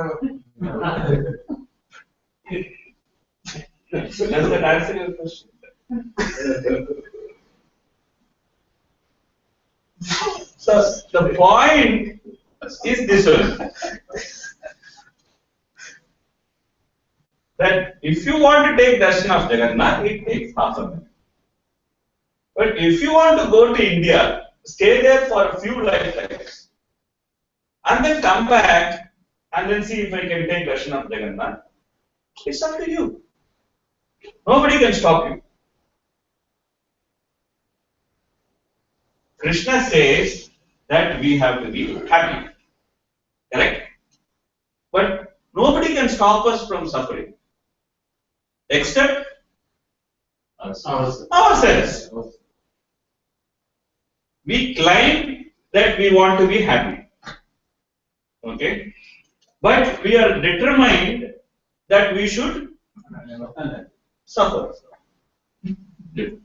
A: Does that answer your question? So the point is this one. That if you want to take darshan of Jagannath, it takes half a minute. But if you want to go to India, stay there for a few lifetimes, and then come back, and then see if I can take darshan of Jagannath. It's up to you. Nobody can stop you. Krishna says that we have to be happy. Correct? But nobody can stop us from suffering. Except ourselves. We claim that we want to be happy. Okay? But we are determined that we should suffer. We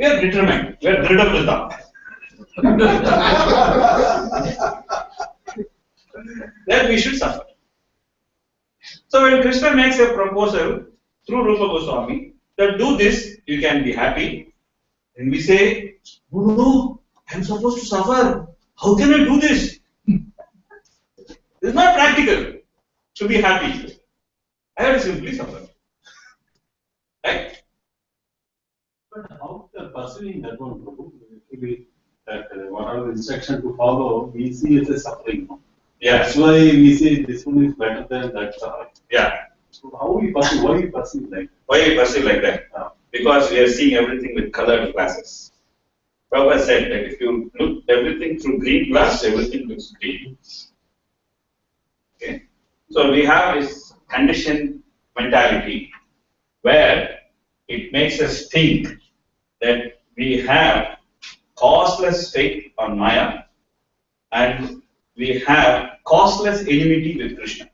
A: are determined. We are Dridhavrita. That we should suffer. So when Krishna makes a proposal through Rupa Goswami that do this, you can be happy. And we say, no, I am supposed to suffer. How can I do this? It's not practical to be happy. I have to simply suffer. Right?
L: But how the pursuing that one, Prabhu, actually, that whatever the instruction to follow, we see as a suffering.
A: Yeah.
L: That's why we say this one is better than that suffering.
A: Yeah.
L: So how we pursue? Why we pursue like that?
A: Why you perceive like that? Because we are seeing everything with colored glasses. Prabhupada said that if you look everything through green glass, everything looks green. Okay? So we have this conditioned mentality where it makes us think that we have causeless faith on Maya and we have causeless enmity with Krishna.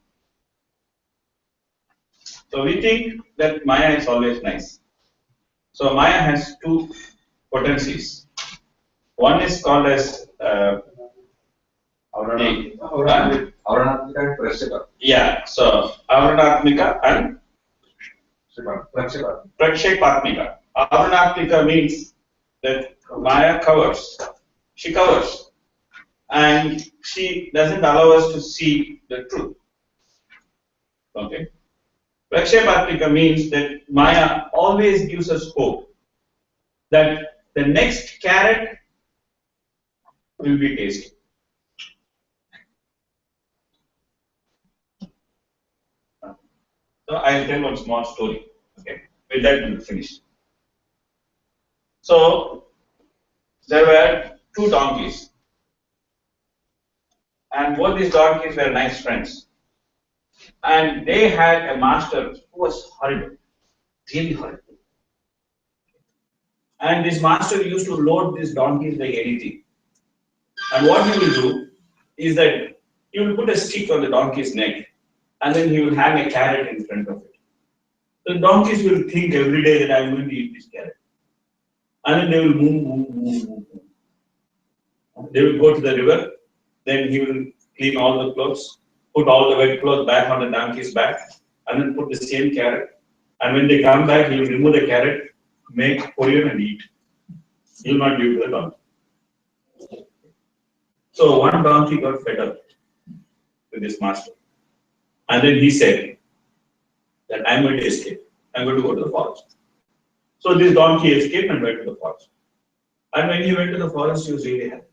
A: So we think that Maya is always nice. So Maya has two potencies. One is called as
B: Auranatmika and Prashika.
A: yeah. So Avranatmika and
B: Prashika.
A: Prakshepatmika. Avranatmika means that Maya covers. She covers. And she doesn't allow us to see the truth. Okay. Prakshepatmika means that Maya always gives us hope that the next carrot will be tasty. So I'll tell one small story. Okay. With that we'll finish. So there were two donkeys. And both these donkeys were nice friends. And they had a master who was horrible. Really horrible. And this master used to load these donkeys like anything. And what he will do is that he will put a stick on the donkey's neck and then he will hang a carrot in front of it. The donkeys will think every day that I am going to eat this carrot. And then they will move. They will go to the river, then he will clean all the clothes, put all the wet clothes back on the donkey's back, and then put the same carrot. And when they come back, he will remove the carrot, make korean and eat. He will not give it to the donkey. So one donkey got fed up with this master. And then he said that I am going to escape. I am going to go to the forest. So this donkey escaped and went to the forest. And when he went to the forest, he was really happy.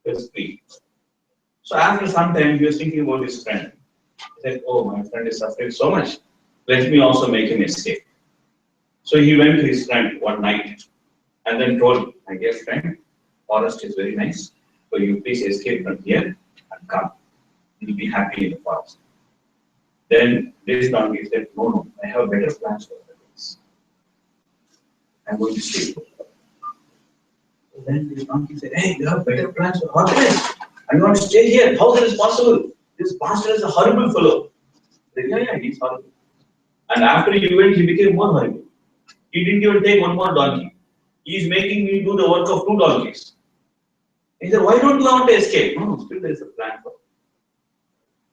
A: He was free. So after some time, he was thinking about his friend. He said, oh, my friend is suffering so much. Let me also make him escape. So he went to his friend one night and then told, my dear friend, forest is very nice. So you please escape from here and come. You'll be happy in the forest. Then this donkey said, no, I have better plans for this. I'm going to stay. So then this donkey said, hey, you have better plans for happiness. I want to stay here. How is this possible? This master is a horrible fellow. Said, yeah, he's horrible. And after he went, he became more horrible. He didn't even take one more donkey. He is making me do the work of two donkeys. He said, why don't you want to escape? No, still there is a plan for it.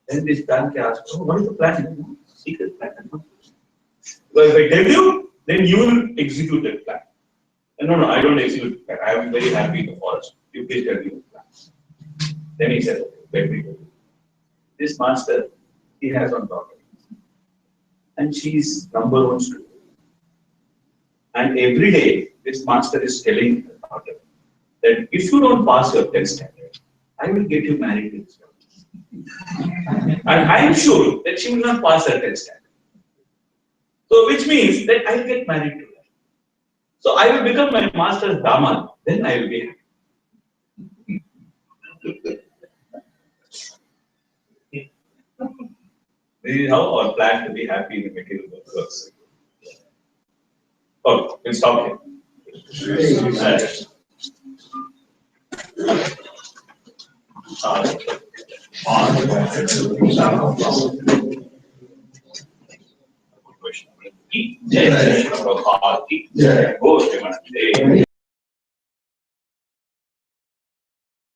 A: Then this donkey asked, oh, what is the plan? Secret plan. So if I tell you, then you will execute that plan. No, I don't execute the plan. I am very happy in the forest. You please tell me the plan. Then he said, let me go. This master, he has one daughter. And she is number one student. And every day, this master is telling the daughter that if you don't pass your 10th standard, I will get you married to this girl. And I am sure that she will not pass her test. So, which means that I will get married to her. So, I will become my master's Daman, then I will be happy. This is how our plan to be happy in the material world works. Okay, we'll stop here. Jai Shri Prabhupada ki jai.